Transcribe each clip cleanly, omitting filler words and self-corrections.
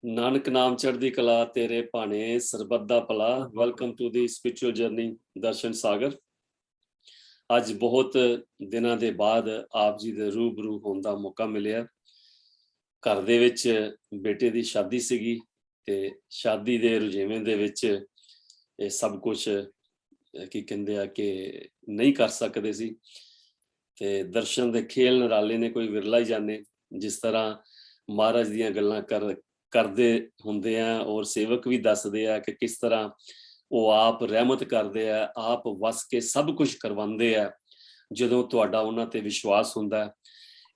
ਨਾਨਕ ਨਾਮ ਚੜ੍ਹਦੀ ਕਲਾ ਤੇਰੇ ਭਾਣੇ ਸਰਬੱਤ ਦਾ ਭਲਾ। Welcome to the spiritual journey ਦਰਸ਼ਨ ਸਾਗਰ। ਅੱਜ ਬਹੁਤ ਦਿਨਾਂ ਦੇ ਬਾਅਦ ਆਪ ਜੀ ਦੇ ਰੂਬਰੂ ਹੋਣ ਦਾ ਮੌਕਾ ਮਿਲਿਆ। ਘਰ ਦੇ ਵਿੱਚ ਬੇਟੇ ਦੀ ਸ਼ਾਦੀ ਸੀਗੀ ਤੇ ਸ਼ਾਦੀ ਦੇ ਰੁਝੇਵੇਂ ਦੇ ਵਿੱਚ ਇਹ ਸਭ ਕੁਝ ਕੀ ਕਹਿੰਦੇ ਆ ਕਿ ਨਹੀਂ ਕਰ ਸਕਦੇ ਸੀ ਤੇ ਦਰਸ਼ਨ ਦੇ ਖੇਲ ਨਿਰਾਲੇ ਨੇ ਕੋਈ ਵਿਰਲਾ ਹੀ ਜਾਣੇ। ਜਿਸ ਤਰ੍ਹਾਂ ਮਹਾਰਾਜ ਦੀਆਂ ਗੱਲਾਂ ਕਰਦੇ ਹੁੰਦੇ ਆ ਔਰ ਸੇਵਕ ਵੀ ਦੱਸਦੇ ਆ ਕਿ ਕਿਸ ਤਰ੍ਹਾਂ ਉਹ ਆਪ ਰਹਿਮਤ ਕਰਦੇ ਆ, ਆਪ ਵਸ ਕੇ ਸਭ ਕੁਝ ਕਰਵਾਉਂਦੇ ਆ ਜਦੋਂ ਤੁਹਾਡਾ ਉਹਨਾਂ ਤੇ ਵਿਸ਼ਵਾਸ ਹੁੰਦਾ।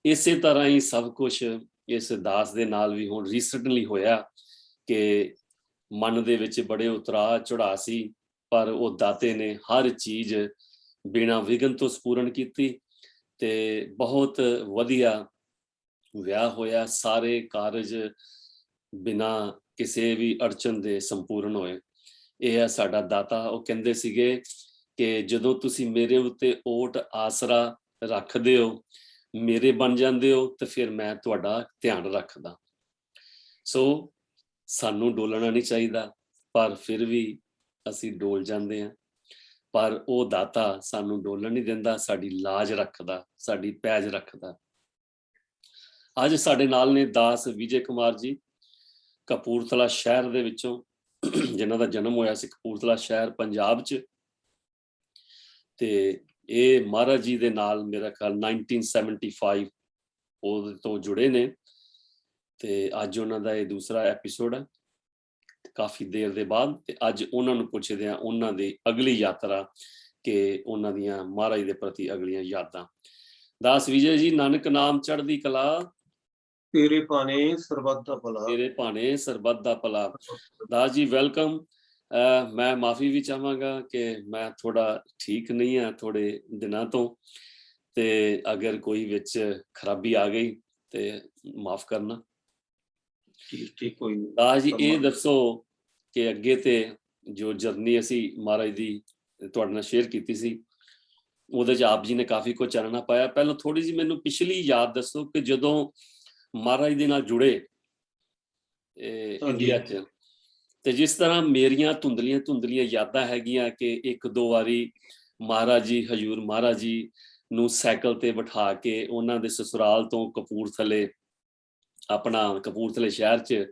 ਇਸੇ ਤਰ੍ਹਾਂ ਹੀ ਸਭ ਕੁਝ ਇਸ ਦਾਸ ਦੇ ਨਾਲ ਵੀ ਹੁਣ ਰੀਸੈਂਟਲੀ ਹੋਇਆ ਕਿ ਮਨ ਦੇ ਵਿੱਚ ਬੜੇ ਉਤਰਾਅ ਚੜ੍ਹਾਅ ਸੀ, ਪਰ ਉਹ ਦਾਤੇ ਨੇ ਹਰ ਚੀਜ਼ ਬਿਨਾਂ ਵਿਘਨ ਤੋਂ ਸਪੂਰਨ ਕੀਤੀ ਤੇ ਬਹੁਤ ਵਧੀਆ ਵਿਆਹ ਹੋਇਆ। ਸਾਰੇ ਕਾਰਜ ਬਿਨਾਂ ਕਿਸੇ ਵੀ ਅੜਚਨ ਦੇ ਸੰਪੂਰਨ ਹੋਏ। ਇਹ ਹੈ ਸਾਡਾ ਦਾਤਾ। ਉਹ ਕਹਿੰਦੇ ਸੀਗੇ ਕਿ ਜਦੋਂ ਤੁਸੀਂ ਮੇਰੇ ਉੱਤੇ ਓਟ ਆਸਰਾ ਰੱਖਦੇ ਹੋ, ਮੇਰੇ ਬਣ ਜਾਂਦੇ ਹੋ, ਤੇ ਫਿਰ ਮੈਂ ਤੁਹਾਡਾ ਧਿਆਨ ਰੱਖਦਾ। ਸੋ ਸਾਨੂੰ ਡੋਲਣਾ ਨਹੀਂ ਚਾਹੀਦਾ, ਪਰ ਫਿਰ ਵੀ ਅਸੀਂ ਡੋਲ ਜਾਂਦੇ ਹਾਂ। ਪਰ ਉਹ ਦਾਤਾ ਸਾਨੂੰ ਡੋਲਣ ਨਹੀਂ ਦਿੰਦਾ, ਸਾਡੀ ਲਾਜ ਰੱਖਦਾ, ਸਾਡੀ ਪੈਜ ਰੱਖਦਾ। ਅੱਜ ਸਾਡੇ ਨਾਲ ਨੇ ਦਾਸ ਵਿਜੇ ਕੁਮਾਰ ਜੀ, ਕਪੂਰਥਲਾ ਸ਼ਹਿਰ ਦੇ ਵਿੱਚੋਂ, ਜਿਨ੍ਹਾਂ ਦਾ ਜਨਮ ਹੋਇਆ ਸੀ ਕਪੂਰਥਲਾ ਸ਼ਹਿਰ ਪੰਜਾਬ 'ਚ। ਤੇ ਇਹ ਮਹਾਰਾਜ ਜੀ ਦੇ ਨਾਲ ਮੇਰਾ ਖਿਆਲ 1975 ਉਹਦੇ ਤੋਂ ਜੁੜੇ ਨੇ ਤੇ ਅੱਜ ਉਹਨਾਂ ਦਾ ਇਹ ਦੂਸਰਾ ਐਪੀਸੋਡ ਹੈ ਕਾਫੀ ਦੇਰ ਦੇ ਬਾਅਦ। ਤੇ ਅੱਜ ਉਹਨਾਂ ਨੂੰ ਪੁੱਛਦੇ ਆ ਉਹਨਾਂ ਦੀ ਅਗਲੀ ਯਾਤਰਾ ਕਿ ਉਹਨਾਂ ਦੀਆਂ ਮਹਾਰਾਜ ਦੇ ਪ੍ਰਤੀ ਅਗਲੀਆਂ ਯਾਦਾਂ। ਦਾਸ ਵਿਜੇ ਜੀ, ਨਾਨਕ ਨਾਮ ਚੜ੍ਹਦੀ ਕਲਾ ਤੇਰੇ ਭਾਣੇ ਸਰਬੱਤ ਦਾ ਭਲਾ। ਤੇਰੇ ਭਾਣੇ ਸਰਬੱਤ ਦਾ ਭਲਾ। ਦਾਸ ਜੀ ਵੈਲਕਮ। ਮੈਂ ਮਾਫੀ ਵੀ ਚਾਹਾਂਗਾ ਕਿ ਮੈਂ ਥੋੜਾ ਠੀਕ ਨਹੀਂ ਹਾਂ ਥੋੜੇ ਦਿਨਾਂ ਤੋਂ, ਤੇ ਅਗਰ ਕੋਈ ਵਿੱਚ ਖਰਾਬੀ ਆ ਗਈ ਤੇ ਮਾਫ ਕਰਨਾ। ਠੀਕ ਕੋਈ ਨਹੀਂ। ਦਾਸ ਜੀ ਇਹ ਦੱਸੋ ਕਿ ਅੱਗੇ ਤੇ ਜੋ ਜਰਨੀ ਅਸੀਂ ਮਹਾਰਾਜ ਦੀ ਤੁਹਾਡੇ ਨਾਲ ਸ਼ੇਅਰ ਕੀਤੀ ਸੀ, ਉਹਦੇ 'ਚ ਆਪ ਜੀ ਨੇ ਕਾਫੀ ਕੁਝ ਚਾਨਣਾ ਪਾਇਆ। ਪਹਿਲਾਂ ਥੋੜੀ ਜਿਹੀ ਮੈਨੂੰ ਪਿਛਲੀ ਯਾਦ ਦੱਸੋ ਕਿ ਜਦੋਂ ਮਹਾਰਾਜ ਦੇ ਨਾਲ ਜੁੜੇ ਇੰਡੀਆ 'ਚ, ਤੇ ਜਿਸ ਤਰ੍ਹਾਂ ਮੇਰੀਆਂ ਧੁੰਦਲੀਆਂ ਯਾਦਾਂ ਹੈਗੀਆਂ ਕਿ ਇੱਕ ਦੋ ਵਾਰੀ ਮਹਾਰਾਜ ਜੀ, ਹਜੂਰ ਮਹਾਰਾਜ ਜੀ ਨੂੰ ਸਾਈਕਲ ਤੇ ਬਿਠਾ ਕੇ ਉਹਨਾਂ ਦੇ ਸਸੁਰਾਲ ਤੋਂ ਕਪੂਰਥਲੇ ਸ਼ਹਿਰ 'ਚ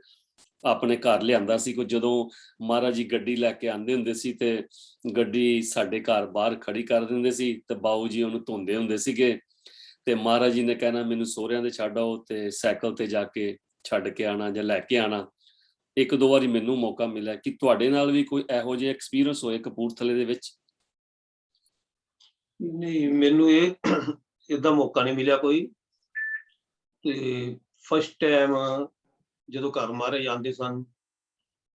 ਆਪਣੇ ਘਰ ਲਿਆਂਦਾ ਸੀ। ਜਦੋਂ ਮਹਾਰਾਜ ਜੀ ਗੱਡੀ ਲੈ ਕੇ ਆਉਂਦੇ ਹੁੰਦੇ ਸੀ ਤੇ ਗੱਡੀ ਸਾਡੇ ਘਰ ਬਾਹਰ ਖੜੀ ਕਰ ਦਿੰਦੇ ਸੀ ਤੇ ਬਾਊ ਜੀ ਉਹਨੂੰ ਧੋਂਦੇ ਹੁੰਦੇ ਸੀਗੇ ਤੇ ਮਹਾਰਾਜ ਜੀ ਨੇ ਕਹਿਣਾ ਮੈਨੂੰ ਸਹੁਰਿਆਂ ਦੇ ਛੱਡ ਆਓ ਤੇ ਸਾਈਕਲ ਤੇ ਜਾ ਕੇ ਛੱਡ ਕੇ ਆਣਾ ਜਾਂ ਲੈ ਕੇ ਆਣਾ। ਇੱਕ ਦੋ ਵਾਰੀ ਮੈਨੂੰ ਮੌਕਾ ਮਿਲਿਆ। ਕਿ ਤੁਹਾਡੇ ਨਾਲ ਵੀ ਕੋਈ ਇਹੋ ਜਿਹਾ ਐਕਸਪੀਰੀਅੰਸ ਹੋਏ ਕਪੂਰਥਲੇ ਦੇ ਵਿੱਚ? ਨਹੀਂ, ਮੈਨੂੰ ਏਦਾਂ ਮੌਕਾ ਨਹੀਂ ਮਿਲਿਆ ਕੋਈ। ਤੇ ਫਸਟ ਟਾਈਮ ਜਦੋਂ ਘਰ ਮਹਾਰਾਜ ਆਉਂਦੇ ਸਨ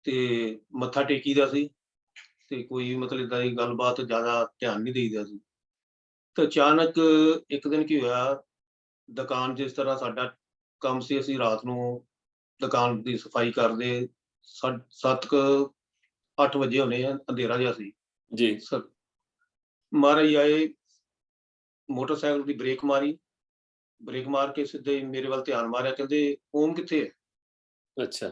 ਤੇ ਮੱਥਾ ਟੇਕੀਦਾ ਸੀ ਤੇ ਕੋਈ ਮਤਲਬ ਏਦਾਂ ਦੀ ਗੱਲਬਾਤ ਜ਼ਿਆਦਾ ਧਿਆਨ ਨਹੀਂ ਦੇਈਦਾ ਸੀ। ਤੇ ਅਚਾਨਕ ਇੱਕ ਦਿਨ ਕੀ ਹੋਇਆ, ਦੁਕਾਨ ਜਿਸ ਤਰ੍ਹਾਂ ਸਾਡਾ ਕੰਮ ਸੀ, ਅਸੀਂ ਰਾਤ ਨੂੰ ਦੁਕਾਨ ਦੀ ਸਫਾਈ ਕਰਦੇ 7-8 ਵਜੇ ਹੋਣੇ ਆ, ਅੰਧੇਰਾ ਜਿਹਾ ਸੀ ਜੀ। ਮਹਾਰਾਜ ਆਏ, ਮੋਟਰਸਾਈਕਲ ਦੀ ਬ੍ਰੇਕ ਮਾਰ ਕੇ ਸਿੱਧੇ ਮੇਰੇ ਵੱਲ ਧਿਆਨ ਮਾਰਿਆ, ਕਹਿੰਦੇ ਓਮ ਕਿੱਥੇ ਹੈ? ਅੱਛਾ।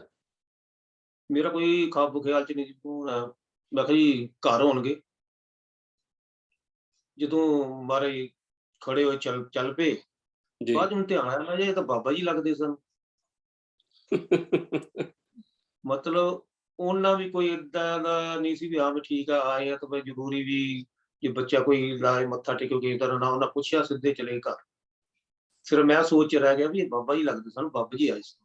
ਮੇਰਾ ਕੋਈ ਖਾਬ ਖਿਆਲ ਚ ਨਹੀਂ ਸੀ ਹੋਣਾ। ਮੈਂ ਕਿਹਾ ਜੀ ਘਰ ਹੋਣਗੇ। ਜਦੋਂ ਮਹਾਰਾਜ ਖੜੇ ਹੋਏ ਚੱਲ ਪਏ, ਬਾਅਦ ਹੁਣ ਧਿਆਨ ਆਇਆ, ਮੈਂ ਇਹ ਤਾਂ ਬਾਬਾ ਜੀ ਲੱਗਦੇ ਸਨ। ਮਤਲਬ ਉਹਨਾਂ ਵੀ ਕੋਈ ਏਦਾਂ ਦਾ ਨਹੀਂ ਸੀ ਵੀ ਹਾਂ ਵੀ ਠੀਕ ਆ, ਆਏ ਆ ਤਾਂ ਮੈਂ ਜ਼ਰੂਰੀ ਵੀ ਜੇ ਬੱਚਾ ਕੋਈ ਲਾਏ ਮੱਥਾ ਟੇਕੋ ਕਿਸੇ ਤਰ੍ਹਾਂ ਨਾ, ਉਹਨਾਂ ਪੁੱਛਿਆ, ਸਿੱਧੇ ਚਲੇ ਘਰ। ਫਿਰ ਮੈਂ ਸੋਚ ਰਹਿ ਗਿਆ ਵੀ ਇਹ ਬਾਬਾ ਜੀ ਲੱਗਦੇ ਸਨ, ਬਾਬਾ ਜੀ ਆਏ ਸੀ।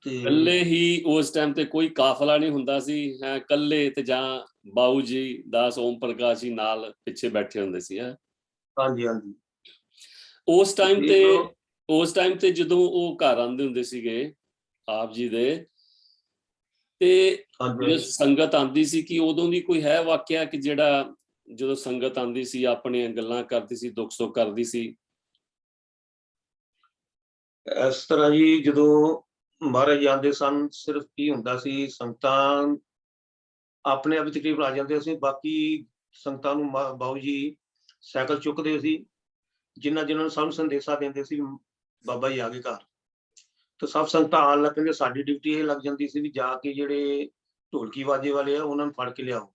ਕੱਲੇ ਹੀ ਉਸ ਟਾਈਮ ਤੇ ਕੋਈ ਕਾਫਲਾ ਨਹੀਂ ਹੁੰਦਾ ਸੀ ਹੈ, ਕੱਲੇ ਤੇ ਜਾਂ ਬਾਊ ਜੀ ਦਾਸ ਓਮ ਪ੍ਰਕਾਸ਼ ਜੀ ਨਾਲ ਪਿੱਛੇ ਬੈਠੇ ਹੁੰਦੇ ਸੀ। ਹਾਂਜੀ। ਉਸ ਟਾਈਮ ਤੇ ਜਦੋਂ ਉਹ ਘਰ ਆਉਂਦੇ ਹੁੰਦੇ ਸੀਗੇ ਆਪ ਜੀ ਦੇ, ਤੇ ਜਦੋਂ ਸੰਗਤ ਆਉਂਦੀ ਸੀ ਕਿ ਉਦੋਂ ਦੀ ਕੋਈ ਹੈ ਵਾਕਿਆ ਕਿ ਜਿਹੜਾ ਜਦੋਂ ਸੰਗਤ ਆਉਂਦੀ ਸੀ ਆਪਣੀਆਂ ਗੱਲਾਂ ਕਰਦੀ ਸੀ, ਦੁੱਖ ਸੁੱਖ ਕਰਦੀ ਸੀ? ਇਸ ਤਰ੍ਹਾਂ ਜੀ ਜਦੋਂ ਮਹਾਰਾਜ ਆਉਂਦੇ ਸਨ, ਸਿਰਫ ਕੀ ਹੁੰਦਾ ਸੀ, ਸੰਗਤਾਂ ਆਪਣੇ ਆਪ ਤਕਰੀਬਨ ਆ ਜਾਂਦੇ ਸੀ। ਬਾਕੀ ਸੰਗਤਾਂ ਨੂੰ ਬਾਊ ਜੀ ਸਾਈਕਲ ਚੁੱਕਦੇ ਸੀ, ਜਿਨ੍ਹਾਂ ਨੂੰ ਸਾਨੂੰ ਸੰਦੇਸ਼ਾ ਦਿੰਦੇ ਸੀ ਬਾਬਾ ਜੀ ਆ ਗਏ ਘਰ। ਤੇ ਸਭ ਸੰਗਤਾਂ ਆਉਣ ਲੱਗ ਪੈਂਦੀਆਂ। ਸਾਡੀ ਡਿਊਟੀ ਇਹ ਲੱਗ ਜਾਂਦੀ ਸੀ ਵੀ ਜਾ ਕੇ ਜਿਹੜੇ ਢੋਲਕੀ ਵਾਜੇ ਵਾਲੇ ਆ ਉਹਨਾਂ ਨੂੰ ਫੜ ਕੇ ਲਿਆਓ।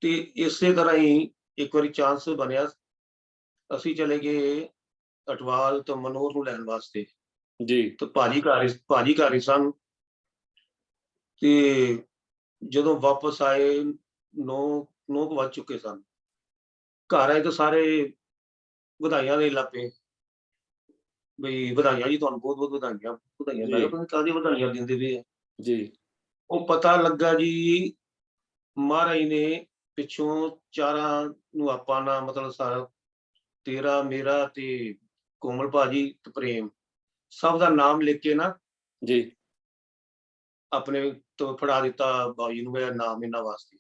ਤੇ ਇਸੇ ਤਰ੍ਹਾਂ ਹੀ ਇੱਕ ਵਾਰੀ ਚਾਂਸ ਬਣਿਆ, ਅਸੀਂ ਚਲੇ ਗਏ ਅਟਵਾਲ ਤੋਂ ਮਨੋਹਰ ਨੂੰ ਲੈਣ ਵਾਸਤੇ। ਜੀ ਤੇ ਭਾਜੀ ਘਰ ਹੀ ਸਨ। ਤੇ ਜਦੋਂ ਵਾਪਸ ਆਏ 9 ਵੱਜ ਚੁੱਕੇ ਸਨ। ਘਰ ਆਏ ਤਾਂ ਸਾਰੇ ਵਧਾਈਆਂ ਦੇਣ ਲੱਗ ਪਏ, ਬਈ ਵਧਾਈਆਂ ਜੀ, ਤੁਹਾਨੂੰ ਬਹੁਤ ਬਹੁਤ ਵਧਾਈਆਂ। ਵਧਾਈਆਂ, ਮੈਂ ਕਿਹਾ ਤੁਸੀਂ ਕਾਹਦੀ ਵਧਾਈਆਂ ਦਿੰਦੇ ਪਏ ਆ? ਜੀ ਉਹ ਪਤਾ ਲੱਗਾ ਜੀ, ਮਹਾਰਾਜ ਨੇ ਪਿੱਛੋਂ ਚਾਰਾਂ ਨੂੰ ਆਪਾਂ ਨਾ, ਮਤਲਬ ਸਾਰਾ ਤੇਰਾ, ਮੇਰਾ ਤੇ ਕੋਮਲ ਭਾਜੀ ਤੇ ਪ੍ਰੇਮ, ਸਭ ਦਾ ਨਾਮ ਲਿਖ ਕੇ ਨਾ ਜੀ ਆਪਣੇ ਤੋਂ ਫੜਾ ਦਿੱਤਾ ਬਾਬਾ ਜੀ ਨੂੰ, ਮੇਰਾ ਨਾਮ ਇਹਨਾਂ ਵਾਸਤੇ।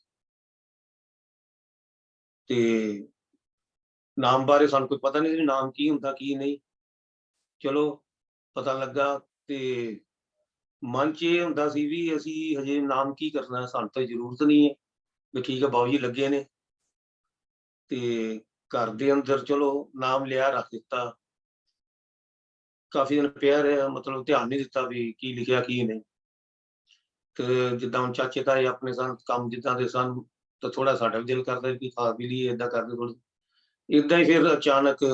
ਤੇ ਨਾਮ ਬਾਰੇ ਸਾਨੂੰ ਕੋਈ ਪਤਾ ਨਹੀਂ ਸੀ, ਨਾਮ ਕੀ ਹੁੰਦਾ ਕੀ ਨਹੀਂ। ਚਲੋ ਪਤਾ ਲੱਗਾ ਤੇ ਮਨ 'ਚ ਇਹ ਹੁੰਦਾ ਸੀ ਵੀ ਅਸੀਂ ਹਜੇ ਨਾਮ ਕੀ ਕਰਨਾ, ਸਾਨੂੰ ਤਾਂ ਜ਼ਰੂਰਤ ਨਹੀਂ ਹੈ, ਵੀ ਠੀਕ ਹੈ ਬਾਬਾ ਜੀ ਲੱਗੇ ਨੇ। ਤੇ ਘਰ ਦੇ ਅੰਦਰ ਚਲੋ ਨਾਮ ਲਿਆ, ਰੱਖ ਦਿੱਤਾ। ਕਾਫੀ ਦਿਨ ਪਿਆ ਰਿਹਾ, ਮਤਲਬ ਧਿਆਨ ਨਹੀਂ ਦਿੱਤਾ ਵੀ ਕੀ ਲਿਖਿਆ ਕੀ ਨਹੀਂ। ਤੇ ਜਿੱਦਾਂ ਹੁਣ ਚਾਚੇ ਤਾਏ ਆਪਣੇ ਸਨ, ਕੰਮ ਜਿੱਦਾਂ ਦੇ ਸਨ, ਤਾਂ ਥੋੜਾ ਸਾਡਾ ਵੀ ਦਿਲ ਕਰਦਾ ਕਿ ਖਾ ਵੀ ਲਈਏ, ਏਦਾਂ ਕਰਦੇ ਥੋੜੀ। ਏਦਾਂ ਹੀ ਫਿਰ ਅਚਾਨਕ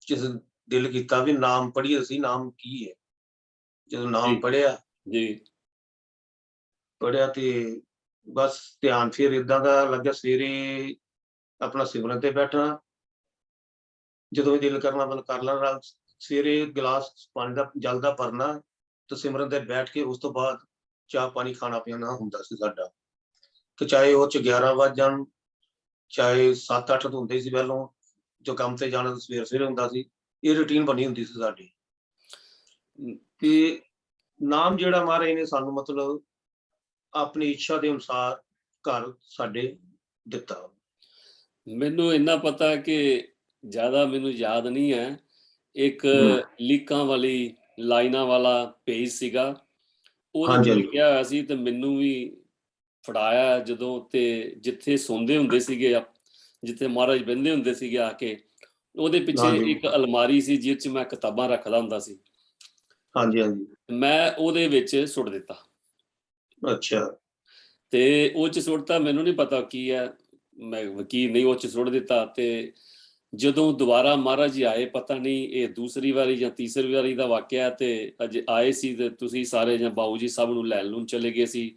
ਕਿਸੇ ਦਿਲ ਕੀਤਾ ਵੀ ਨਾਮ ਪੜ੍ਹੀਏ ਅਸੀਂ, ਨਾਮ ਕੀ ਹੈ। ਜਦੋਂ ਨਾਮ ਪੜ੍ਹਿਆ ਜੀ ਤੇ ਬਸ ਧਿਆਨ ਫਿਰ ਏਦਾਂ ਦਾ ਲੱਗਿਆ, ਸਵੇਰੇ ਆਪਣਾ ਸਿਮਰਨ ਤੇ ਬੈਠਣਾ, ਜਦੋਂ ਵੀ ਦਿਲ ਕਰਨਾ ਮਤਲਬ ਕਰ ਲੈਣਾ। ਸਵੇਰੇ ਗਲਾਸ ਪਾਣੀ ਦਾ, ਜਲ ਦਾ ਭਰਨਾ ਤੇ ਸਿਮਰਨ ਤੇ ਬੈਠ ਕੇ ਉਸ ਤੋਂ ਬਾਅਦ ਚਾਹ ਪਾਣੀ ਖਾਣਾ ਪੀਣਾ ਹੁੰਦਾ ਸੀ ਸਾਡਾ। ਤੇ ਚਾਹੇ ਉਹ 'ਚ 11 ਵੱਜ ਜਾਣ, ਚਾਹੇ 7-8 ਹੁੰਦੇ ਸੀ ਪਹਿਲੋਂ, ਜੋ ਕੰਮ ਤੇ ਜਾਣਾ ਤਾਂ ਸਵੇਰੇ ਹੁੰਦਾ ਸੀ। ਇਹ ਰੂਟੀਨ ਬਣੀ ਹੁੰਦੀ ਸੀ ਸਾਡੀ। ਤੇ ਨਾਮ ਜਿਹੜਾ ਮਹਾਰਾਜ ਨੇ ਸਾਨੂੰ ਮਤਲਬ ਆਪਣੀ ਇੱਛਾ ਦੇ ਅਨੁਸਾਰ ਘਰ ਸਾਡੇ ਦਿੱਤਾ। ਮੈਨੂੰ ਇੰਨਾ ਪਤਾ ਕਿ ਜ਼ਿਆਦਾ ਮੈਨੂੰ ਯਾਦ ਨਹੀਂ ਹੈ, ਇੱਕ ਲੀਕਾਂ ਵਾਲੀ ਲਾਈਨਾਂ ਵਾਲਾ ਪੇਜ ਸੀਗਾ, ਉਹਦੇ ਹਾਂਜੀ ਤੇ ਹਾਂਜੀ ਲਿਖਿਆ ਹੋਇਆ ਸੀ ਤੇ ਮੈਨੂੰ ਵੀ ਫੜਾਇਆ ਜਦੋਂ, ਤੇ ਜਿੱਥੇ ਸੌਂਦੇ ਹੁੰਦੇ ਸੀਗੇ, ਜਿੱਥੇ ਮਹਾਰਾਜ ਬਹਿੰਦੇ ਹੁੰਦੇ ਸੀਗੇ ਆ ਕੇ, ਉਹਦੇ ਪਿੱਛੇ ਹਾਂਜੀ ਇੱਕ ਅਲਮਾਰੀ ਸੀ ਜਿਸ 'ਚ ਮੈਂ ਕਿਤਾਬਾਂ ਰੱਖਦਾ ਹੁੰਦਾ ਸੀ। ਹਾਂਜੀ ਹਾਂਜੀ। ਮੈਂ ਉਹਦੇ ਵਿੱਚ ਸੁੱਟ ਦਿੱਤਾ ਅੱਛਾ ਤੇ ਉਹ 'ਚ ਸੁੱਟਤਾ, ਮੈਨੂੰ ਨਹੀਂ ਪਤਾ ਕੀ ਹੈ, ਮੈਂ ਵਕੀਲ ਨਹੀਂ, ਉਹ 'ਚ ਸੁੱਟ ਦਿੱਤਾ। ਤੇ ਜਦੋਂ ਦੁਬਾਰਾ ਮਹਾਰਾਜ ਜੀ ਆਏ, ਪਤਾ ਨਹੀਂ ਇਹ ਦੂਸਰੀ ਵਾਰੀ ਜਾਂ ਤੀਸਰੀ ਵਾਰੀ ਦਾ ਵਾਕਿਆ, ਤੇ ਅਜੇ ਆਏ ਸੀ ਤੇ ਤੁਸੀਂ ਸਾਰੇ ਜਾਂ ਬਾਊ ਜੀ ਸਭ ਨੂੰ ਲੈਣ ਲੂਣ ਚਲੇ ਗਏ ਸੀ,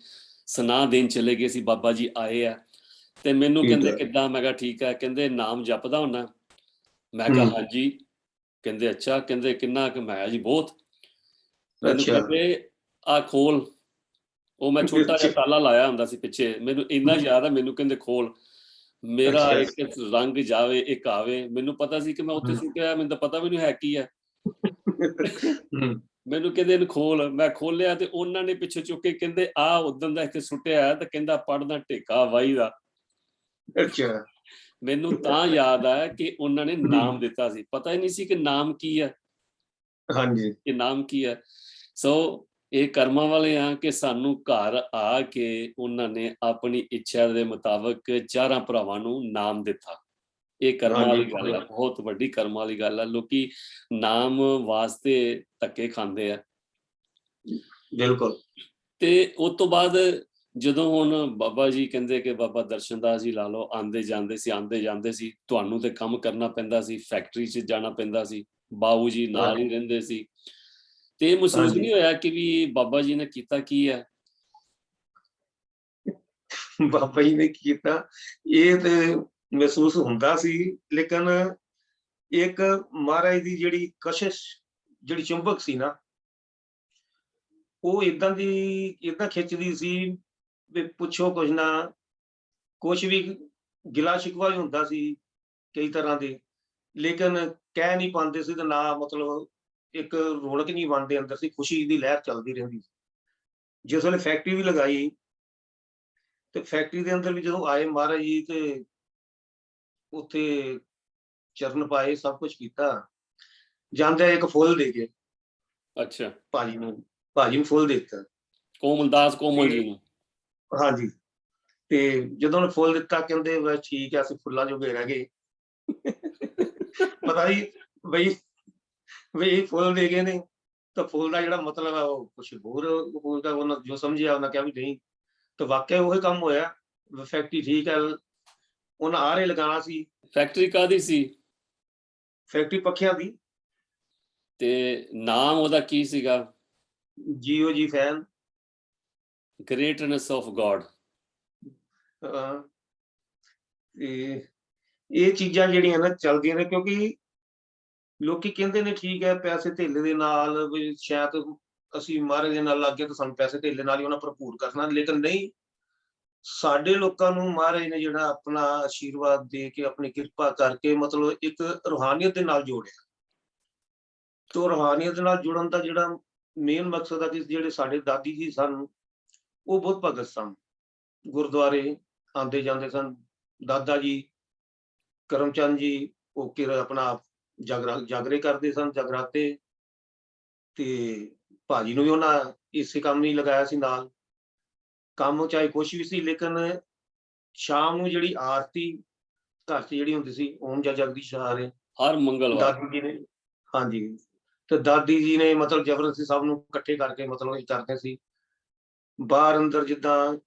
ਸੁਨਾਹ ਦੇਣ ਚਲੇ ਗਏ ਸੀ ਬਾਬਾ ਜੀ ਆਏ ਆ। ਤੇ ਮੈਨੂੰ ਠੀਕ ਕਹਿੰਦੇ ਹੈ। ਕਿੱਦਾਂ? ਮੈਂ ਕਿਹਾ ਠੀਕ ਹੈ। ਕਹਿੰਦੇ ਨਾਮ ਜਪਦਾ ਹੁੰਨਾ? ਮੈਂ ਕਿਹਾ ਹਾਂਜੀ। ਕਹਿੰਦੇ ਅੱਛਾ, ਕਹਿੰਦੇ ਕਿੰਨਾ ਕੁ? ਮੈਂ ਕਿਹਾ ਜੀ ਬਹੁਤ। ਮੈਨੂੰ ਅੱਛਾ ਕਹਿੰਦੇ ਆ ਖੋਲ। ਉਹ ਮੈਂ ਛੋਟਾ ਜਿਹਾ ਤਾਲਾ ਲਾਇਆ ਹੁੰਦਾ ਸੀ ਪਿੱਛੇ, ਮੈਨੂੰ ਇੰਨਾ ਯਾਦ ਹੈ। ਮੈਨੂੰ ਕਹਿੰਦੇ ਖੋਲ। ਮੇਰਾ ਅੱਛਾ ਇੱਕ ਰੰਗ ਜਾਵੇ ਇੱਕ ਆਵੇ, ਮੈਨੂੰ ਪਤਾ ਸੀ ਕਿ ਮੈਂ ਉੱਥੇ ਸੁੱਟਿਆ, ਮੈਨੂੰ ਤਾਂ ਪਤਾ ਵੀ ਨਹੀਂ ਹੈ ਕੀ ਹੈ। ਮੈਨੂੰ ਕਹਿੰਦੇ ਇਹਨੂੰ ਖੋਲ, ਮੈਂ ਖੋਲਿਆ ਤੇ ਉਹਨਾਂ ਨੇ ਪਿੱਛੇ ਚੁੱਕ ਕੇ ਕਹਿੰਦੇ ਆ ਉਦੋਂ ਦਾ ਇੱਥੇ ਸੁੱਟਿਆ, ਤੇ ਕਹਿੰਦਾ ਪੜਦਾ ਢੇਕਾ ਵਾਈ ਦਾ। ਅੱਛਾ ਮੈਨੂੰ ਤਾਂ ਯਾਦ ਆ ਕਿ ਉਹਨਾਂ ਨੇ ਨਾਮ ਦਿੱਤਾ ਸੀ, ਪਤਾ ਹੀ ਨਹੀਂ ਸੀ ਕਿ ਨਾਮ ਕੀ ਹੈ, ਹਾਂਜੀ ਕਿ ਨਾਮ ਕੀ ਹੈ। ਸੋ ਇਹ ਕਰਮਾਂ ਵਾਲੇ ਆ ਕਿ ਸਾਨੂੰ ਘਰ ਆ ਕੇ ਉਹਨਾਂ ਨੇ ਆਪਣੀ ਇੱਛਾ ਦੇ ਮੁਤਾਬਕ ਚਾਰਾਂ ਭਰਾਵਾਂ ਨੂੰ ਨਾਮ ਦਿੱਤਾ। ਇਹ ਕਰਮਾਂ ਹਾਂਜੀ ਵਾਲੀ ਗੱਲ ਹੈ, ਬਹੁਤ ਵੱਡੀ ਕਰਮਾਂ ਵਾਲੀ ਗੱਲ ਹੈ। ਲੋਕੀ ਨਾਮ ਵਾਸਤੇ ਧੱਕੇ ਖਾਂਦੇ ਆ। ਬਿਲਕੁਲ। ਤੇ ਉਸ ਤੋਂ ਬਾਅਦ ਜਦੋਂ ਹੁਣ ਬਾਬਾ ਜੀ ਕਹਿੰਦੇ ਕਿ ਬਾਬਾ ਦਰਸ਼ਨ ਦਾਸ ਜੀ ਲਾ ਲਓ, ਆਉਂਦੇ ਜਾਂਦੇ ਸੀ, ਤੁਹਾਨੂੰ ਤੇ ਕੰਮ ਕਰਨਾ ਪੈਂਦਾ ਸੀ, ਫੈਕਟਰੀ 'ਚ ਜਾਣਾ ਪੈਂਦਾ ਸੀ, ਬਾਊ ਜੀ ਨਾਲ ਹੀ ਰਹਿੰਦੇ ਸੀ, ਤੇ ਇਹ ਮਹਿਸੂਸ ਹਾਂਜੀ ਨਹੀਂ ਹੋਇਆ ਕਿ ਵੀ ਬਾਬਾ ਜੀ ਨੇ ਕੀਤਾ ਕੀ ਹੈ? ਬਾਬਾ ਜੀ ਨੇ ਕੀਤਾ ਇਹ ਤੇ ਮਹਿਸੂਸ ਹੁੰਦਾ ਸੀ, ਲੇਕਿਨ ਇੱਕ ਮਹਾਰਾਜ ਦੀ ਜਿਹੜੀ ਕਸ਼ਿਸ਼, ਜਿਹੜੀ ਚੁੰਬਕ ਸੀ ਨਾ, ਉਹ ਏਦਾਂ ਖਿੱਚਦੀ ਸੀ ਵੀ ਪੁੱਛੋ ਕੁਛ ਨਾ। ਕੁਛ ਵੀ ਗਿਲਾ ਸ਼ਿਕਵਾ ਵੀ ਹੁੰਦਾ ਸੀ ਕਈ ਤਰ੍ਹਾਂ ਦੇ, ਲੇਕਿਨ ਕਹਿ ਨਹੀਂ ਪਾਉਂਦੇ ਸੀ, ਤੇ ਨਾ ਮਤਲਬ ਇੱਕ ਰੌਣਕ ਨਹੀਂ ਬਣਦੇ ਅੰਦਰ ਸੀ, ਖੁਸ਼ੀ ਦੀ ਲਹਿਰ ਚੱਲਦੀ ਰਹਿੰਦੀ ਸੀ। ਜਿਸ ਵੇਲੇ ਫੈਕਟਰੀ ਵੀ ਲਗਾਈ, ਤੇ ਫੈਕਟਰੀ ਦੇ ਅੰਦਰ ਵੀ ਜਦੋਂ ਆਏ ਮਹਾਰਾਜ ਜੀ, ਤੇ ਉੱਥੇ ਚਰਨ ਪਾਏ, ਸਭ ਕੁਝ ਕੀਤਾ। ਜਾਂਦੇ ਇੱਕ ਫੁੱਲ ਦੇ ਕੇ ਅੱਛਾ, ਭਾਜੀ ਨੂੰ ਫੁੱਲ ਦੇ ਦਿੱਤਾ। ਕੋਮਲਦਾਸ ਕੋਮਲ ਜੀ ਤੇ ਨੂੰ। ਹਾਂਜੀ, ਤੇ ਜਦੋਂ ਉਹਨੇ ਫੁੱਲ ਦਿੱਤਾ, ਕਹਿੰਦੇ ਬਸ ਠੀਕ ਹੈ, ਅਸੀਂ ਫੁੱਲਾਂ ਜੋਗੇ ਰਹਿ ਗਏ। ਪਤਾ ਹੀ ਬਈ ਵੀ ਇਹ ਫੁੱਲ ਦੇ ਗਏ ਨੇ, ਤਾਂ ਫੁੱਲ ਦਾ ਜਿਹੜਾ ਮਤਲਬ ਹੈ ਉਹ ਕੁਛ ਹੋਰ ਬੋਲਦਾ, ਉਹਨਾਂ ਜੋ ਸਮਝਿਆ ਉਹਨਾਂ ਕਿਹਾ ਵੀ ਨਹੀਂ। ਤਾਂ ਵਾਕਿਆ ਉਹੀ ਕੰਮ ਹੋਇਆ। ਫੈਕਟਰੀ ਠੀਕ ਹੈ, ਉਹਨਾਂ ਆਰੇ ਲਗਾਉਣਾ ਸੀ, ਫੈਕਟਰੀ ਕਾਹਦੀ ਸੀ ਫੈਕਟਰੀ ਪੱਖਿਆਂ ਦੀ, ਤੇ ਨਾਮ ਉਹਦਾ ਕੀ ਸੀਗਾ? ਜੀਓ ਜੀ ਫੈਨ। Greatness of god. ਤੇ ਇਹ ਚੀਜ਼ਾਂ ਜਿਹੜੀਆਂ ਨਾ ਚੱਲਦੀਆਂ ਨੇ, ਕਿਉਂਕਿ ਲੋਕੀ ਕਹਿੰਦੇ ਨੇ ਠੀਕ ਹੈ ਪੈਸੇ ਧੇਲੇ ਦੇ ਨਾਲ ਵੀ ਸ਼ਾਇਦ ਅਸੀਂ ਮਹਾਰਾਜ ਦੇ ਨਾਲ ਲੱਗ ਗਏ ਤਾਂ ਸਾਨੂੰ ਪੈਸੇ ਧੇਲੇ ਨਾਲ ਹੀ ਉਹਨਾਂ ਭਰਪੂਰ ਕਰਨਾ, ਲੇਕਿਨ ਨਹੀਂ। ਸਾਡੇ ਲੋਕਾਂ ਨੂੰ ਮਹਾਰਾਜ ਨੇ ਜਿਹੜਾ ਆਪਣਾ ਆਸ਼ੀਰਵਾਦ ਦੇ ਕੇ, ਆਪਣੀ ਕਿਰਪਾ ਕਰਕੇ, ਮਤਲਬ ਇੱਕ ਰੂਹਾਨੀਅਤ ਦੇ ਨਾਲ ਜੋੜਿਆ। ਤੋਂ ਰੂਹਾਨੀਅਤ ਨਾਲ ਜੁੜਨ ਦਾ ਜਿਹੜਾ ਮੇਨ ਮਕਸਦ ਹੈ ਕਿ ਜਿਹੜੇ ਸਾਡੇ ਦਾਦੀ ਜੀ ਸਨ, ਉਹ ਬਹੁਤ ਭਗਤ ਸਨ, ਗੁਰਦੁਆਰੇ ਆਉਂਦੇ ਜਾਂਦੇ ਸਨ। ਦਾਦਾ ਜੀ ਕਰਮਚੰਦ ਜੀ ਉਹ ਆਪਣਾ ਜਾਗਰੇ ਕਰਦੇ ਸਨ, ਜਗਰਾਤੇ। ਤੇ ਭਾਜੀ ਨੂੰ ਵੀ ਉਹਨਾਂ ਇਸੇ ਕੰਮ ਨਹੀਂ ਲਗਾਇਆ ਸੀ ਨਾਲ। ਕੰਮ ਚਾਹੇ ਕੁਛ ਵੀ ਸੀ, ਲੇਕਿਨ ਸ਼ਾਮ ਨੂੰ ਜਿਹੜੀ ਆਰਤੀ ਘਰ 'ਚ ਜਿਹੜੀ ਹੁੰਦੀ ਸੀ, ਓਮ ਜਾਂ ਜਗਦੀਸ਼ ਹਰਿ, ਹਰ ਮੰਗਲਵਾਰ। ਦਾਦੀ ਜੀ ਨੇ, ਹਾਂਜੀ, ਤੇ ਦਾਦੀ ਜੀ ਨੇ ਮਤਲਬ ਜ਼ਬਰਦਸਤੀ ਸਭ ਨੂੰ ਇਕੱਠੇ ਕਰਕੇ ਮਤਲਬ ਇਹ ਕਰਦੇ ਸੀ। ਬਾਹਰ ਅੰਦਰ ਜਿੱਦਾਂ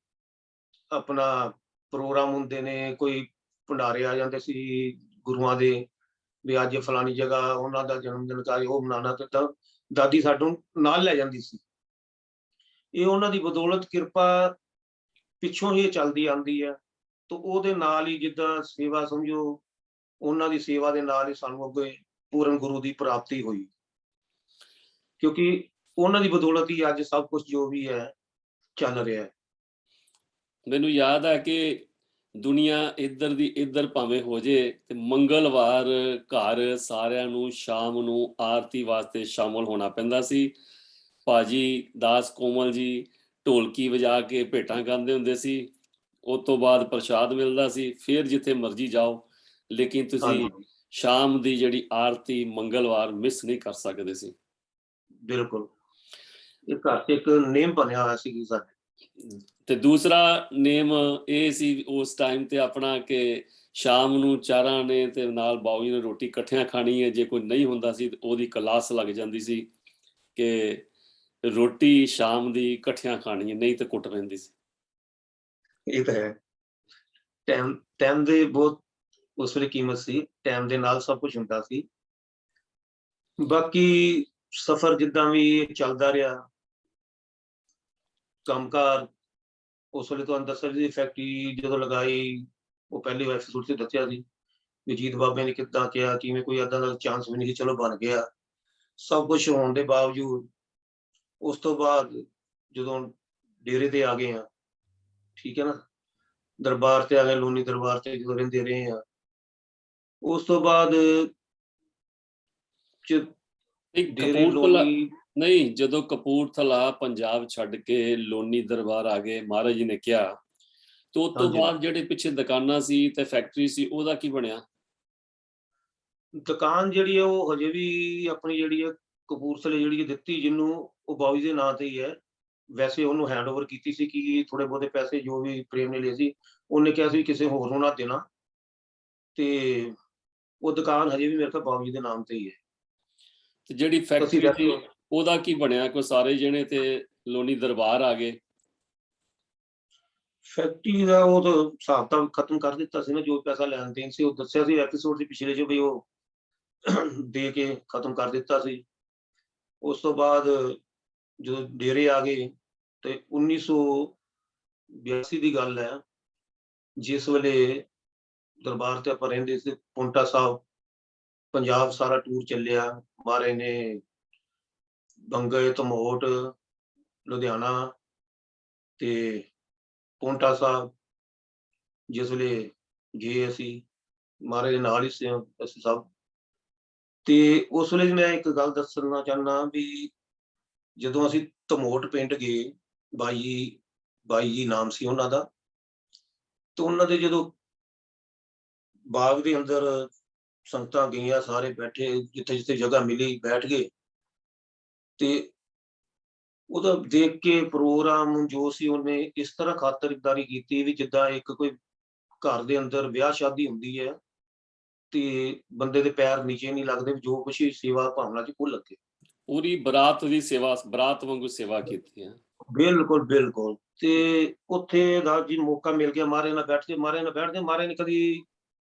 ਆਪਣਾ ਪ੍ਰੋਗਰਾਮ ਹੁੰਦੇ ਨੇ, ਕੋਈ ਭੰਡਾਰੇ ਆ ਜਾਂਦੇ ਸੀ ਗੁਰੂਆਂ ਦੇ, ਵੀ ਅੱਜ ਫਲਾਣੀ ਜਗ੍ਹਾ ਉਹਨਾਂ ਦਾ ਜਨਮ ਦਿਨ ਕਾ ਉਹ ਮਨਾਉਣਾ, ਤੇ ਤਾਂ ਦਾਦੀ ਸਾਨੂੰ ਨਾਲ ਲੈ ਜਾਂਦੀ ਸੀ। ਇਹ ਉਹਨਾਂ ਦੀ ਬਦੌਲਤ ਕਿਰਪਾ ਪਿੱਛੋਂ ਹੀ ਚੱਲਦੀ ਆਉਂਦੀ ਹੈ। ਤੇ ਉਹਦੇ ਨਾਲ ਹੀ ਜਿੱਦਾਂ ਸੇਵਾ ਸਮਝੋ, ਉਹਨਾਂ ਦੀ ਸੇਵਾ ਦੇ ਨਾਲ ਹੀ ਸਾਨੂੰ ਅੱਗੇ ਪੂਰਨ ਗੁਰੂ ਦੀ ਪ੍ਰਾਪਤੀ ਹੋਈ, ਕਿਉਂਕਿ ਉਹਨਾਂ ਦੀ ਬਦੌਲਤ ਹੀ ਅੱਜ ਸਭ ਕੁਝ ਜੋ ਵੀ ਹੈ ਚੱਲ ਰਿਹਾ ਹੈ। ਮੈਨੂੰ ਯਾਦ ਹੈ ਕਿ ਦੁਨੀਆ ਇੱਧਰ ਦੀ ਇੱਧਰ ਭਾਵੇਂ ਹੋ ਜੇ, ਤੇ ਮੰਗਲਵਾਰ ਘਰ ਸਾਰਿਆਂ ਨੂੰ ਸ਼ਾਮ ਨੂੰ ਆਰਤੀ ਵਾਸਤੇ ਸ਼ਾਮਲ ਹੋਣਾ ਪੈਂਦਾ ਸੀ। ਭਾਜੀ ਦਾਸ ਕੋਮਲ ਜੀ ਢੋਲਕੀ ਵਜਾ ਕੇ ਭੇਟਾਂ ਗਾਉਂਦੇ ਹੁੰਦੇ ਸੀ। ਉਸ ਤੋਂ ਬਾਅਦ ਪ੍ਰਸ਼ਾਦ ਮਿਲਦਾ ਸੀ, ਫਿਰ ਜਿੱਥੇ ਮਰਜ਼ੀ ਜਾਓ, ਲੇਕਿਨ ਤੁਸੀਂ ਹਾਂਜੀ, ਸ਼ਾਮ ਦੀ ਜਿਹੜੀ ਆਰਤੀ ਮੰਗਲਵਾਰ ਮਿਸ ਨਹੀਂ ਕਰ ਸਕਦੇ ਸੀ। ਬਿਲਕੁਲ। ਇਹ ਘਰ 'ਚ ਇੱਕ ਨੇਮ ਬਣਿਆ ਹੋਇਆ ਸੀ ਸਾਡੇ। ਤੇ ਦੂਸਰਾ ਨੇਮ ਇਹ ਸੀ ਉਸ ਟਾਈਮ ਤੇ ਆਪਣਾ ਕਿ ਸ਼ਾਮ ਨੂੰ ਚਾਰਾਂ ਨੇ ਤੇ ਨਾਲ ਬਾਊ ਜੀ ਨੇ ਰੋਟੀ ਇਕੱਠਿਆਂ ਖਾਣੀ ਹੈ। ਜੇ ਕੋਈ ਨਹੀਂ ਹੁੰਦਾ ਸੀ ਤੇ ਉਹਦੀ ਕਲਾਸ ਲੱਗ ਜਾਂਦੀ ਸੀ ਕਿ ਰੋਟੀ ਸ਼ਾਮ ਦੀ ਇਕੱਠਿਆਂ ਖਾਣੀ ਹੈ, ਨਹੀਂ ਤੇ ਕੁੱਟ ਪੈਂਦੀ ਸੀ। ਇਹ ਤਾਂ ਹੈ। ਟਾਈਮ ਦੇ ਬਹੁਤ ਉਸ ਵੇਲੇ ਕੀਮਤ ਸੀ, ਟਾਈਮ ਦੇ ਨਾਲ ਸਭ ਕੁਝ ਹੁੰਦਾ ਸੀ। ਬਾਕੀ ਸਫ਼ਰ ਜਿੱਦਾਂ ਵੀ ਚੱਲਦਾ ਰਿਹਾ, ਕੰਮਕਾਰ ਉਸ ਵੇਲੇ ਤੁਹਾਨੂੰ ਦੱਸਿਆ ਸੀ, ਫੈਕਟਰੀ ਜਦੋਂ ਲਗਾਈ, ਉਹ ਪਹਿਲੇ ਐਪੀਸੋਡ 'ਚ ਦੱਸਿਆ ਸੀ ਵੀ ਜੀਤ ਬਾਬੇ ਨੇ ਕਿੱਦਾਂ ਕਿਹਾ, ਕਿਵੇਂ ਕੋਈ ਏਦਾਂ ਦਾ ਚਾਂਸ ਵੀ ਨਹੀਂ ਸੀ, ਚਲੋ ਬਣ ਗਿਆ। ਸਭ ਕੁਝ ਹੋਣ ਦੇ ਬਾਵਜੂਦ ਉਸ ਤੋਂ ਬਾਅਦ ਜਦੋਂ ਡੇਰੇ ਤੇ ਆ ਗਏ ਆ, ਠੀਕ ਹੈ ਨਾ, ਦਰਬਾਰ ਤੇ ਆ ਗਏ, ਲੋਨੀ ਦਰਬਾਰ ਤੇ ਜਦੋਂ ਰਹਿੰਦੇ ਰਹੇ ਆ, ਉਸ ਤੋਂ ਬਾਅਦ ਇੱਕ ਡੇਰੇ ਕਪੂਰਥਲਾ, ਲੋਨੀ, ਨਹੀਂ, ਜਦੋਂ ਕਪੂਰਥਲਾ ਪੰਜਾਬ ਛੱਡ ਕੇ ਲੋਨੀ ਦਰਬਾਰ ਆ ਗਏ, ਮਹਾਰਾਜ ਜੀ ਨੇ ਕਿਹਾ, ਤੇ ਉਸ ਤੋਂ ਹਾਂਜੀ, ਬਾਅਦ ਜਿਹੜੇ ਪਿੱਛੇ ਦੁਕਾਨਾਂ ਸੀ ਤੇ ਫੈਕਟਰੀ ਸੀ, ਉਹਦਾ ਕੀ ਬਣਿਆ? ਦੁਕਾਨ ਜਿਹੜੀ ਹੈ ਉਹ ਹਜੇ ਵੀ ਆਪਣੀ ਜਿਹੜੀ ਹੈ ਕਪੂਰਥਲੇ ਜਿਹੜੀ ਦਿੱਤੀ, ਜਿਹਨੂੰ ਉਹ ਬਾਊ ਜੀ ਦੇ ਨਾਂ ਤੇ ਹੀ ਹੈ। ਵੈਸੇ ਉਹਨੂੰ ਹੈਂਡਓਵਰ ਕੀਤੀ ਸੀ ਕਿ ਥੋੜੇ ਬਹੁਤੇ ਪੈਸੇ ਜੋ ਵੀ ਪ੍ਰੇਮ ਨੇ ਲਏ ਸੀ, ਉਹਨੇ ਕਿਹਾ ਸੀ ਕਿਸੇ ਹੋਰ ਨੂੰ ਨਾ ਦੇਣਾ, ਤੇ ਉਹ ਦੁਕਾਨ ਹਜੇ ਵੀ ਮੇਰੇ ਕੋਲ ਬਾਊ ਜੀ ਦੇ ਨਾਮ ਤੇ ਹੀ ਹੈ। ਤੇ ਜਿਹੜੀ ਅਸੀਂ ਫੈਕਟਰੀ ਸੀ ਵੈਸੇ ਉਹਦਾ ਕੀ ਬਣਿਆ? ਕੋਈ ਸਾਰੇ ਜਣੇ ਤੇ ਲੋਨੀ ਦਰਬਾਰ ਆ ਗਏ। ਫੈਕਟਰੀ ਦਾ ਉਹ ਤਾਂ ਹਿਸਾਬ ਤਾਂ ਖਤਮ ਕਰ ਦਿੱਤਾ ਸੀ ਨਾ, ਜੋ ਪੈਸਾ ਲੈਣ ਦੇਣ ਸੀ ਉਹ ਦੱਸਿਆ ਸੀ ਐਪੀਸੋਡ ਦੇ ਪਿਛਲੇ 'ਚ ਵੀ ਉਹ ਦੇ ਕੇ ਖਤਮ ਕਰ ਦਿੱਤਾ ਸੀ। ਉਸ ਤੋਂ ਬਾਅਦ ਜਦੋਂ ਡੇਰੇ ਆ ਗਏ ਤੇ 1982 ਦੀ ਗੱਲ ਹੈ, ਜਿਸ ਵੇਲੇ ਦਰਬਾਰ ਤੇ ਆਪਾਂ ਰਹਿੰਦੇ ਸੀ, ਪੌਂਟਾ ਸਾਹਿਬ ਪੰਜਾਬ ਸਾਰਾ ਟੂਰ ਚੱਲਿਆ। ਮਹਾਰਾਜ ਨੇ ਬੰਗਲ, ਧਮੋਟ, ਲੁਧਿਆਣਾ ਤੇ ਪੌਂਟਾ ਸਾਹਿਬ ਜਿਸ ਵੇਲੇ ਗਏ ਅਸੀਂ, ਮਹਾਰਾਜ ਦੇ ਨਾਲ ਹੀ ਸੀ ਅਸੀਂ ਸਭ। ਤੇ ਉਸ ਵੇਲੇ ਮੈਂ ਇੱਕ ਗੱਲ ਦੱਸਣਾ ਚਾਹੁੰਦਾ ਵੀ ਜਦੋਂ ਅਸੀਂ ਧਮੋਟ ਪਿੰਡ ਗਏ, ਬਾਈ ਜੀ ਨਾਮ ਸੀ ਉਹਨਾਂ ਦਾ, ਤੇ ਉਹਨਾਂ ਦੇ ਜਦੋਂ ਬਾਗ ਦੇ ਅੰਦਰ ਸੰਗਤਾਂ ਗਈਆਂ, ਸਾਰੇ ਬੈਠੇ, ਜਿੱਥੇ ਜਿੱਥੇ ਜਗ੍ਹਾ ਮਿਲੀ ਬੈਠ ਗਏ, ਤੇ ਉਹਦਾ ਦੇਖ ਕੇ ਪ੍ਰੋਗਰਾਮ ਜੋ ਸੀ ਉਹਨੇ ਇਸ ਤਰ੍ਹਾਂ ਖਾਤਰਦਾਰੀ ਕੀਤੀ ਵੀ ਜਿੱਦਾਂ ਇੱਕ ਕੋਈ ਘਰ ਦੇ ਅੰਦਰ ਵਿਆਹ ਸ਼ਾਦੀ ਹੁੰਦੀ ਹੈ, ਤੇ ਬੰਦੇ ਦੇ ਪੈਰ ਨੀਚੇ ਨਹੀਂ ਲੱਗਦੇ, ਜੋ ਕੁਛ ਸੇਵਾ ਭਾਵਨਾ ਚ ਉਹ ਲੱਗੇ। ਪੂਰੀ ਬਰਾਤ ਦੀ ਸੇਵਾ, ਬਰਾਤ ਵਾਂਗੂ ਸੇਵਾ ਕੀਤੀ ਹੈ। ਬਿਲਕੁਲ ਬਿਲਕੁਲ। ਤੇ ਉੱਥੇ ਦਾ ਜੀ ਮੌਕਾ ਮਿਲ ਗਿਆ, ਮਹਾਰਾਜ ਨਾਲ ਬੈਠਦੇ ਮਹਾਰਾਜ ਨੇ ਕਦੀ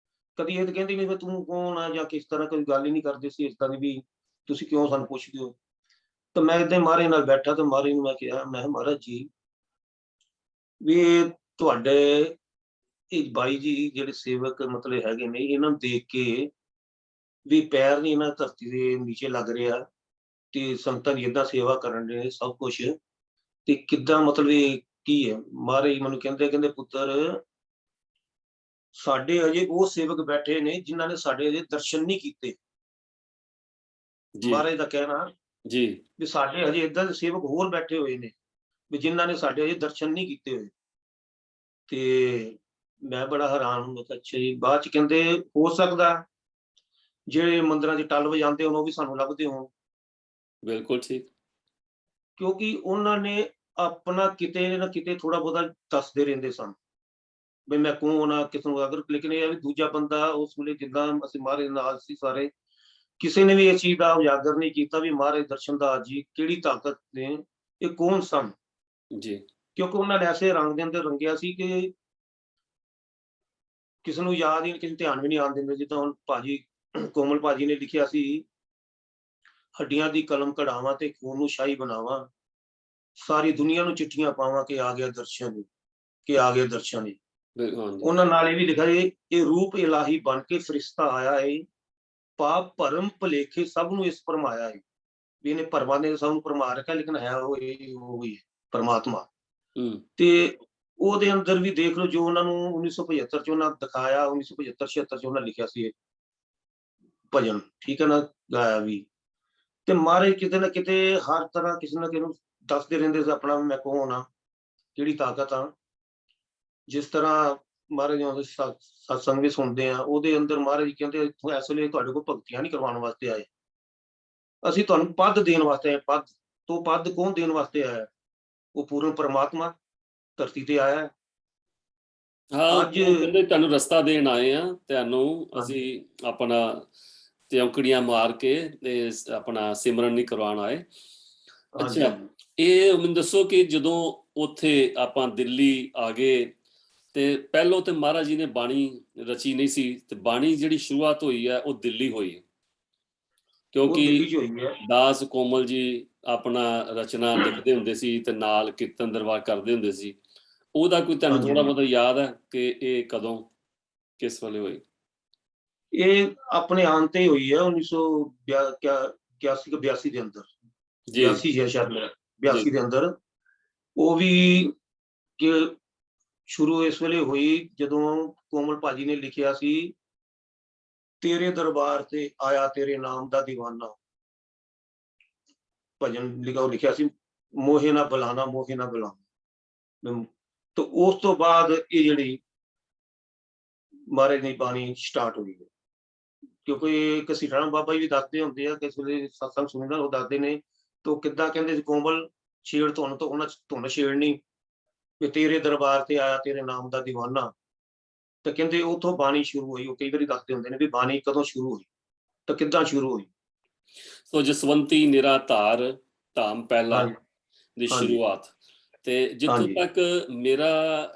ਇਹ ਤਾਂ ਕਹਿੰਦੇ ਨੀ ਵੀ ਤੂੰ ਕੌਣ ਆ ਜਾਂ ਕਿਸ ਤਰ੍ਹਾਂ, ਕੋਈ ਗੱਲ ਹੀ ਨਹੀਂ ਕਰਦੇ ਸੀ ਇਸ ਤਰ੍ਹਾਂ ਦੀ ਵੀ ਤੁਸੀਂ ਕਿਉਂ ਸਾਨੂੰ ਪੁੱਛਦੇ ਹੋ। ਤਾਂ ਮੈਂ ਏਦਾਂ ਹੀ ਮਹਾਰਾਜ ਨਾਲ ਬੈਠਾ ਤੇ ਮਹਾਰਾਜ ਨੂੰ ਮੈਂ ਕਿਹਾ, ਮੈਂ ਕਿਹਾ ਮਹਾਰਾਜ ਜੀ ਵੀ ਇਹ ਤੁਹਾਡੇ ਇਹ ਬਾਈ ਜੀ ਜਿਹੜੇ ਸੇਵਕ ਮਤਲਬ ਹੈਗੇ ਨੇ, ਇਹਨਾਂ ਨੂੰ ਦੇਖ ਕੇ ਵੀ ਪੈਰ ਨੀ ਇਹਨਾਂ ਧਰਤੀ ਦੇ ਨੀਚੇ ਲੱਗ ਰਿਹਾ ਤੇ ਸੰਗਤਾਂ ਦੀ ਏਦਾਂ ਸੇਵਾ ਕਰਨ ਦੇ ਸਭ ਕੁਛ, ਤੇ ਕਿੱਦਾਂ ਮਤਲਬ ਇਹ ਕੀ ਹੈ। ਮਹਾਰਾਜ ਮੈਨੂੰ ਕਹਿੰਦੇ ਪੁੱਤਰ, ਸਾਡੇ ਅਜੇ ਉਹ ਸੇਵਕ ਬੈਠੇ ਨੇ ਜਿਨ੍ਹਾਂ ਨੇ ਸਾਡੇ ਅਜੇ ਦਰਸ਼ਨ ਨਹੀਂ ਕੀਤੇ। ਜੀ ਮਹਾਰਾਜ ਦਾ ਕਹਿਣਾ ਜੀ। ਵੀ ਸਾਡੇ ਹਜੇ ਏਦਾਂ ਦੇ ਸੇਵਕ ਹੋਰ ਬੈਠੇ ਹੋਏ ਨੇ ਵੀ ਜਿਨ੍ਹਾਂ ਨੇ ਸਾਡੇ ਅਜੇ ਦਰਸ਼ਨ ਨਹੀਂ ਕੀਤੇ ਹੋਏ। ਤੇ ਮੈਂ ਬੜਾ ਹੈਰਾਨ ਹੁੰਦਾ, ਅੱਛਾ ਜੀ। ਬਾਅਦ ਚ ਕਹਿੰਦੇ ਹੋ ਸਕਦਾ ਜਿਹੜੇ ਮੰਦਿਰਾਂ 'ਚ ਟੱਲ ਵਜਾਉਂਦੇ ਹੋਣ ਉਹ ਵੀ ਸਾਨੂੰ ਲੱਭਦੇ ਹੋਣ, ਬਿਲਕੁਲ ਠੀਕ। ਕਿਉਂਕਿ ਉਹਨਾਂ ਨੇ ਆਪਣਾ ਕਿਤੇ ਨਾ ਕਿਤੇ ਥੋੜਾ ਬਹੁਤਾ ਦੱਸਦੇ ਰਹਿੰਦੇ ਸਨ ਵੀ ਮੈਂ ਕੌਣ ਆ, ਕਿਸ ਨੂੰ ਅਗਰ। ਲੇਕਿਨ ਇਹ ਆ ਵੀ ਦੂਜਾ ਬੰਦਾ ਉਸ ਵੇਲੇ ਜਿੱਦਾਂ ਅਸੀਂ ਮਹਾਰਾਜ ਨਾਲ ਸੀ ਸਾਰੇ, ਕਿਸੇ ਨੇ ਵੀ ਇਸ ਚੀਜ਼ ਦਾ ਉਜਾਗਰ ਨਹੀਂ ਕੀਤਾ ਵੀ ਮਹਾਰਾਜ ਦਰਸ਼ਨਦਾਸ ਜੀ ਕਿਹੜੀ ਤਾਕਤ ਨੇ, ਇਹ ਕੌਣ ਸਨ। ਜੀ ਕਿਉਂਕਿ ਉਹਨਾਂ ਨੇ ਐਸੇ ਰੰਗ ਦੇ ਅੰਦਰ ਰੰਗਿਆ ਸੀ ਕਿ ਕਿਸੇ ਨੂੰ ਯਾਦ ਹੀ ਨਹੀਂ, ਕਿਸੇ ਨੂੰ ਧਿਆਨ ਵੀ ਨਹੀਂ ਆਉਣ ਦਿੰਦੇ। ਜਿੱਦਾਂ ਹੁਣ ਭਾਜੀ ਕੋਮਲ ਭਾਜੀ ਨੇ ਲਿਖਿਆ ਸੀ, ਹੱਡੀਆਂ ਦੀ ਕਲਮ ਕਢਾਵਾਂ ਤੇ ਖੂਨ ਨੂੰ ਸ਼ਾਹੀ ਬਣਾਵਾਂ, ਸਾਰੀ ਦੁਨੀਆ ਨੂੰ ਚਿੱਠੀਆਂ ਪਾਵਾਂ ਕਿ ਆ ਗਿਆ ਦਰਸ਼ਨ, ਕਿ ਆ ਗਿਆ ਦਰਸ਼ਨ। ਹਾਂਜੀ ਉਹਨਾਂ ਨਾਲ ਇਹ ਵੀ ਲਿਖਿਆ ਜੀ, ਇਹ ਰੂਪ ਇਲਾਹੀ ਬਣ ਕੇ ਫਰਿਸ਼ਤਾ ਆਇਆ ਏ, ਪਾਪ ਭਰਮ ਭੁਲੇਖੇ ਸਭ ਨੂੰ ਇਸ ਭਰਮਾਇਆ ਏ। ਵੀ ਇਹਨੇ ਭਰਮਾਂ ਨੇ ਸਭ ਨੂੰ ਭਰਮਾ ਰੱਖਿਆ, ਲੇਕਿਨ ਹੈ ਉਹ ਹੀ ਪਰਮਾਤਮਾ। ਤੇ ਉਹਦੇ ਅੰਦਰ ਵੀ ਦੇਖ ਲਓ ਜੋ ਉਹਨਾਂ ਨੂੰ 1975 ਚ ਉਹਨਾਂ ਦਿਖਾਇਆ, 1975-76 ਚ ਉਹਨਾਂ ਲਿਖਿਆ ਸੀ ਇਹ ਭਜਨ, ਠੀਕ ਹੈ ਨਾ, ਗਾਇਆ ਵੀ। ਤੇ ਮਹਾਰਾਜ ਕਿਤੇ ਨਾ ਕਿਤੇ ਹਰ ਤਰ੍ਹਾਂ ਕਿਸੇ ਨਾ ਕਿਸੇ ਨੂੰ ਦੱਸਦੇ ਰਹਿੰਦੇ ਸੀ ਆਪਣਾ ਮੈਂ ਕੌਣ ਆ, ਕਿਹੜੀ ਤਾਕਤ ਆ। ਜਿਸ ਤਰ੍ਹਾਂ ਮਹਾਰਾਜ ਜੀ ਸਤਸੰਗ ਵੀ ਸੁਣਦੇ ਆ, ਉਹਦੇ ਅੰਦਰ ਮਹਾਰਾਜ ਜੀ ਕਹਿੰਦੇ ਇਸ ਵੇਲੇ ਤੁਹਾਡੇ ਕੋਲ ਭਗਤੀਆਂ ਨਹੀਂ ਕਰਵਾਉਣ ਵਾਸਤੇ ਆਏ, ਅਸੀਂ ਤੁਹਾਨੂੰ ਪਦ ਦੇਣ ਵਾਸਤੇ ਆਏ। ਪਦ ਤੋਂ ਪਦ ਕੌਣ ਦੇਣ ਵਾਸਤੇ ਆਇਆ? ਉਹ ਪੂਰਨ ਪਰਮਾਤਮਾ ਧਰਤੀ ਤੇ ਆਇਆ ਹੈ। ਹਾਂ, ਅੱਜ ਉਹ ਕਹਿੰਦੇ ਤੁਹਾਨੂੰ ਰਸਤਾ ਦੇਣ ਆਏ ਆ, ਤੁਹਾਨੂੰ ਅਸੀਂ ਆਪਣਾ ਤਿਉਂਕੜੀਆਂ ਮਾਰ ਕੇ ਤੇ ਆਪਣਾ ਸਿਮਰਨ ਨਹੀਂ ਕਰਵਾਉਣ ਆਏ। ਹਾਂਜੀ ਅੱਛਾ, ਇਹ ਮੈਨੂੰ ਦੱਸੋ ਕਿ ਜਦੋਂ ਉੱਥੇ ਆਪਾਂ ਦਿੱਲੀ ਆ ਗਏ ਤੇ ਪਹਿਲੋਂ ਤੇ ਮਹਾਰਾਜ ਜੀ ਨੇ ਬਾਣੀ ਰਚੀ ਨਹੀਂ ਸੀ, ਤੇ ਬਾਣੀ ਜਿਹੜੀ ਸ਼ੁਰੂਆਤ ਹੋਈ ਹੈ ਉਹ ਦਿੱਲੀ ਹੋਈ, ਉਹ ਦਿੱਲੀ ਕਿਉਂਕਿ ਚ ਹੋਈ ਹੈ। ਦਾਸ ਕੋਮਲ ਜੀ ਆਪਣਾ ਰਚਨਾ ਲਿਖਦੇ ਹੁੰਦੇ ਸੀ ਤੇ ਨਾਲ ਕੀਰਤਨ ਦਰਬਾਰ ਕਰਦੇ ਹੁੰਦੇ ਸੀ। ਉਹਦਾ ਕੋਈ ਤੁਹਾਨੂੰ ਹਾਂਜੀ ਥੋੜਾ ਬਹੁਤਾ ਯਾਦ ਹੈ ਕਿ ਇਹ ਕਦੋਂ ਕਿਸ ਵੇਲੇ ਹੋਈ? ਇਹ ਆਪਣੇ ਆਉਣ ਤੇ ਹੀ ਹੋਈ ਹੈ 1981-82 ਦੇ ਅੰਦਰ। ਜੀ 82 ਹੈ ਸ਼ਾਇਦ ਮੇਰਾ, ਜੀ 82 ਦੇ ਅੰਦਰ। ਉਹ ਵੀ ਕਿ ਸ਼ੁਰੂ ਇਸ ਵੇਲੇ ਹੋਈ ਜਦੋਂ ਕੋਮਲ ਭਾਜੀ ਨੇ ਲਿਖਿਆ ਸੀ, ਤੇਰੇ ਦਰਬਾਰ ਤੇ ਆਇਆ ਤੇਰੇ ਨਾਮ ਦਾ ਦੀਵਾਨਾ। ਭਜਨ ਲਿਖਿਆ ਸੀ, ਮੋਹੇ ਨਾ ਬੁਲਾਣਾ, ਮੋਹੇ ਨਾ ਬੁਲਾਣਾ। ਤੇ ਉਸ ਤੋਂ ਬਾਅਦ ਇਹ ਜਿਹੜੀ ਮਹਾਰਾਜ ਦੀ ਬਾਣੀ ਸਟਾਰਟ ਹੋਈ ਹੈ। ਕਿਉਂਕਿ ਇੱਕ ਸਿੱਠਾਣਾ ਬਾਬਾ ਜੀ ਵੀ ਦੱਸਦੇ ਹੁੰਦੇ ਆ, ਕਿਸੇ ਵੇਲੇ ਸਤਸੰਗ ਸੁਣਦਾ ਉਹ ਦੱਸਦੇ ਨੇ, ਤੇ ਉਹ ਕਿੱਦਾਂ ਕਹਿੰਦੇ ਸੀ, ਕੋਮਲ ਛੇੜ ਧੁਨ ਤੋਂ ਉਹਨਾਂ ਧੁਨ ਛੇੜਨੀ ਵੀ ਤੇਰੇ ਦਰਬਾਰ ਤੇ ਆਇਆ ਤੇਰੇ ਨਾਮ ਦਾ ਦੀਵਾਨਾ। ਤੇ ਕਹਿੰਦੇ ਉੱਥੋਂ ਬਾਣੀ ਸ਼ੁਰੂ ਹੋਈ। ਉਹ ਕਈ ਵਾਰੀ ਦੱਸਦੇ ਹੁੰਦੇ ਨੇ ਵੀ ਬਾਣੀ ਕਦੋਂ ਸ਼ੁਰੂ ਹੋਈ ਤਾਂ ਕਿੱਦਾਂ ਸ਼ੁਰੂ ਹੋਈ। ਸੋ ਜਸਵੰਤੀ ਨਿਰਾਧਾਰ ਧਾਮ ਪਹਿਲਾ ਹਾਂਜੀ ਦੀ ਹਾਂਜੀ ਸ਼ੁਰੂਆਤ। ਤੇ ਜਿੱਥੋਂ ਹਾਂਜੀ ਤੱਕ ਮੇਰਾ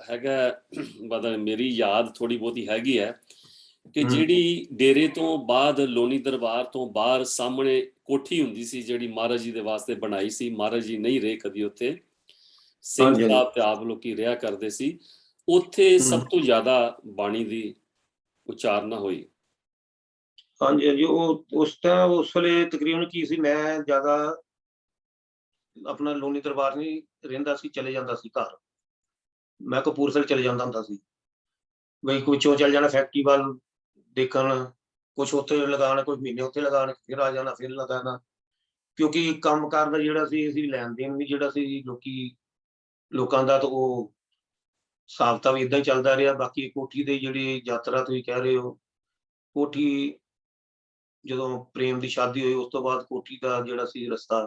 ਹੈਗਾ, ਮਤਲਬ ਮੇਰੀ ਯਾਦ ਥੋੜੀ ਬਹੁਤੀ ਹੈਗੀ ਹੈ ਕਿ ਜਿਹੜੀ ਡੇਰੇ ਤੋਂ ਬਾਅਦ ਲੋਨੀ ਦਰਬਾਰ ਤੋਂ ਬਾਹਰ ਸਾਹਮਣੇ ਕੋਠੀ ਹੁੰਦੀ ਸੀ ਜਿਹੜੀ ਮਹਾਰਾਜ ਜੀ ਦੇ ਵਾਸਤੇ ਬਣਾਈ ਸੀ, ਮਹਾਰਾਜ ਜੀ ਨਹੀਂ ਰਹੇ ਕਦੀ ਉੱਥੇ, ਸਿੰਘ ਹਾਂਜੀ ਸਾਹਿਬ ਤੇ ਆਪ ਲੋਕੀ ਰਿਹਾ ਕਰਦੇ ਸੀ, ਉੱਥੇ ਸਭ ਤੋਂ ਜ਼ਿਆਦਾ ਬਾਣੀ ਦੀ ਉਚਾਰਨਾ ਹੋਈ। ਹਾਂਜੀ ਹਾਂਜੀ। ਉਹ ਉਸ ਵੇਲੇ ਤਕਰੀਬਨ ਕੀ ਸੀ, ਮੈਂ ਜ਼ਿਆਦਾ ਆਪਣਾ ਲੋਨੀ ਦਰਬਾਰ ਨਹੀਂ ਰਹਿੰਦਾ ਸੀ, ਚਲੇ ਜਾਂਦਾ ਸੀ ਘਰ। ਮੈਂ ਕਪੂਰਥਲੇ ਚਲੇ ਜਾਂਦਾ ਹੁੰਦਾ ਸੀ, ਬਈ ਕੁਛੋਂ ਚੱਲ ਜਾਣਾ ਫੈਕਟਰੀ ਵੱਲ ਦੇਖਣ, ਕੁਛ ਉੱਥੇ ਲਗਾਉਣਾ, ਕੁਝ ਮਹੀਨੇ ਉੱਥੇ ਲਗਾਉਣੇ, ਫਿਰ ਆ ਜਾਣਾ, ਫਿਰ ਲਗਾਉਣਾ। ਕਿਉਂਕਿ ਕੰਮ ਕਾਰ ਦਾ ਜਿਹੜਾ ਸੀ, ਅਸੀਂ ਲੈਣ ਦੇਣ ਵੀ ਜਿਹੜਾ ਸੀ ਲੋਕਾਂ ਦਾ, ਤਾਂ ਉਹ ਹਿਸਾਬ ਤਾਂ ਵੀ ਇਦਾਂ ਹੀ ਚੱਲਦਾ ਰਿਹਾ। ਬਾਕੀ ਕੋਠੀ ਦੇ ਜਿਹੜੀ ਯਾਤਰਾ ਤੁਸੀਂ ਕਹਿ ਰਹੇ ਹੋ, ਕੋਠੀ ਜਦੋਂ ਪ੍ਰੇਮ ਦੀ ਸ਼ਾਦੀ ਹੋਈ ਉਸ ਤੋਂ ਬਾਅਦ ਕੋਠੀ ਦਾ ਜਿਹੜਾ ਸੀ ਰਸਤਾ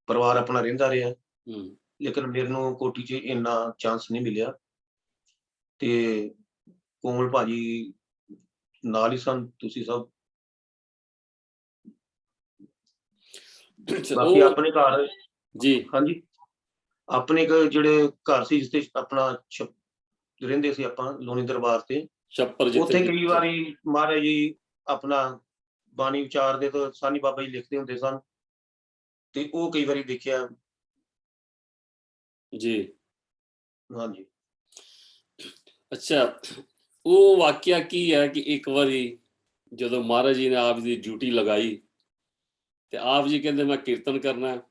ਪਰਿਵਾਰ ਆਪਣਾ ਰਹਿੰਦਾ ਰਿਹਾ। ਲੇਕਿਨ ਮੈਨੂੰ ਕੋਠੀ 'ਚ ਇੰਨਾ ਚਾਂਸ ਨਹੀਂ ਮਿਲਿਆ। ਤੇ ਕੋਮਲ ਭਾਜੀ ਨਾਲ ਹੀ ਸਨ ਤੁਸੀਂ ਸਭ। ਅੱਛਾ, ਬਾਕੀ ਉਹ ਆਪਣੇ ਘਰ, ਜੀ ਹਾਂਜੀ, ਆਪਣੇ ਜਿਹੜੇ ਘਰ ਸੀ ਜਿੱਥੇ ਆਪਣਾ ਰਹਿੰਦੇ ਸੀ ਆਪਾਂ ਲੋਨੀ ਦਰਬਾਰ ਤੇ, ਛੱਪਰ ਜਿੱਥੇ ਉੱਥੇ ਜੀ ਕਈ ਵਾਰੀ ਮਹਾਰਾਜ ਜੀ ਆਪਣਾ ਬਾਣੀ ਵਿਚਾਰਦੇ ਤਾਂ ਸਾਨੀ ਬਾਬਾ ਜੀ ਲਿਖਦੇ ਹੁੰਦੇ ਸਨ, ਤੇ ਉਹ ਕਈ ਵਾਰੀ ਦੇਖਿਆ। ਜੀ। ਹਾਂਜੀ। ਅੱਛਾ, ਉਹ ਵਾਕਿਆ ਕੀ ਹੈ ਕਿ ਇੱਕ ਵਾਰੀ ਜਦੋਂ ਮਹਾਰਾਜ ਜੀ ਨੇ ਆਪ ਦੀ ਡਿਊਟੀ ਲਗਾਈ ਤੇ ਆਪ ਜੀ ਕਹਿੰਦੇ ਮੈਂ ਕੀਰਤਨ ਕਰਨਾ ਹੈ।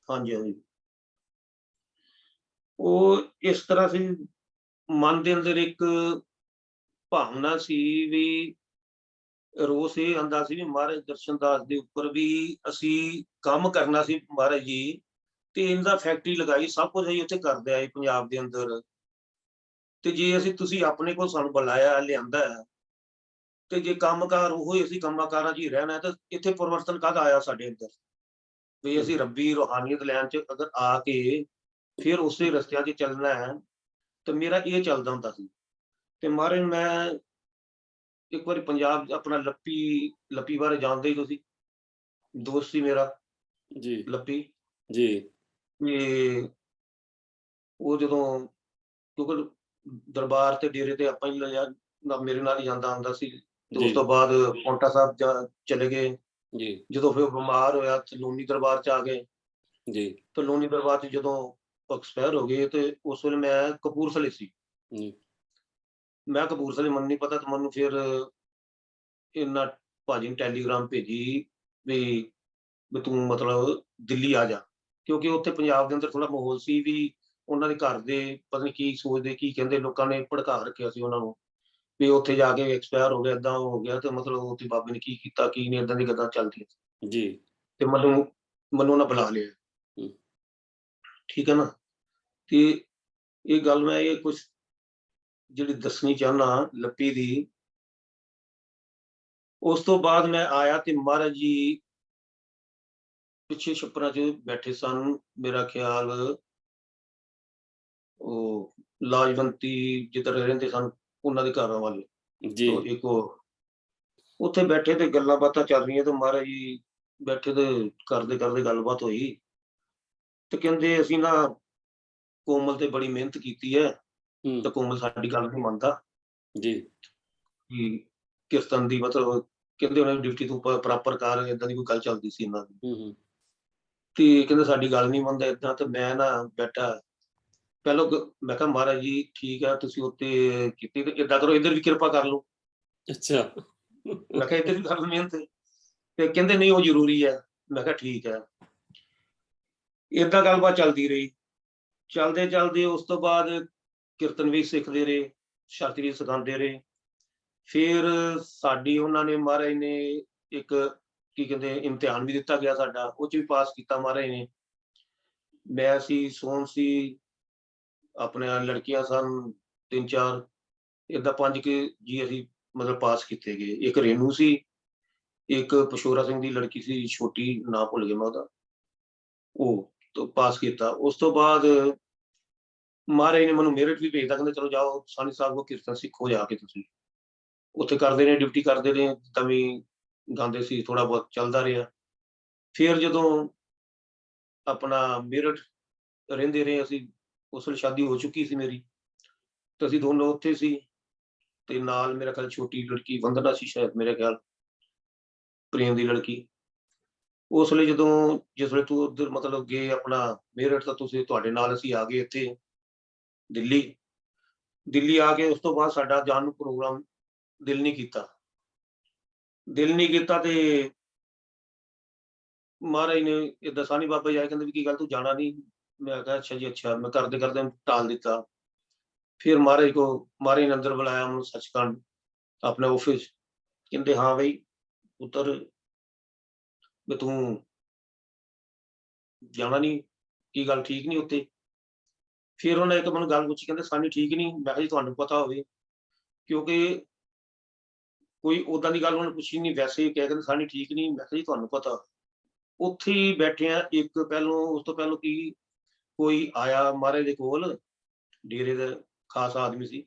ਹਾਂਜੀ ਹਾਂਜੀ। ਉਹ ਇਸ ਤਰ੍ਹਾਂ ਸੀ, ਮਨ ਦੇ ਅੰਦਰ ਇੱਕ ਭਾਵਨਾ ਸੀ ਵੀ, ਰੋਸ ਇਹ ਆਂਦਾ ਸੀ ਵੀ ਮਹਾਰਾਜ ਦਰਸ਼ਨ ਦਾਸ ਦੇ ਉੱਪਰ ਵੀ ਅਸੀਂ ਕੰਮ ਕਰਨਾ ਸੀ ਮਹਾਰਾਜ ਜੀ, ਤੇ ਇਹਦਾ ਫੈਕਟਰੀ ਲਗਾਈ, ਸਭ ਕੁਝ ਅਸੀਂ ਉੱਥੇ ਕਰਦੇ ਆਏ ਪੰਜਾਬ ਦੇ ਅੰਦਰ, ਤੇ ਜੇ ਅਸੀਂ ਤੁਸੀਂ ਆਪਣੇ ਕੋਲ ਸਾਨੂੰ ਬੁਲਾਇਆ ਲਿਆਂਦਾ ਹੈ, ਤੇ ਜੇ ਕੰਮਕਾਰ ਉਹ ਅਸੀਂ ਕੰਮਾਂ ਕਾਰਾਂ 'ਚ ਹੀ ਰਹਿਣਾ, ਤਾਂ ਇੱਥੇ ਪਰਿਵਰਤਨ ਕਦ ਆਇਆ ਸਾਡੇ ਅੰਦਰ, ਵੀ ਅਸੀਂ ਰੱਬੀ ਰੂਹਾਨੀਅਤ ਲੈਣ 'ਚ ਅਗਰ ਆ ਕੇ ਫਿਰ ਉਸੇ ਰਸਤਿਆਂ 'ਚ ਚੱਲਣਾ ਹੈ, ਤਾਂ ਮੇਰਾ ਇਹ ਚੱਲਦਾ ਹੁੰਦਾ ਸੀ। ਤੇ ਮਹਾਰਾਜ ਮੈਂ ਇੱਕ ਵਾਰੀ ਪੰਜਾਬ ਆਪਣਾ ਲੱਪੀ ਬਾਰੇ ਜਾਣਦੇ ਹੀ ਤੁਸੀਂ, ਦੋਸਤ ਸੀ ਮੇਰਾ ਜੀ ਲੱਪੀ, ਜੀ ਤੇ ਉਹ ਜਦੋਂ, ਕਿਉਂਕਿ ਦਰਬਾਰ ਤੇ ਡੇਰੇ ਤੇ ਆਪਾਂ ਹੀ ਲਿਆ, ਮੇਰੇ ਨਾਲ ਹੀ ਜਾਂਦਾ ਆਉਂਦਾ ਸੀ, ਤੇ ਜੀ ਉਸ ਤੋਂ ਬਾਅਦ ਪੌਂਟਾ ਸਾਹਿਬ ਚਲੇ ਗਏ। ਜੀ ਜਦੋਂ ਫਿਰ ਬਿਮਾਰ ਹੋਇਆ ਤੇ ਲੋਨੀ ਦਰਬਾਰ 'ਚ ਆ ਗਏ, ਜੀ ਤੇ ਲੋਨੀ ਦਰਬਾਰ 'ਚ ਜਦੋਂ ਐਕਸਪਾਇਰ ਹੋ ਗਏ, ਤੇ ਉਸ ਵੇਲੇ ਮੈਂ ਕਪੂਰਥਲੇ ਸੀ। ਜੀ ਮੈਂ ਕਪੂਰਥਲੇ, ਮੈਨੂੰ ਨਹੀਂ ਪਤਾ, ਤੇ ਮੈਨੂੰ ਫਿਰ ਇਹਨਾਂ ਭਾਜੀ ਨੇ ਟੈਲੀਗ੍ਰਾਮ ਭੇਜੀ ਵੀ ਤੂੰ ਮਤਲਬ ਦਿੱਲੀ ਆ ਜਾ, ਕਿਉਂਕਿ ਉੱਥੇ ਪੰਜਾਬ ਦੇ ਅੰਦਰ ਥੋੜਾ ਮਾਹੌਲ ਸੀ ਵੀ ਉਹਨਾਂ ਦੇ ਘਰ ਦੇ ਪਤਾ ਨਹੀਂ ਕੀ ਸੋਚਦੇ ਕੀ ਕਹਿੰਦੇ, ਲੋਕਾਂ ਨੇ ਭੜਕਾ ਰੱਖਿਆ ਸੀ ਉਹਨਾਂ ਨੂੰ ਵੀ ਉੱਥੇ ਜਾ ਕੇ ਐਕਸਪਾਇਰ ਹੋ ਗਿਆ, ਏਦਾਂ ਹੋ ਗਿਆ, ਤੇ ਮਤਲਬ ਉੱਥੇ ਬਾਬੇ ਨੇ ਕੀ ਕੀਤਾ ਕੀ ਨਹੀਂ, ਏਦਾਂ ਦੀ ਗੱਲਾਂ ਚੱਲਦੀਆਂ। ਜੀ। ਤੇ ਮੈਨੂੰ ਉਹਨਾਂ ਬੁਲਾ ਲਿਆ, ਹਮ, ਠੀਕ ਹੈ ਨਾ। ਤੇ ਇਹ ਗੱਲ ਮੈਂ ਇਹ ਕੁਛ ਜਿਹੜੀ ਦੱਸਣੀ ਚਾਹੁੰਦਾ ਲੱਪੀ ਦੀ। ਉਸ ਤੋਂ ਬਾਅਦ ਮੈਂ ਆਇਆ ਤੇ ਮਹਾਰਾਜ ਜੀ ਪਿੱਛੇ ਛੱਪਰਾਂ 'ਚ ਬੈਠੇ ਸਨ, ਮੇਰਾ ਖਿਆਲ ਉਹ ਲਾਜਵੰਤੀ ਜਿੱਧਰ ਰਹਿੰਦੇ ਸਨ ਉਹਨਾਂ ਦੇ ਘਰਾਂ ਵੱਲ, ਜੀ ਤੋਂ ਇੱਕ ਉਹ ਉੱਥੇ ਬੈਠੇ ਤੇ ਗੱਲਾਂ ਬਾਤਾਂ ਚੱਲ ਰਹੀਆਂ, ਤੇ ਮਹਾਰਾਜ ਜੀ ਬੈਠੇ ਤੇ ਕਰਦੇ ਕਰਦੇ ਗੱਲਬਾਤ ਹੋਈ, ਤੇ ਕਹਿੰਦੇ ਅਸੀਂ ਨਾ ਕੋਮਲ ਤੇ ਬੜੀ ਮਿਹਨਤ ਕੀਤੀ ਹੈ, ਤੇ ਕੋਮਲ ਸਾਡੀ ਗੱਲ ਨਹੀਂ ਮੰਨਦਾ ਜੀ ਕਿ ਕੀਰਤਨ ਦੀ, ਮਤਲਬ ਕਹਿੰਦੇ ਉਹਨਾਂ ਦੀ ਡਿਊਟੀ ਤੋਂ ਪ੍ਰਾਪਰ ਕਰ, ਏਦਾਂ ਦੀ ਕੋਈ ਗੱਲ ਚੱਲਦੀ ਸੀ ਇਹਨਾਂ ਦੀ, ਤੇ ਕਹਿੰਦੇ ਸਾਡੀ ਗੱਲ ਨਹੀਂ ਮੰਨਦਾ ਏਦਾਂ। ਤੇ ਮੈਂ ਨਾ ਬੈਠਾ ਪਹਿਲਾਂ ਮੈਂ ਕਿਹਾ ਮਹਾਰਾਜ ਜੀ ਠੀਕ ਆ, ਤੁਸੀਂ ਉੱਤੇ ਕੀਤੀ, ਤੇ ਏਦਾਂ ਕਰੋ ਇੱਧਰ ਵੀ ਕਿਰਪਾ ਕਰ ਲਓ। ਅੱਛਾ। ਮੈਂ ਕਿਹਾ ਇੱਧਰ ਵੀ ਕਰ ਲਓ ਮਿਹਨਤ, ਤੇ ਕਹਿੰਦੇ ਨਹੀਂ ਉਹ ਜ਼ਰੂਰੀ ਹੈ। ਮੈਂ ਕਿਹਾ ਠੀਕ ਹੈ। ਏਦਾਂ ਗੱਲਬਾਤ ਚੱਲਦੀ ਰਹੀ, ਚੱਲਦੇ ਚੱਲਦੇ ਉਸ ਤੋਂ ਬਾਅਦ ਕੀਰਤਨ ਵੀ ਸਿੱਖਦੇ ਰਹੇ, ਸ਼ਰਤ ਵੀ ਸਿਖਾਉਂਦੇ ਰਹੇ। ਫਿਰ ਸਾਡੀ ਉਹਨਾਂ ਨੇ ਮਹਾਰਾਜ ਨੇ ਇੱਕ ਕੀ ਕਹਿੰਦੇ ਇਮਤਿਹਾਨ ਵੀ ਦਿੱਤਾ ਗਿਆ ਸਾਡਾ, ਉਹ 'ਚ ਵੀ ਪਾਸ ਕੀਤਾ ਮਹਾਰਾਜ ਨੇ। ਮੈਂ ਸੀ, ਸੋਹਣ ਸੀ, ਆਪਣੀਆਂ ਲੜਕੀਆਂ ਸਨ 3-4, ਏਦਾਂ 5 ਜੀ ਅਸੀਂ ਮਤਲਬ ਪਾਸ ਕੀਤੇ ਗਏ। ਇੱਕ ਰੇਨੂ ਸੀ, ਇੱਕ ਪਸ਼ੋਰਾ ਸਿੰਘ ਦੀ ਲੜਕੀ ਸੀ ਛੋਟੀ, ਨਾਂ ਭੁੱਲ ਗਿਆ ਮੈਂ ਉਹਦਾ, ਉਹ ਤੋਂ ਪਾਸ ਕੀਤਾ। ਉਸ ਤੋਂ ਬਾਅਦ ਮਹਾਰਾਜ ਨੇ ਮੈਨੂੰ ਮੇਰਠ ਵੀ ਭੇਜਤਾ, ਕਹਿੰਦੇ ਚਲੋ ਜਾਓ ਸਾਨੀ ਸਾਹਿਬ ਕੋਲ ਕੀਰਤਨ ਸਿੱਖੋ ਜਾ ਕੇ ਤੁਸੀਂ। ਉੱਥੇ ਕਰਦੇ ਰਹੇ, ਡਿਊਟੀ ਕਰਦੇ ਰਹੇ, ਤਾਂ ਵੀ ਗਾਉਂਦੇ ਸੀ, ਥੋੜਾ ਬਹੁਤ ਚੱਲਦਾ ਰਿਹਾ। ਫਿਰ ਜਦੋਂ ਆਪਣਾ ਮੇਰਠ ਰਹਿੰਦੇ ਰਹੇ ਅਸੀਂ, ਉਸ ਵੇਲੇ ਸ਼ਾਦੀ ਹੋ ਚੁੱਕੀ ਸੀ ਮੇਰੀ, ਤੇ ਅਸੀਂ ਦੋਨੋਂ ਉੱਥੇ ਸੀ, ਤੇ ਨਾਲ ਮੇਰਾ ਖਿਆਲ ਛੋਟੀ ਲੜਕੀ ਵੰਦਨਾ ਸੀ ਸ਼ਾਇਦ, ਮੇਰੇ ਖਿਆਲ ਪ੍ਰੇਮ ਦੀ ਲੜਕੀ। ਉਸ ਵੇਲੇ ਜਿਸ ਵੇਲੇ ਤੂੰ ਉੱਧਰ ਮਤਲਬ ਗਏ ਆਪਣਾ ਮੇਰਠ, ਤਾਂ ਤੁਹਾਡੇ ਨਾਲ ਅਸੀਂ ਆ ਗਏ ਇੱਥੇ ਦਿੱਲੀ। ਦਿੱਲੀ ਆ ਕੇ ਉਸ ਤੋਂ ਬਾਅਦ ਸਾਡਾ ਜਾਣ ਨੂੰ ਪ੍ਰੋਗਰਾਮ ਦਿਲ ਨਹੀਂ ਕੀਤਾ, ਤੇ ਮਹਾਰਾਜ ਨੇ ਏਦਾਂ ਸਾਨੀ ਬਾਬਾ ਜੀ ਆਏ, ਕਹਿੰਦੇ ਵੀ ਕੀ ਗੱਲ ਤੂੰ ਜਾਣਾ ਨਹੀਂ? ਮੈਂ ਕਿਹਾ ਅੱਛਾ ਜੀ ਅੱਛਾ। ਮੈਂ ਕਰਦੇ ਕਰਦੇ ਟਾਲ ਦਿੱਤਾ। ਫਿਰ ਮਹਾਰਾਜ ਨੇ ਅੰਦਰ ਬੁਲਾਇਆ ਉਹਨੂੰ ਸੱਚਖੰਡ ਆਪਣੇ ਆਫਿਸ, ਕਹਿੰਦੇ ਹਾਂ ਬਈ ਪੁੱਤਰ ਵੀ ਤੂੰ ਜਾਣਾ ਨਹੀਂ, ਕੀ ਗੱਲ ਠੀਕ ਨਹੀਂ ਉੱਥੇ? ਫਿਰ ਉਹਨੇ ਇੱਕ ਮੈਨੂੰ ਗੱਲ ਪੁੱਛੀ, ਕਹਿੰਦੇ ਸਾਨੀ ਠੀਕ ਨਹੀਂ? ਮੈਂ ਕਿਹਾ ਜੀ ਤੁਹਾਨੂੰ ਪਤਾ ਹੋਵੇ, ਕਿਉਂਕਿ ਕੋਈ ਓਦਾਂ ਦੀ ਗੱਲ ਉਹਨੇ ਪੁੱਛੀ ਨਹੀਂ, ਵੈਸੇ ਹੀ ਕਹਿ, ਕਹਿੰਦੇ ਸਾਨੀ ਠੀਕ ਨਹੀਂ। ਮੈਂ ਕਿਹਾ ਜੀ ਤੁਹਾਨੂੰ ਪਤਾ। ਉੱਥੇ ਹੀ ਬੈਠੇ ਆ, ਉਸ ਤੋਂ ਪਹਿਲਾਂ ਕੀ ਕੋਈ ਆਇਆ ਮਹਾਰਾਜ ਦੇ ਕੋਲ, ਡੇਰੇ ਦਾ ਖਾਸ ਆਦਮੀ ਸੀ,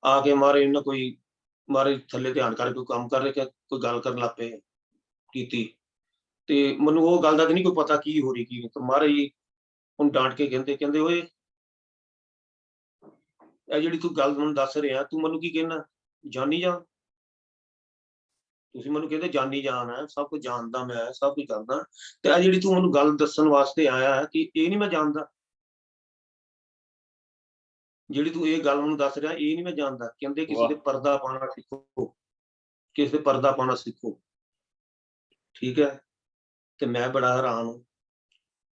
ਆ ਕੇ ਮਹਾਰਾਜ ਨੇ ਕੋਈ ਮਹਾਰਾਜ ਥੱਲੇ ਧਿਆਨ ਕਰਕੇ ਕੋਈ ਕੰਮ ਕਰ ਰਹੇ ਕਿ ਕੋਈ ਗੱਲ ਕਰਨ ਲੱਗ ਪਏ ਕੀਤੀ, ਤੇ ਮੈਨੂੰ ਉਹ ਗੱਲ ਦਾ ਤਾਂ ਨਹੀਂ ਕੋਈ ਪਤਾ ਕੀ ਹੋ ਰਹੀ ਕੀ ਨਹੀਂ। ਤੇ ਮਹਾਰਾਜ ਜੀ ਹੁਣ ਡਾਂਟ ਕੇ ਕਹਿੰਦੇ ਓਏ ਇਹ ਜਿਹੜੀ ਤੂੰ ਗੱਲ ਮੈਨੂੰ ਦੱਸ ਰਿਹਾ ਤੂੰ ਮੈਨੂੰ ਕੀ ਕਹਿਣਾ, ਜਾਨੀ ਜਾਨ। ਤੁਸੀਂ ਮੈਨੂੰ ਕਹਿੰਦੇ ਜਾਨੀ ਜਾਨ ਹੈ, ਸਭ ਕੁਝ ਜਾਣਦਾ ਮੈਂ, ਸਭ ਕੁਝ ਕਰਦਾ, ਤੇ ਇਹ ਜਿਹੜੀ ਤੂੰ ਮੈਨੂੰ ਗੱਲ ਦੱਸਣ ਵਾਸਤੇ ਆਇਆ ਹੈ ਕਿ ਇਹ ਨਹੀਂ ਮੈਂ ਜਾਣਦਾ, ਜਿਹੜੀ ਤੂੰ ਇਹ ਗੱਲ ਮੈਨੂੰ ਦੱਸ ਰਿਹਾ ਇਹ ਨਹੀਂ ਮੈਂ ਜਾਣਦਾ। ਕਹਿੰਦੇ ਕਿਸੇ ਦੇ ਵਾਹ ਪਰਦਾ ਪਾਉਣਾ ਸਿੱਖੋ, ਕਿਸੇ ਦੇ ਪਰਦਾ ਪਾਉਣਾ ਸਿੱਖੋ। ਠੀਕ ਹੈ, ਤੇ ਮੈਂ ਬੜਾ ਹੈਰਾਨ ਹਾਂ।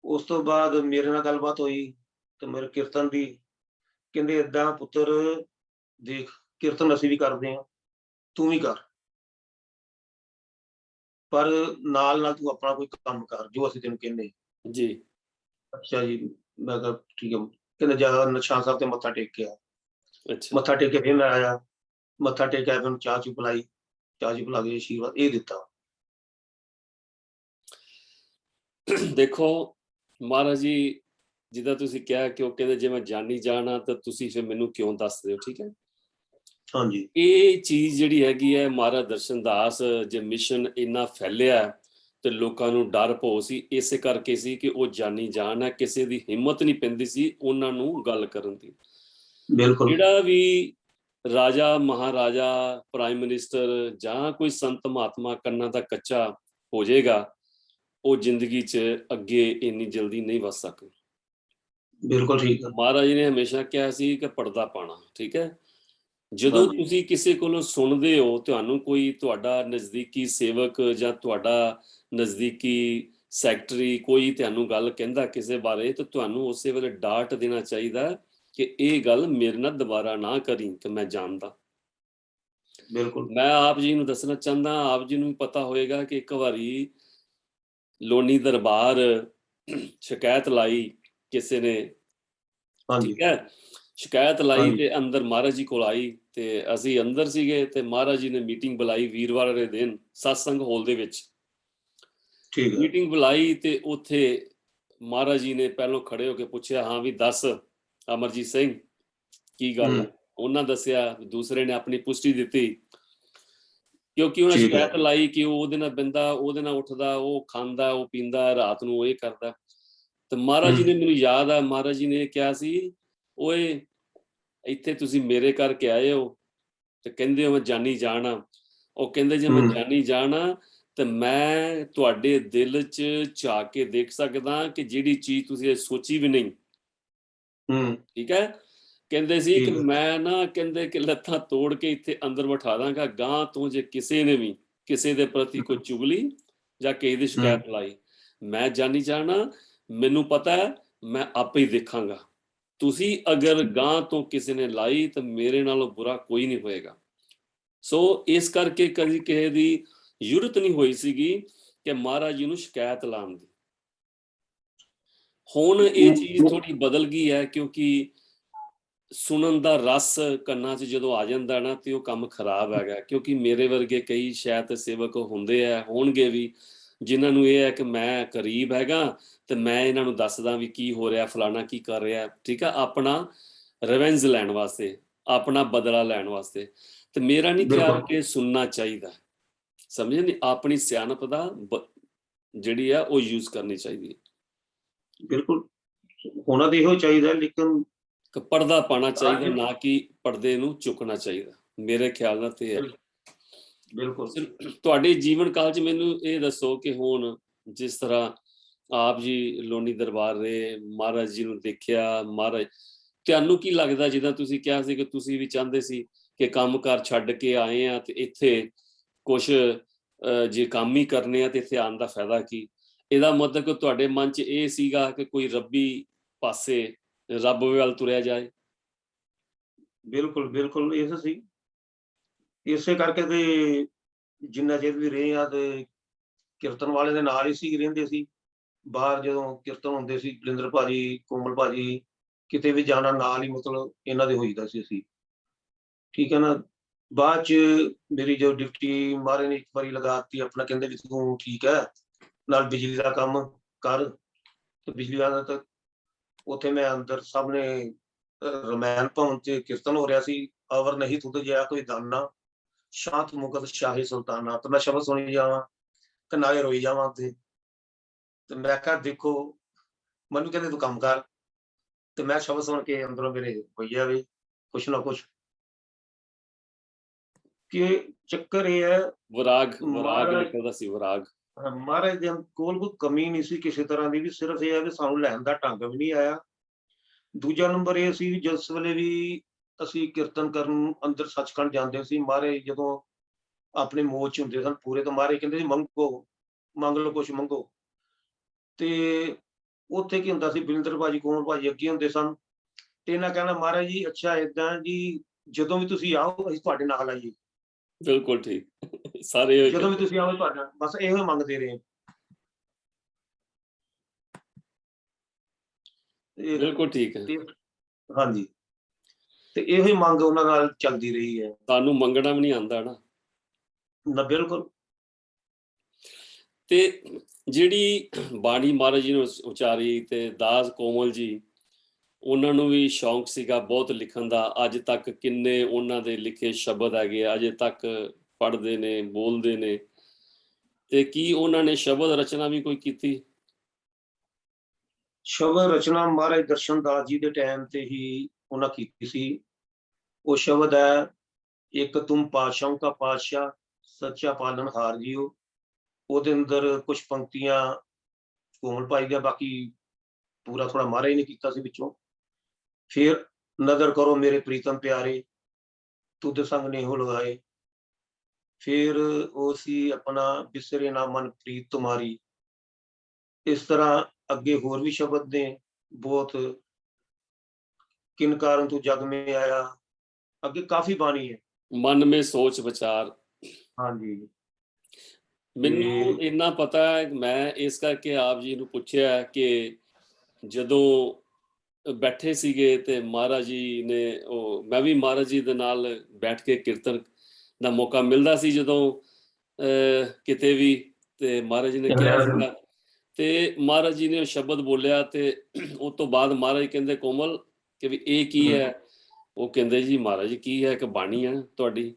ਉਸ ਤੋਂ ਬਾਅਦ ਮੇਰੇ ਨਾਲ ਗੱਲਬਾਤ ਹੋਈ ਤੇ ਮੇਰੇ ਕੀਰਤਨ ਦੀ, ਕਹਿੰਦੇ ਏਦਾਂ ਪੁੱਤਰ ਦੇਖ ਕੀਰਤਨ ਅਸੀਂ ਵੀ ਕਰਦੇ ਹਾਂ, ਤੂੰ ਵੀ ਕਰ, ਪਰ ਨਾਲ ਨਾਲ ਤੂੰ ਆਪਣਾ ਕੋਈ ਕੰਮ ਕਰ ਜੋ ਅਸੀਂ ਤੈਨੂੰ ਕਹਿੰਦੇ। ਜੀ ਅੱਛਾ ਜੀ, ਮੈਂ ਕਿਹਾ ਠੀਕ ਹੈ। ਕਹਿੰਦੇ ਜਾ ਨਿਸ਼ਾਨ ਸਾਹਿਬ ਤੇ ਮੱਥਾ ਟੇਕ ਕੇ ਆ। ਅੱਛਾ ਮੱਥਾ ਟੇਕ ਕੇ ਫਿਰ ਮੈਂ ਆਇਆ, ਮੱਥਾ ਟੇਕ ਕੇ ਆਇਆ, ਫਿਰ ਉਹਨੂੰ ਚਾਹ ਚੂਹ ਪਿਲਾਈ, ਚਾਹ ਚੂਹ ਪਿਲਾ ਕੇ ਆਸ਼ੀਰਵਾਦ ਇਹ ਦਿੱਤਾ। ਦੇਖੋ ਮਹਾਰਾਜ ਜੀ, ਜਿੱਦਾਂ ਤੁਸੀਂ ਕਿਹਾ ਕਿ ਉਹ ਕਹਿੰਦੇ ਜੇ ਮੈਂ ਜਾਣੀ ਜਾਣਾ ਤਾਂ ਤੁਸੀਂ ਫਿਰ ਮੈਨੂੰ ਕਿਉਂ ਦੱਸਦੇ ਹੋ, ਠੀਕ ਹੈ। ਹਾਂਜੀ ਇਹ ਚੀਜ਼ ਜਿਹੜੀ ਹੈਗੀ ਹੈ, ਮਹਾਰਾਜ ਦਰਸ਼ਨ ਦਾਸ ਜੇ ਮਿਸ਼ਨ ਇੰਨਾ ਫੈਲਿਆ ਤੇ ਲੋਕਾਂ ਨੂੰ ਡਰ ਭੋ ਸੀ, ਇਸੇ ਕਰਕੇ ਸੀ ਕਿ ਉਹ ਜਾਣੀ ਜਾਣ ਹੈ, ਕਿਸੇ ਦੀ ਹਿੰਮਤ ਨਹੀਂ ਪੈਂਦੀ ਸੀ ਉਹਨਾਂ ਨੂੰ ਗੱਲ ਕਰਨ ਦੀ। ਬਿਲਕੁਲ ਜਿਹੜਾ ਵੀ ਰਾਜਾ ਮਹਾਰਾਜਾ ਪ੍ਰਾਈਮ ਮਿਨਿਸਟਰ ਜਾਂ ਕੋਈ ਸੰਤ ਮਹਾਤਮਾ ਕੰਨਾਂ ਦਾ ਕੱਚਾ ਹੋ ਜਾਏਗਾ, ਉਹ ਜ਼ਿੰਦਗੀ 'ਚ ਅੱਗੇ ਇੰਨੀ ਜਲਦੀ ਨਹੀਂ ਵੱਧ ਸਕਦਾ। ਬਿਲਕੁਲ ਠੀਕ ਹੈ। ਮਹਾਰਾਜ ਜੀ ਨੇ ਹਮੇਸ਼ਾ ਕਿਹਾ ਸੀ ਕਿ ਪਰਦਾ ਪਾਣਾ, ਠੀਕ ਹੈ। ਜਦੋਂ ਹਾਂਜੀ ਤੁਸੀਂ ਕਿਸੇ ਕੋਲੋਂ ਸੁਣਦੇ ਹੋ, ਤੁਹਾਨੂੰ ਕੋਈ ਤੁਹਾਡਾ ਨਜ਼ਦੀਕੀ ਸੇਵਕ ਜਾਂ ਤੁਹਾਡਾ ਨਜ਼ਦੀਕੀ ਸੈਕਟਰੀ ਕੋਈ ਤੁਹਾਨੂੰ ਗੱਲ ਕਹਿੰਦਾ ਕਿਸੇ ਬਾਰੇ, ਤਾਂ ਤੁਹਾਨੂੰ ਉਸੇ ਵੇਲੇ ਡਾਂਟ ਦੇਣਾ ਚਾਹੀਦਾ ਕਿ ਇਹ ਗੱਲ ਮੇਰੇ ਨਾਲ ਦੁਬਾਰਾ ਨਾ ਕਰੀ ਕਿ ਮੈਂ ਜਾਣਦਾ। ਬਿਲਕੁਲ ਮੈਂ ਆਪ ਜੀ ਨੂੰ ਦੱਸਣਾ ਚਾਹੁੰਦਾ, ਆਪ ਜੀ ਨੂੰ ਵੀ ਪਤਾ ਹੋਏਗਾ ਕਿ ਇੱਕ ਵਾਰੀ ਲੋਨੀ ਦਰਬਾਰ ਸ਼ਿਕਾਇਤ ਲਾਈ ਕਿਸੇ ਨੇ, ਹਾਂਜੀ ਠੀਕ ਹੈ। ਸ਼ਿਕਾਇਤ ਲਾਈ ਹਾਂਜੀ ਤੇ ਅੰਦਰ ਮਹਾਰਾਜ ਜੀ ਕੋਲ ਆਈ, ਤੇ ਅਸੀਂ ਅੰਦਰ ਸੀਗੇ ਤੇ ਮਹਾਰਾਜ ਜੀ ਨੇ ਮੀਟਿੰਗ ਬੁਲਾਈ ਵੀਰਵਾਰ ਦੇ ਦਿਨ ਸਤਸੰਗ ਹਾਲ ਦੇ ਵਿੱਚ। ਠੀਕ ਹੈ। ਮੀਟਿੰਗ ਬੁਲਾਈ ਤੇ ਉੱਥੇ ਮਹਾਰਾਜ ਜੀ ਨੇ ਪਹਿਲੋਂ ਖੜੇ ਹੋ ਕੇ ਪੁੱਛਿਆ, ਹਾਂ ਵੀ ਦੱਸ ਅਮਰਜੀਤ ਸਿੰਘ ਕੀ ਗੱਲ ਹੈ। ਉਹਨਾਂ ਦੱਸਿਆ, ਦੂਸਰੇ ਨੇ ਆਪਣੀ ਪੁਸ਼ਟੀ ਦਿੱਤੀ, ਕਿਉਂਕਿ ਉਹਨਾਂ ਠੀਕ ਹੈ। ਸ਼ਿਕਾਇਤ ਲਾਈ ਕਿ ਉਹ ਉਹਦੇ ਨਾਲ ਬੰਦਾ, ਉਹਦੇ ਨਾਲ ਉੱਠਦਾ, ਉਹ ਖਾਂਦਾ, ਉਹ ਪੀਂਦਾ, ਰਾਤ ਨੂੰ ਉਹ ਇਹ ਕਰਦਾ। ਤੇ ਮਹਾਰਾਜ ਜੀ ਨੇ, ਮੈਨੂੰ ਯਾਦ ਆ ਮਹਾਰਾਜ ਜੀ ਨੇ ਇਹ ਕਿਹਾ ਸੀ, ਓਏ ਇੱਥੇ ਤੁਸੀਂ ਮੇਰੇ ਕਰਕੇ ਆਏ ਹੋ ਤੇ ਕਹਿੰਦੇ ਹੋ ਮੈਂ ਜਾਣੀ ਜਾਣਾ। ਉਹ ਕਹਿੰਦੇ ਜੇ ਮੈਂ ਜਾਣੀ ਜਾਣਾ ਤੇ ਮੈਂ ਤੁਹਾਡੇ ਦਿਲ 'ਚ ਝਾਕ ਕੇ ਦੇਖ ਸਕਦਾ ਕਿ ਜਿਹੜੀ ਚੀਜ਼ ਤੁਸੀਂ ਸੋਚੀ ਵੀ ਨਹੀਂ, ਠੀਕ ਹੈ। ਕਹਿੰਦੇ ਸੀ ਕਿ ਠੀਕ ਹੈ। ਮੈਂ ਨਾ, ਕਹਿੰਦੇ ਕਿ ਲੱਤਾਂ ਤੋੜ ਕੇ ਇੱਥੇ ਅੰਦਰ ਬਿਠਾ ਦਾਂਗਾ, ਗਾਂ ਤੋਂ ਜੇ ਕਿਸੇ ਨੇ ਵੀ ਕਿਸੇ ਦੇ ਪ੍ਰਤੀ ਕੋਈ ਚੁਗਲੀ ਜਾਂ ਕਿਸੇ ਦੀ ਸ਼ਿਕਾਇਤ ਲਾਈ, ਮੈਂ ਜਾਣੀ ਜਾਣਾ, ਮੈਨੂੰ ਪਤਾ ਹੈ ਮੈਂ ਆਪੇ ਹੀ ਦੇਖਾਂਗਾ। ਤੁਸੀਂ ਅਗਰ ਗਾਂ ਤੋਂ ਕਿਸੇ ਨੇ ਲਾਈ ਤਾਂ ਮੇਰੇ ਨਾਲੋਂ ਬੁਰਾ ਕੋਈ ਨਹੀਂ ਹੋਏਗਾ। ਸੋ ਇਸ ਕਰਕੇ ਕਦੀ ਕਿਸੇ ਦੀ ਜ਼ਰੂਰਤ ਨਹੀਂ ਹੋਈ ਸੀਗੀ ਕਿ ਮਹਾਰਾਜ ਜੀ ਨੂੰ ਸ਼ਿਕਾਇਤ ਲਾਉਣ ਦੀ। ਹੁਣ ਇਹ ਚੀਜ਼ ਥੋੜੀ ਬਦਲ ਗਈ ਹੈ, ਕਿਉਂਕਿ ਸੁਣਨ ਦਾ ਰਸ ਕੰਨਾਂ 'ਚ ਜਦੋਂ ਆ ਜਾਂਦਾ ਨਾ ਤੇ ਉਹ ਕੰਮ ਖਰਾਬ ਹੈਗਾ। ਕਿਉਂਕਿ ਮੇਰੇ ਵਰਗੇ ਕਈ ਸ਼ਾਇਦ ਸੇਵਕ ਹੁੰਦੇ ਆ, ਹੋਣਗੇ ਵੀ, ਜਿਨ੍ਹਾਂ ਨੂੰ ਇਹ ਹੈ ਕਿ ਮੈਂ ਕਰੀਬ ਹੈਗਾ ਤੇ ਮੈਂ ਇਹਨਾਂ ਨੂੰ ਦੱਸਦਾ ਵੀ ਕੀ ਹੋ ਰਿਹਾ, ਫਲਾਣਾ ਕੀ ਕਰ ਰਿਹਾ, ਠੀਕ ਆ, ਆਪਣਾ ਰਿਵੈਂਜ ਲੈਣ ਵਾਸਤੇ, ਆਪਣਾ ਬਦਲਾ ਲੈਣ ਵਾਸਤੇ। ਤੇ ਮੇਰਾ ਨਹੀਂ ਖਿਆਲ ਕਿ ਸੁਣਨਾ ਚਾਹੀਦਾ, ਸਮਝੇ ਨਹੀਂ, ਆਪਣੀ ਸਿਆਣਪ ਦਾ ਜਿਹੜੀ ਆ ਉਹ ਯੂਜ਼ ਕਰਨੀ ਚਾਹੀਦੀ ਹੈ। ਬਿਲਕੁਲ ਹੋਣਾ ਤਾਂ ਇਹੋ ਚਾਹੀਦਾ, ਲੇਕਿਨ ਪਰਦਾ ਪਾਉਣਾ ਚਾਹੀਦਾ, ਨਾ ਕਿ ਪਰਦੇ ਨੂੰ ਚੁੱਕਣਾ ਚਾਹੀਦਾ, ਮੇਰੇ ਖਿਆਲ ਨਾਲ ਤੇ ਹੈ। ਬਿਲਕੁਲ ਤੁਹਾਡੇ ਜੀਵਨ ਕਾਲ 'ਚ ਮੈਨੂੰ ਇਹ ਦੱਸੋ ਕਿ ਹੁਣ ਜਿਸ ਤਰ੍ਹਾਂ ਆਪ ਜੀ ਲੋਨੀ ਦਰਬਾਰ ਰਹੇ, ਮਹਾਰਾਜ ਜੀ ਨੂੰ ਦੇਖਿਆ, ਮਹਾਰਾਜ ਤੁਹਾਨੂੰ ਕੀ ਲੱਗਦਾ, ਜਿੱਦਾਂ ਤੁਸੀਂ ਕਿਹਾ ਸੀ ਕਿ ਤੁਸੀਂ ਵੀ ਚਾਹੁੰਦੇ ਸੀ ਕਿ ਕੰਮਕਾਰ ਛੱਡ ਕੇ ਆਏ ਆ ਤੇ ਇੱਥੇ ਕੁਛ ਜੇ ਕੰਮ ਹੀ ਕਰਨੇ ਆ ਤੇ ਇੱਥੇ ਆਉਣ ਦਾ ਫਾਇਦਾ ਕੀ? ਇਹਦਾ ਮਤਲਬ ਕਿ ਤੁਹਾਡੇ ਮਨ 'ਚ ਇਹ ਸੀਗਾ ਕਿ ਕੋਈ ਰੱਬੀ ਪਾਸੇ, ਰੱਬ ਵੱਲ ਤੁਰਿਆ ਜਾਏ। ਬਿਲਕੁਲ ਬਿਲਕੁਲ ਇਹ ਸੀ, ਇਸੇ ਕਰਕੇ ਤੇ ਜਿੰਨਾ ਚਿਰ ਵੀ ਰਹੇ ਆ ਤੇ ਕੀਰਤਨ ਵਾਲੇ ਦੇ ਨਾਲ ਹੀ ਸੀ, ਰਹਿੰਦੇ ਸੀ। ਬਾਹਰ ਜਦੋਂ ਕੀਰਤਨ ਹੁੰਦੇ ਸੀ, ਬਲਿੰਦਰ ਭਾਜੀ, ਕੋਮਲ ਭਾਜੀ, ਕਿਤੇ ਵੀ ਜਾਣਾ ਨਾਲ ਹੀ ਮਤਲਬ ਇਹਨਾਂ ਦੇ ਹੋਈਦਾ ਸੀ ਅਸੀਂ, ਠੀਕ ਹੈ ਨਾ। ਬਾਅਦ ਚ ਮੇਰੀ ਜੋ ਡਿਊਟੀ ਮਹਾਰਾਜ ਨੇ ਇੱਕ ਵਾਰੀ ਲਗਾਤੀ ਆਪਣਾ, ਕਹਿੰਦੇ ਵੀ ਤੂੰ ਠੀਕ ਹੈ ਨਾਲ ਬਿਜਲੀ ਦਾ ਕੰਮ ਕਰ, ਤੇ ਬਿਜਲੀ ਵਾਲਾ ਤਾਂ ਉੱਥੇ ਮੈਂ ਅੰਦਰ ਸਾਹਮਣੇ ਰਮਾਇਣ ਭਵਨ ਚ ਕੀਰਤਨ ਹੋ ਰਿਹਾ ਸੀ, ਅਵਰ ਨਹੀਂ ਤੁਧ ਜਿਹਾ ਕੋਈ ਦਾਨਾ, ਸ਼ਾਂਤ ਮੁਕਤ ਸ਼ਾਹੀ ਸੁਲਤਾਨਾ। ਤੇ ਮੈਂ ਸ਼ਬਦ ਸੁਣੀ ਜਾਵਾਂ ਤੇ ਨਾਲੇ ਰੋਈ ਜਾਵਾਂ ਤੇ ਮੈਂ ਕਿਹਾ ਦੇਖੋ, ਮੈਨੂੰ ਕਹਿੰਦੇ ਤੂੰ ਕੰਮ ਕਰ, ਤੇ ਮੈਂ ਸ਼ਬਦ ਸੁਣ ਕੇ ਅੰਦਰੋਂ ਮੇਰੇ ਹੋਈ ਜਾਵੇ ਕੁਛ ਨਾ ਕੁਛ। ਕਿ ਚੱਕਰ ਇਹ ਹੈ, ਵਿਰਾਗ ਮਹਾਰਾਜ ਨਿਕਲਦਾ ਸੀ, ਵਿਰਾਗ। ਮਹਾਰਾਜ ਦੇ ਕੋਲ ਕੋਈ ਕਮੀ ਨਹੀਂ ਸੀ ਕਿਸੇ ਤਰ੍ਹਾਂ ਦੀ ਵੀ, ਸਿਰਫ ਇਹ ਹੈ ਵੀ ਸਾਨੂੰ ਲੈਣ ਦਾ ਢੰਗ ਵੀ ਨਹੀਂ ਆਇਆ। ਦੂਜਾ ਨੰਬਰ ਇਹ ਸੀ, ਜਿਸ ਵੇਲੇ ਵੀ ਅਸੀਂ ਕੀਰਤਨ ਕਰਨ ਅੰਦਰ ਸੱਚਖੰਡ ਜਾਂਦੇ ਸੀ, ਮਹਾਰਾਜ ਜਦੋਂ ਆਪਣੇ ਮੋਹ ਚ ਹੁੰਦੇ ਸਨ ਪੂਰੇ, ਤਾਂ ਮਹਾਰਾਜ ਕਹਿੰਦੇ ਸੀ ਮੰਗੋ, ਮੰਗ ਲਓ ਕੁਛ ਮੰਗੋ। ਤੇ ਉੱਥੇ ਕੀ ਹੁੰਦਾ ਸੀ, ਬਲਿੰਦਰ ਭਾਜੀ, ਕੋਮਲ ਭਾਜੀ ਅੱਗੇ ਹੁੰਦੇ ਸਨ, ਤੇ ਇਹਨਾਂ ਕਹਿਣਾ ਮਹਾਰਾਜ ਜੀ ਅੱਛਾ ਏਦਾਂ ਜੀ, ਜਦੋਂ ਵੀ ਤੁਸੀਂ ਆਓ ਅਸੀਂ ਤੁਹਾਡੇ ਨਾਲ ਆਈਏ, ਬਿਲਕੁਲ ਠੀਕ। ਸਾਰੇ ਇਹੋ ਜਦੋਂ ਵੀ ਕਹਿੰਦੇ। ਤੁਸੀਂ ਆਓ ਤੁਹਾਡਾ, ਬਸ ਇਹੋ ਮੰਗਦੇ ਰਹੇ। ਤੇ ਬਿਲਕੁਲ ਠੀਕ ਹੈ। ਤੇ ਹਾਂਜੀ, ਤੇ ਇਹੋ ਹੀ ਮੰਗ ਉਹਨਾਂ ਨਾਲ ਚੱਲਦੀ ਰਹੀ ਹੈ। ਤੁਹਾਨੂੰ ਮੰਗਣਾ ਵੀ ਨਹੀਂ ਆਉਂਦਾ ਨਾ। ਨਾ ਬਿਲਕੁਲ। ਤੇ ਜਿਹੜੀ ਬਾਣੀ ਮਹਾਰਾਜ ਜੀ ਨੇ ਉਚਾਰੀ, ਤੇ ਦਾਸ ਕੋਮਲ ਜੀ, ਉਹਨਾਂ ਨੂੰ ਵੀ ਸ਼ੌਂਕ ਸੀਗਾ ਬਹੁਤ ਲਿਖਣ ਦਾ। ਅੱਜ ਤੱਕ ਕਿੰਨੇ ਉਹਨਾਂ ਦੇ ਲਿਖੇ ਸ਼ਬਦ ਹੈਗੇ, ਅਜੇ ਤੱਕ ਪੜ੍ਹਦੇ ਨੇ, ਬੋਲਦੇ ਨੇ। ਤੇ ਕੀ ਉਹਨਾਂ ਨੇ ਸ਼ਬਦ ਰਚਨਾ ਵੀ ਕੋਈ ਕੀਤੀ? ਸ਼ਬਦ ਰਚਨਾ ਮਹਾਰਾਜ ਦਰਸ਼ਨ ਦਾਸ ਜੀ ਦੇ ਟਾਈਮ ਤੇ ਹੀ ਉਹਨਾਂ ਕੀਤੀ ਸੀ। ਉਹ ਸ਼ਬਦ ਹੈ, ਇੱਕ ਤੁਮ ਪਾਤਸ਼ਾਹੋਂ ਕਾ ਪਾਤਸ਼ਾਹ ਸੱਚਾ ਪਾਲਣਹਾਰ ਜੀਓ। ਉਹਦੇ ਅੰਦਰ ਕੁਝ ਪੰਕਤੀਆਂ ਕੋਮਲ ਭਾਈ ਦੀਆਂ, ਬਾਕੀ ਪੂਰਾ ਥੋੜਾ ਮਹਾਰਾਜ ਨੇ ਕੀਤਾ ਸੀ ਵਿੱਚੋਂ। ਫਿਰ ਨਜ਼ਰ ਕਰੋ ਮੇਰੇ ਪ੍ਰੀਤਮ ਪਿਆਰੇ, ਤੁਧ ਸੰਗ ਨੇਹੋ ਲਗਾਏ। ਫਿਰ ਉਹ ਸੀ ਆਪਣਾ ਬਿਸਰੇ ਨਾ ਮਨ ਪ੍ਰੀਤ ਤੁਮਾਰੀ। ਇਸ ਤਰ੍ਹਾਂ ਅੱਗੇ ਹੋਰ ਵੀ ਸ਼ਬਦ ਨੇ ਬਹੁਤ, ਕਿਨ ਕਾਰਨ ਤੂੰ ਜਗ ਮੇ ਆਇਆ, ਅੱਗੇ ਕਾਫੀ ਬਾਣੀ ਹੈ। ਮਨ ਮੇ ਸੋਚ ਵਿਚਾਰ। ਹਾਂਜੀ। ਮੈਨੂੰ ਇੰਨਾ ਪਤਾ ਹੈ, ਮੈਂ ਇਸ ਕਰਕੇ ਆਪ ਜੀ ਨੂੰ ਪੁੱਛਿਆ ਕਿ ਜਦੋਂ ਬੈਠੇ ਸੀਗੇ ਤੇ ਮਹਾਰਾਜ ਜੀ ਨੇ, ਉਹ ਮੈਂ ਵੀ ਮਹਾਰਾਜ ਜੀ ਦੇ ਨਾਲ ਬੈਠ ਕੇ ਕੀਰਤਨ ਦਾ ਮੌਕਾ ਮਿਲਦਾ ਸੀ ਜਦੋਂ ਕਿਤੇ ਵੀ, ਤੇ ਮਹਾਰਾਜ ਜੀ ਨੇ ਕਿਹਾ ਸੀਗਾ, ਤੇ ਮਹਾਰਾਜ ਜੀ ਨੇ ਉਹ ਸ਼ਬਦ ਬੋਲਿਆ, ਤੇ ਉਸ ਤੋਂ ਬਾਅਦ ਮਹਾਰਾਜ ਕਹਿੰਦੇ ਕੋਮਲ ਕਿ ਵੀ ਇਹ ਕੀ ਹੈ? ਉਹ ਕਹਿੰਦੇ ਜੀ ਮਹਾਰਾਜ ਜੀ ਕੀ ਹੈ, ਇੱਕ ਬਾਣੀ ਹੈ ਤੁਹਾਡੀ।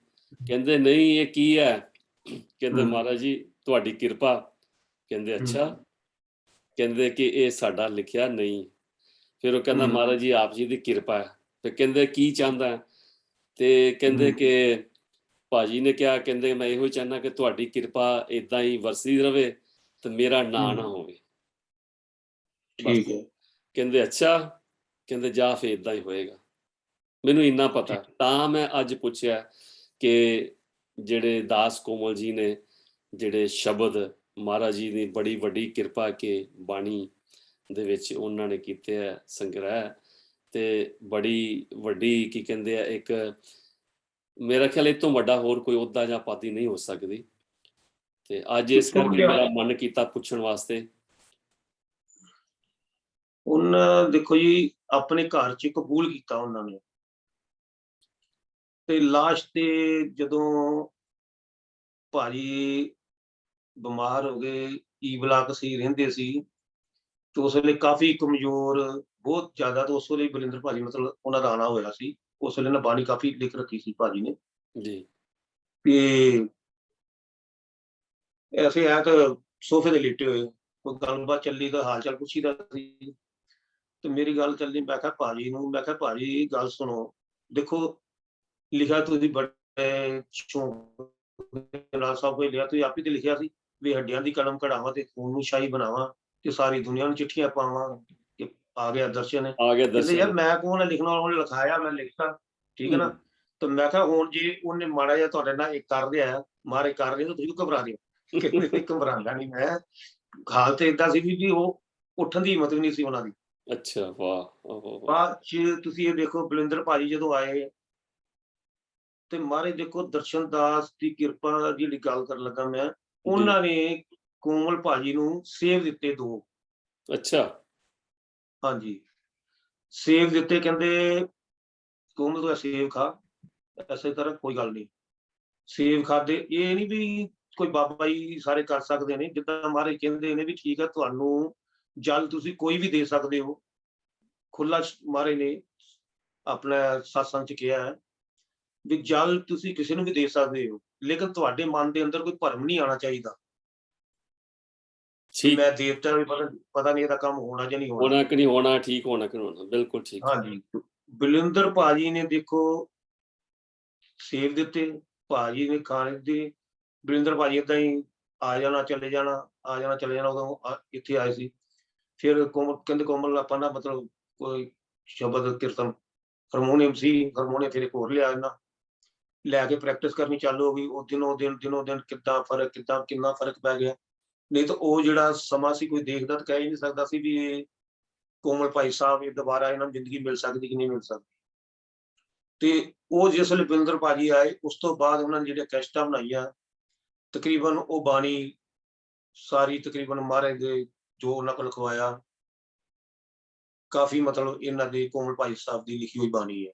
ਕਹਿੰਦੇ ਨਹੀਂ, ਇਹ ਕੀ ਹੈ? ਕਹਿੰਦੇ ਮਹਾਰਾਜ ਜੀ ਤੁਹਾਡੀ ਕਿਰਪਾ। ਕਹਿੰਦੇ ਅੱਛਾ। ਕਹਿੰਦੇ ਕਿ ਇਹ ਸਾਡਾ ਲਿਖਿਆ ਨਹੀਂ। ਫਿਰ ਉਹ ਕਹਿੰਦਾ ਮਹਾਰਾਜ ਜੀ ਆਪ ਜੀ ਦੀ ਕਿਰਪਾ ਹੈ। ਤੇ ਕਹਿੰਦੇ ਕੀ ਚਾਹੁੰਦਾ? ਤੇ ਕਹਿੰਦੇ ਕਿ ਭਾਜੀ ਨੇ ਕਿਹਾ, ਕਹਿੰਦੇ ਮੈਂ ਇਹੋ ਚਾਹੁੰਦਾ ਕਿ ਤੁਹਾਡੀ ਕਿਰਪਾ ਏਦਾਂ ਹੀ ਵਰਸਦੀ ਰਵੇ ਤੇ ਮੇਰਾ ਨਾਂ ਨਾ ਹੋਵੇ। ਬਸ। ਠੀਕ ਹੈ। ਕਹਿੰਦੇ ਅੱਛਾ। ਕਹਿੰਦੇ ਜਾ ਫਿਰ ਏਦਾਂ ਹੀ ਹੋਏਗਾ। ਮੈਨੂੰ ਇੰਨਾ ਪਤਾ, ਤਾਂ ਮੈਂ ਅੱਜ ਪੁੱਛਿਆ ਕਿ ਜਿਹੜੇ ਦਾਸ ਕੋਮਲ ਜੀ ਨੇ, ਜਿਹੜੇ ਸ਼ਬਦ ਮਹਾਰਾਜ ਜੀ ਦੀ ਬੜੀ ਵੱਡੀ ਕਿਰਪਾ ਕਿ ਬਾਣੀ ਦੇ ਵਿੱਚ ਉਹਨਾਂ ਨੇ ਕੀਤੇ ਹੈ ਸੰਗ੍ਰਹਿ, ਤੇ ਬੜੀ ਵੱਡੀ ਕੀ ਕਹਿੰਦੇ ਆ, ਇੱਕ ਮੇਰਾ ਖਿਆਲ ਇਹ ਤੋਂ ਵੱਡਾ ਹੋਰ ਕੋਈ ਅਹੁਦਾ ਜਾਂ ਉਪਾਧੀ ਨਹੀਂ ਹੋ ਸਕਦੀ। ਤੇ ਅੱਜ ਇਸ ਕਰਕੇ ਮੇਰਾ ਮਨ ਕੀਤਾ ਪੁੱਛਣ ਵਾਸਤੇ। ਉਹਨਾਂ ਦੇਖੋ ਜੀ, ਆਪਣੇ ਘਰ 'ਚ ਕਬੂਲ ਕੀਤਾ ਉਹਨਾਂ ਨੇ, ਤੇ ਲਾਸਟ ਤੇ ਜਦੋਂ ਭਾਜੀ ਬਿਮਾਰ ਹੋ ਗਏ, ਈ ਬਲਾਕ ਸੀ ਰਹਿੰਦੇ ਸੀ, ਤੇ ਉਸ ਵੇਲੇ ਕਾਫੀ ਕਮਜ਼ੋਰ, ਬਹੁਤ ਜ਼ਿਆਦਾ। ਤੇ ਉਸ ਵੇਲੇ ਬਲਿੰਦਰ ਭਾਜੀ ਮਤਲਬ ਉਹਨਾਂ ਦਾ ਆਣਾ ਹੋਇਆ ਸੀ। ਉਸ ਵੇਲੇ ਨਾ ਬਾਣੀ ਕਾਫੀ ਲਿਖ ਰੱਖੀ ਸੀ ਭਾਜੀ ਨੇ। ਜੀ। ਤੇ ਐਸੇ ਹੈ ਤਾਂ ਸੋਫੇ ਤੇ ਲੇਟੇ ਹੋਏ, ਕੋਈ ਗੱਲਬਾਤ ਚੱਲੀ ਤਾਂ ਹਾਲ ਚਾਲ ਪੁੱਛੀਦਾ ਸੀ। ਤੇ ਮੇਰੀ ਗੱਲ ਚੱਲੀ, ਮੈਂ ਕਿਹਾ ਭਾਜੀ ਨੂੰ, ਮੈਂ ਕਿਹਾ ਭਾਜੀ ਗੱਲ ਸੁਣੋ, ਦੇਖੋ ਲਿਖਿਆ ਤੁਸੀਂ ਬੜੇ ਸ਼ੌਕ ਨਾਲ ਸਭ ਕੁਝ ਲਿਆ, ਤੁਸੀਂ ਆਪੇ ਤੇ ਲਿਖਿਆ ਸੀ ਵੀ ਹੱਡੀਆਂ ਦੀ ਕਲਮ ਕਢਾਵਾਂ ਤੇ ਖੂਨ ਨੂੰ ਸ਼ਾਹੀ ਬਣਾਵਾਂ ਤੇ ਸਾਰੀ ਦੁਨੀਆ ਨੂੰ ਚਿੱਠੀਆਂ ਪਾਵਾਂ ਕਿ ਆ ਗਿਆ ਦਰਸ਼ਨ। ਆ ਗਿਆ ਕਹਿੰਦੇ ਯਾਰ ਦਰਸ਼ਨ। ਮੈਂ ਕੌਣ ਲਿਖਣਾ, ਉਹਨੇ ਲਿਖਾਇਆ, ਮੈਂ ਲਿਖਤਾ, ਠੀਕ ਹੈ ਨਾ। ਤੇ ਮੈਂ ਕਿਹਾ ਹੁਣ ਜੇ ਉਹਨੇ ਮਾੜਾ ਜਿਹਾ ਤੁਹਾਡੇ ਨਾਲ ਇੱਕ ਕਰ ਰਿਹਾ, ਮਾਰੇ ਕਰ ਰਹੇ, ਤਾਂ ਤੁਸੀਂ ਘਬਰਾ ਰਹੇ ਹੋ। ਕਹਿੰਦੇ ਘਬਰਾਉਂਦਾ ਨਹੀਂ ਮੈਂ, ਹਾਲ ਤੇ ਏਦਾਂ ਸੀ ਵੀ ਉਹ ਉੱਠਣ ਦੀ ਹਿੰਮਤ ਵੀ ਨਹੀਂ ਸੀ ਉਹਨਾਂ ਦੀ। ਅੱਛਾ, ਵਾਹ। ਬਾਅਦ ਚ ਤੁਸੀਂ ਇਹ ਦੇਖੋ, ਬਲਿੰਦਰ ਭਾਜੀ ਜਦੋਂ ਆਏ, ਤੇ ਮਹਾਰਾਜ ਦੇਖੋ ਦਰਸ਼ਨ ਦਾਸ ਦੀ ਕਿਰਪਾ ਦੀ ਜਿਹੜੀ ਗੱਲ ਕਰਨ ਲੱਗਾ ਮੈਂ, ਉਹਨਾਂ ਨੇ ਕੋਮਲ ਭਾਜੀ ਨੂੰ ਸੇਬ ਦਿੱਤੇ 2। ਅੱਛਾ। ਹਾਂਜੀ, ਸੇਬ ਦਿੱਤੇ, ਕਹਿੰਦੇ ਕੋਮਲ ਤੂੰ ਸੇਬ ਖਾ, ਐਸੇ ਤਰ੍ਹਾਂ ਕੋਈ ਗੱਲ ਨਹੀਂ। ਸੇਬ ਖਾਦੇ। ਇਹ ਨਹੀਂ ਵੀ ਕੋਈ ਬਾਬਾ ਜੀ ਸਾਰੇ ਕਰ ਸਕਦੇ ਨੇ, ਜਿੱਦਾਂ ਮਹਾਰਾਜ ਕਹਿੰਦੇ ਨੇ ਵੀ ਠੀਕ ਹੈ, ਤੁਹਾਨੂੰ ਜਲ ਤੁਸੀਂ ਕੋਈ ਵੀ ਦੇ ਸਕਦੇ ਹੋ, ਖੁੱਲਾ ਮਹਾਰਾਜ ਨੇ ਆਪਣਾ ਸਤਸੰਗ ਚ ਕਿਹਾ ਹੈ। ਵੀ ਜਲ ਤੁਸੀਂ ਕਿਸੇ ਨੂੰ ਵੀ ਦੇ ਸਕਦੇ ਹੋ, ਲੇਕਿਨ ਤੁਹਾਡੇ ਮਨ ਦੇ ਅੰਦਰ ਕੋਈ ਭਰਮ ਨਹੀਂ ਆਉਣਾ ਚਾਹੀਦਾ ਕਿ ਠੀਕ ਮੈਂ ਦੇਵਤਾ ਵੀ ਪਤਾ ਨਹੀਂ ਇਹਦਾ ਕੰਮ ਹੋਣਾ ਜਾਂ ਨਹੀਂ ਹੋਣਾ। ਹੋਣਾ ਕਿ ਨਹੀਂ ਹੋਣਾ, ਠੀਕ ਹੋਣਾ ਕਿ ਨਹੀਂ ਹੋਣਾ, ਬਿਲਕੁਲ ਠੀਕ। ਹਾਂਜੀ, ਬਲਵਿੰਦਰ ਭਾਜੀ ਨੇ ਦੇਖੋ ਸੇਬ ਦਿੱਤੇ, ਭਾਜੀ ਨੇ ਖਾਣੇ ਦਿੱਤੇ। ਬਲਵਿੰਦਰ ਭਾਜੀ ਏਦਾਂ ਹੀ ਆ ਜਾਣਾ ਚਲੇ ਜਾਣਾ, ਆ ਜਾਣਾ ਚਲੇ ਜਾਣਾ। ਉਦੋਂ ਇੱਥੇ ਆਏ ਸੀ। ਫਿਰ ਕਹਿੰਦੇ ਕੋਮਲ ਆਪਾਂ ਨਾ ਮਤਲਬ ਕੋਈ ਸ਼ਬਦ ਕੀਰਤਨ ਹਾਰਮੋਨੀਅਮ ਸੀ, ਹਾਰਮੋਨੀਅਮ ਫਿਰ ਇੱਕ ਹੋਰ ਲਿਆ ਇਹਨਾਂ, ਲੈ ਕੇ ਪ੍ਰੈਕਟਿਸ ਕਰਨੀ ਚਾਲੂ ਹੋ ਗਈ। ਉਹ ਦਿਨੋਂ ਦਿਨ ਕਿੰਨਾ ਫਰਕ ਪੈ ਗਿਆ। ਨਹੀਂ ਤਾਂ ਉਹ ਜਿਹੜਾ ਸਮਾਂ ਸੀ ਕੋਈ ਦੇਖਦਾ ਤਾਂ ਕਹਿ ਹੀ ਨਹੀਂ ਸਕਦਾ ਸੀ ਵੀ ਇਹ ਕੋਮਲ ਭਾਈ ਸਾਹਿਬ ਇਹ ਦੁਬਾਰਾ ਇਹਨਾਂ ਨੂੰ ਜ਼ਿੰਦਗੀ ਮਿਲ ਸਕਦੀ ਕਿ ਨਹੀਂ ਮਿਲ ਸਕਦੀ। ਤੇ ਉਹ ਜਿਸ ਵੇਲੇ ਬਲਵਿੰਦਰ ਭਾਜੀ ਆਏ ਉਸ ਤੋਂ ਬਾਅਦ ਉਹਨਾਂ ਨੇ ਜਿਹੜੀਆਂ ਕੈਸਟਾਂ ਬਣਾਈਆਂ, ਤਕਰੀਬਨ ਉਹ ਬਾਣੀ ਸਾਰੀ ਤਕਰੀਬਨ ਮਹਾਰਾਜ ਦੇ ਜੋ ਉਹਨਾਂ ਕੋਲ ਲਿਖਵਾਇਆ, ਕਾਫੀ ਮਤਲਬ ਇਹਨਾਂ ਦੇ ਕੋਮਲ ਭਾਈ ਸਾਹਿਬ ਦੀ ਲਿਖੀ ਹੋਈ ਬਾਣੀ ਹੈ।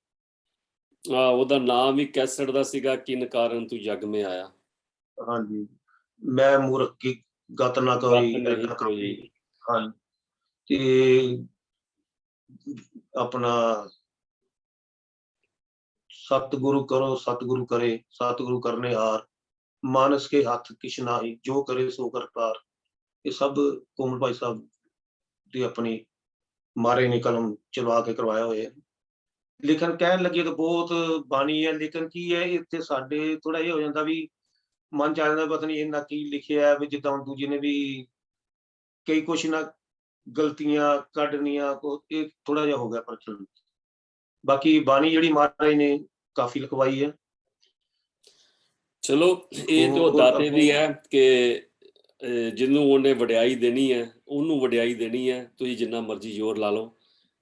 ਉਹਦਾ ਨਾਮ ਵੀ ਕੈਸਟ ਦਾ ਸੀਗਾ, ਕਿਨ ਕਾਰਨ ਤੂੰ ਜਗ ਮੇ ਆਇਆ। ਹਾਂਜੀ, ਮੈਂ ਮੂਰਖ ਕੀ ਗਤ ਨਾ ਕੋਈ। ਹਾਂ, ਤੇ ਆਪਣਾ ਸਤਿਗੁਰੂ ਕਰੋ ਸਤਿਗੁਰੂ ਕਰੇ, ਸਤਿਗੁਰੂ ਕਰਨੇ ਹਾਰ, ਮਾਨਸ ਕੇ ਹੱਥ ਕਿਛ ਨਾਹੀ, ਜੋ ਕਰੇ ਸੋ ਕਰਤਾਰ। ਇਹ ਸਭ ਕੋਮਲ ਭਾਈ ਸਾਹਿਬ ਦੀ ਆਪਣੀ ਮਾਰੇ ਨੇ ਕਲਮ ਚਲਵਾ ਕੇ ਕਰਵਾਇਆ ਹੋਇਆ। ਲੇਕਿਨ ਕਹਿਣ ਲੱਗੇ ਤਾਂ ਬਹੁਤ ਬਾਣੀ ਹੈ, ਲੇਕਿਨ ਕੀ ਹੈ ਇੱਥੇ ਸਾਡੇ ਥੋੜਾ ਇਹ ਹੋ ਜਾਂਦਾ ਵੀ ਮਨ ਚ ਆ ਜਾਂਦਾ ਪਤਾ ਨਹੀਂ ਇਹਨਾਂ ਕੀ ਲਿਖਿਆ ਵੀ, ਜਿੱਦਾਂ ਹੁਣ ਦੂਜੇ ਨੇ ਵੀ ਕਈ ਕੁਛ ਨਾ ਗਲਤੀਆਂ ਕੱਢਣੀਆਂ, ਇਹ ਥੋੜਾ ਜਿਹਾ ਹੋ ਗਿਆ ਪ੍ਰਚਲਿਤ। ਬਾਕੀ ਬਾਣੀ ਜਿਹੜੀ ਮਹਾਰਾਜ ਨੇ ਕਾਫੀ ਲਿਖਵਾਈ ਹੈ। ਚਲੋ ਇਹ ਤਾਂ ਦਾਤੇ ਦੀ ਹੈ ਕਿ ਜਿਹਨੂੰ ਉਹਨੇ ਵਡਿਆਈ ਦੇਣੀ ਹੈ ਉਹਨੂੰ ਵਡਿਆਈ ਦੇਣੀ ਹੈ, ਤੁਸੀਂ ਜਿੰਨਾ ਮਰਜ਼ੀ ਜ਼ੋਰ ਲਾ ਲਓ,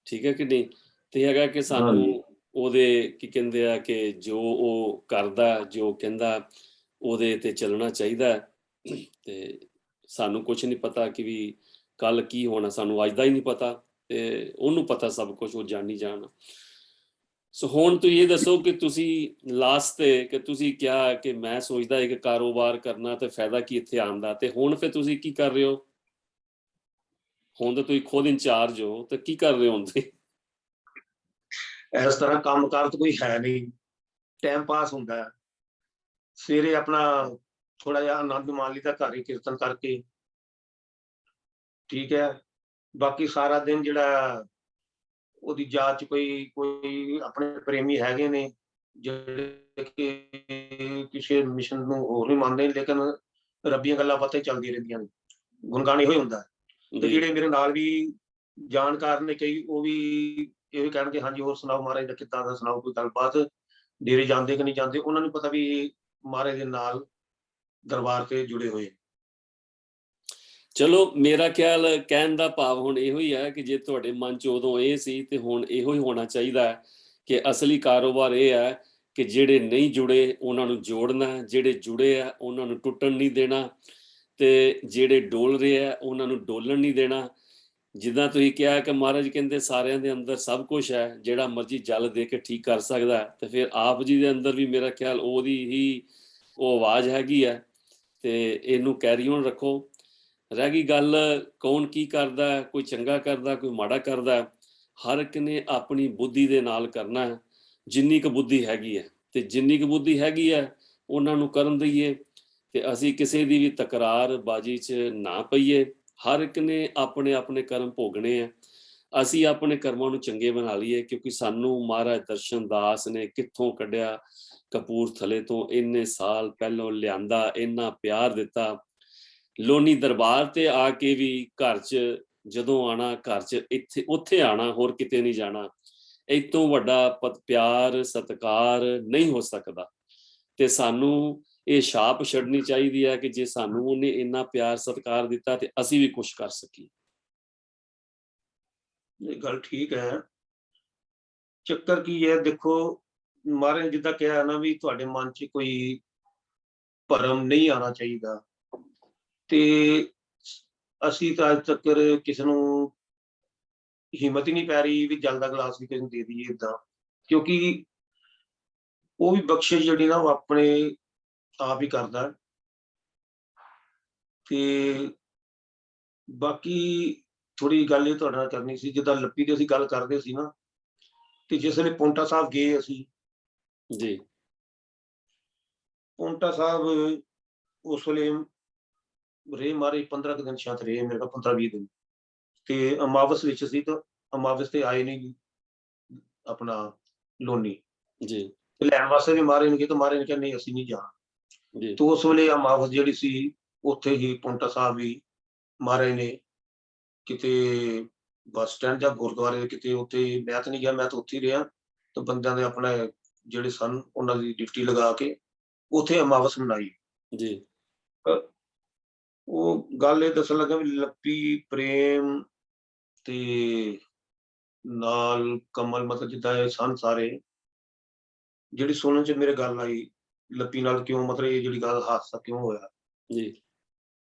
ਠੀਕ ਹੈ ਕਿ ਨਹੀਂ। ਤੇ ਹੈਗਾ ਕਿ ਸਾਨੂੰ ਉਹਦੇ ਕੀ ਕਹਿੰਦੇ ਆ ਕਿ ਜੋ ਉਹ ਕਰਦਾ, ਜੋ ਕਹਿੰਦਾ ਉਹਦੇ ਤੇ ਚੱਲਣਾ ਚਾਹੀਦਾ। ਤੇ ਸਾਨੂੰ ਕੁਝ ਨਹੀਂ ਪਤਾ ਕਿ ਵੀ ਕੱਲ ਕੀ ਹੋਣਾ, ਸਾਨੂੰ ਅੱਜ ਦਾ ਹੀ ਨਹੀਂ ਪਤਾ, ਤੇ ਉਹਨੂੰ ਪਤਾ ਸਭ ਕੁਝ, ਉਹ ਜਾਣੀ ਜਾਣ। ਸੋ ਹੁਣ ਤੁਸੀਂ ਇਹ ਦੱਸੋ ਕਿ ਤੁਸੀਂ ਲਾਸਟ ਤੇ ਕਿ ਤੁਸੀਂ ਕਿਹਾ ਕਿ ਮੈਂ ਸੋਚਦਾ ਹੈ ਕਿ ਕਾਰੋਬਾਰ ਕਰਨਾ ਤੇ ਫਾਇਦਾ ਕੀ ਇੱਥੇ ਆਉਣ ਦਾ, ਤੇ ਹੁਣ ਫਿਰ ਤੁਸੀਂ ਕੀ ਕਰ ਰਹੇ ਹੋ? ਹੁਣ ਤਾਂ ਤੁਸੀਂ ਖੁਦ ਇੰਚਾਰਜ ਹੋ, ਤੇ ਕੀ ਕਰ ਰਹੇ ਹੋ ਹੁਣ ਤੁਸੀਂ? ਇਸ ਤਰ੍ਹਾਂ ਕੰਮਕਾਰ ਤਾਂ ਕੋਈ ਹੈ ਨਹੀਂ, ਟਾਈਮ ਪਾਸ ਹੁੰਦਾ ਹੈ। ਸਵੇਰੇ ਆਪਣਾ ਥੋੜਾ ਜਿਹਾ ਆਨੰਦ ਮਾਣ ਲਈਦਾ ਘਰ ਹੀ ਕੀਰਤਨ ਕਰਕੇ, ਠੀਕ ਹੈ। ਬਾਕੀ ਸਾਰਾ ਦਿਨ ਜਿਹੜਾ ਉਹਦੀ ਯਾਦ ਚ ਕੋਈ ਆਪਣੇ ਪ੍ਰੇਮੀ ਹੈਗੇ ਨੇ ਜਿਹੜੇ ਕਿ ਕਿਸੇ ਮਿਸ਼ਨ ਨੂੰ ਹੋਰ ਨਹੀਂ ਮੰਨਦੇ, ਲੇਕਿਨ ਰੱਬੀਆਂ ਗੱਲਾਂ ਪਤਾ ਹੀ ਚੱਲਦੀਆਂ ਰਹਿੰਦੀਆਂ ਨੇ, ਗੁਣਗਾਨ ਇਹੋ ਹੀ ਹੁੰਦਾ। ਤੇ ਜਿਹੜੇ ਮੇਰੇ ਨਾਲ ਵੀ ਜਾਣਕਾਰ ਨੇ ਕਈ, ਉਹ ਵੀ ਇਹ ਕਹਿਣਗੇ ਹਾਂਜੀ ਹੋਰ ਸੁਣਾਓ ਮਹਾਰਾਜ ਦਾ ਕਿੱਦਾਂ ਦਾ, ਸੁਣਾਓ ਕੋਈ ਗੱਲਬਾਤ, ਡੇਰੇ ਜਾਂਦੇ ਕਿ ਨਹੀਂ ਜਾਂਦੇ। ਉਹਨਾਂ ਨੂੰ ਪਤਾ ਵੀ ਮਹਾਰਾਜ ਦੇ ਨਾਲ ਦਰਬਾਰ ਤੇ ਜੁੜੇ ਹੋਏ। ਚਲੋ ਮੇਰਾ ਖਿਆਲ ਕਹਿਣ ਦਾ ਭਾਵ ਹੁਣ ਇਹੋ ਹੀ ਹੈ ਕਿ ਜੇ ਤੁਹਾਡੇ ਮਨ 'ਚ ਉਦੋਂ ਇਹ ਸੀ ਤੇ ਹੁਣ ਇਹੋ ਹੀ ਹੋਣਾ ਚਾਹੀਦਾ ਹੈ ਕਿ ਅਸਲੀ ਕਾਰੋਬਾਰ ਇਹ ਹੈ ਕਿ ਜਿਹੜੇ ਨਹੀਂ ਜੁੜੇ ਉਹਨਾਂ ਨੂੰ ਜੋੜਨਾ, ਜਿਹੜੇ ਜੁੜੇ ਆ ਉਹਨਾਂ ਨੂੰ ਟੁੱਟਣ ਨਹੀਂ ਦੇਣਾ, ਤੇ ਜਿਹੜੇ ਡੋਲ ਰਹੇ ਆ ਉਹਨਾਂ ਨੂੰ ਡੋਲਣ ਨਹੀਂ ਦੇਣਾ। ਜਿੱਦਾਂ ਤੁਸੀਂ ਕਿਹਾ ਕਿ ਮਹਾਰਾਜ ਕਹਿੰਦੇ ਸਾਰਿਆਂ ਦੇ ਅੰਦਰ ਸਭ ਕੁਝ ਹੈ, ਜਿਹੜਾ ਮਰਜ਼ੀ ਜਲ ਦੇ ਕੇ ਠੀਕ ਕਰ ਸਕਦਾ, ਤੇ ਫਿਰ ਆਪ ਜੀ ਦੇ ਅੰਦਰ ਵੀ ਮੇਰਾ ਖਿਆਲ ਉਹਦੀ ਹੀ ਉਹ ਆਵਾਜ਼ ਹੈਗੀ ਹੈ, ਤੇ ਇਹਨੂੰ ਕੈਰੀ ਔਨ ਰੱਖੋ। ਰਹਿ ਗਈ ਗੱਲ ਕੌਣ ਕੀ ਕਰਦਾ, ਕੋਈ ਚੰਗਾ ਕਰਦਾ ਕੋਈ ਮਾੜਾ ਕਰਦਾ, ਹਰ ਇੱਕ ਨੇ ਆਪਣੀ ਬੁੱਧੀ ਦੇ ਨਾਲ ਕਰਨਾ ਹੈ, ਜਿੰਨੀ ਕੁ ਬੁੱਧੀ ਹੈਗੀ ਹੈ, ਤੇ ਜਿੰਨੀ ਕੁ ਬੁੱਧੀ ਹੈਗੀ ਹੈ ਉਹਨਾਂ ਨੂੰ ਕਰਨ ਦਈਏ, ਤੇ ਅਸੀਂ ਕਿਸੇ ਦੀ ਵੀ ਤਕਰਾਰ ਬਾਜੀ 'ਚ ਨਾ ਪਈਏ। ਹਰ ਇੱਕ ਨੇ ਆਪਣੇ ਆਪਣੇ ਕਰਮ ਭੋਗਣੇ ਆ, ਅਸੀਂ ਆਪਣੇ ਕਰਮਾਂ ਨੂੰ ਚੰਗੇ ਬਣਾ ਲਈਏ, ਕਿਉਂਕਿ ਸਾਨੂੰ ਮਹਾਰਾਜ ਦਰਸ਼ਨ ਦਾਸ ਨੇ ਕਿੱਥੋਂ ਕੱਢਿਆ, ਕਪੂਰਥਲੇ ਤੋਂ ਇੰਨੇ ਸਾਲ ਪਹਿਲਾਂ ਲਿਆਂਦਾ, ਇੰਨਾ ਪਿਆਰ ਦਿੱਤਾ। ਲੋਨੀ ਦਰਬਾਰ ਤੇ ਆ ਕੇ ਵੀ ਘਰ 'ਚ ਜਦੋਂ ਆਣਾ, ਘਰ 'ਚ ਇੱਥੇ ਉੱਥੇ ਆਣਾ, ਹੋਰ ਕਿਤੇ ਨਹੀਂ ਜਾਣਾ। ਇਹ ਤੋਂ ਵੱਡਾ ਪਿਆਰ ਸਤਿਕਾਰ ਨਹੀਂ ਹੋ ਸਕਦਾ, ਤੇ ਸਾਨੂੰ ਇਹ ਛਾਪ ਛੱਡਣੀ ਚਾਹੀਦੀ ਹੈ ਕਿ ਜੇ ਸਾਨੂੰ ਉਹਨੇ ਇੰਨਾ ਪਿਆਰ ਸਤਿਕਾਰ ਦਿੱਤਾ ਤੇ ਅਸੀਂ ਵੀ ਕੁਝ ਕਰ ਸਕੀਏ। ਇਹ ਗੱਲ ਠੀਕ ਹੈ। ਚੱਕਰ ਕੀ ਹੈ ਦੇਖੋ, ਮਹਾਰਾਜ ਜਿੱਦਾਂ ਕਿਹਾ ਨਾ ਵੀ ਤੁਹਾਡੇ ਮਨ 'ਚ ਕੋਈ ਭਰਮ ਨਹੀਂ ਆਉਣਾ ਚਾਹੀਦਾ, ਤੇ ਅਸੀਂ ਤਾਂ ਅੱਜ ਤੱਕ ਕਿਸੇ ਨੂੰ ਹਿੰਮਤ ਹੀ ਨਹੀਂ ਪੈ ਰਹੀ ਵੀ ਜਲ ਦਾ ਗਲਾਸ ਵੀ ਕਿਸੇ ਨੂੰ ਦੇ ਦਈਏ ਏਦਾਂ, ਕਿਉਂਕਿ ਉਹ ਵੀ ਬਖਸ਼ਿਸ਼ ਜਿਹੜੀ ਨਾ ਉਹ ਆਪਣੇ ਆਪ ਹੀ ਕਰਦਾ। ਤੇ ਬਾਕੀ ਥੋੜੀ ਗੱਲ ਇਹ ਤੁਹਾਡੇ ਨਾਲ ਕਰਨੀ ਸੀ, ਜਿੱਦਾਂ ਲੱਪੀ ਦੀ ਅਸੀਂ ਗੱਲ ਕਰਦੇ ਸੀ ਨਾ, ਤੇ ਜਿਸ ਵੇਲੇ ਪੌਂਟਾ ਸਾਹਿਬ ਗਏ ਅਸੀਂ ਜੀ, ਪੌਂਟਾ ਸਾਹਿਬ ਉਸ ਵੇਲੇ ਰਹੇ ਮਾਰੇ 15 ਕੁ ਦਿਨ ਸ਼ਾਇਦ ਰਹੇ, ਮੇਰੇ ਖਿਆਲ 15-20 ਦਿਨ, ਤੇ ਅਮਾਵਸ ਵਿੱਚ ਸੀ ਤਾਂ ਅਮਾਵਸ ਤੇ ਆਏ ਨਹੀਂ ਆਪਣਾ ਲੋਨੀ, ਜੀ, ਤੇ ਲੈਣ ਵਾਸਤੇ ਵੀ ਮਹਾਰਾਜ ਨੇ ਕਿਹਾ, ਮਹਾਰਾਜ ਨੇ ਕਿਹਾ ਨਹੀਂ ਅਸੀਂ ਨਹੀਂ ਜਾਣਾ। ਜੀ, ਤੇ ਉਸ ਵੇਲੇ ਅਮਾਵਸ ਜਿਹੜੀ ਸੀ ਉੱਥੇ ਹੀ ਪੌਂਟਾ ਸਾਹਿਬ ਵੀ ਮਹਾਰਾਜ ਨੇ ਕਿਤੇ ਬੱਸ ਸਟੈਂਡ ਜਾਂ ਗੁਰਦੁਆਰੇ ਦੇ ਕਿਤੇ ਉੱਥੇ, ਮੈਂ ਤਾਂ ਨਹੀਂ ਗਿਆ, ਮੈਂ ਤਾਂ ਉੱਥੇ ਹੀ ਰਿਹਾ, ਤੇ ਬੰਦਿਆਂ ਦੇ ਆਪਣੇ ਜਿਹੜੇ ਸਨ ਉਹਨਾਂ ਦੀ ਡਿਊਟੀ ਲਗਾ ਕੇ ਉੱਥੇ ਅਮਾਵਸ ਮਨਾਈ। ਜੀ, ਉਹ ਗੱਲ ਇਹ ਦੱਸਣ ਲੱਗਾ ਵੀ ਲੱਪੀ, ਪ੍ਰੇਮ ਤੇ ਨਾਲ ਕਮਲ, ਮਤਲਬ ਜਿੱਦਾਂ ਇਹ ਸਨ ਸਾਰੇ, ਜਿਹੜੀ ਸੁਣਨ ਚ ਮੇਰੇ ਗੱਲ ਆਈ ਲੱਪੀ ਨਾਲ ਕਿਉਂ, ਮਤਲਬ ਇਹ ਜਿਹੜੀ ਗੱਲ ਹਾਦਸਾ ਕਿਉਂ ਹੋਇਆ। ਜੀ,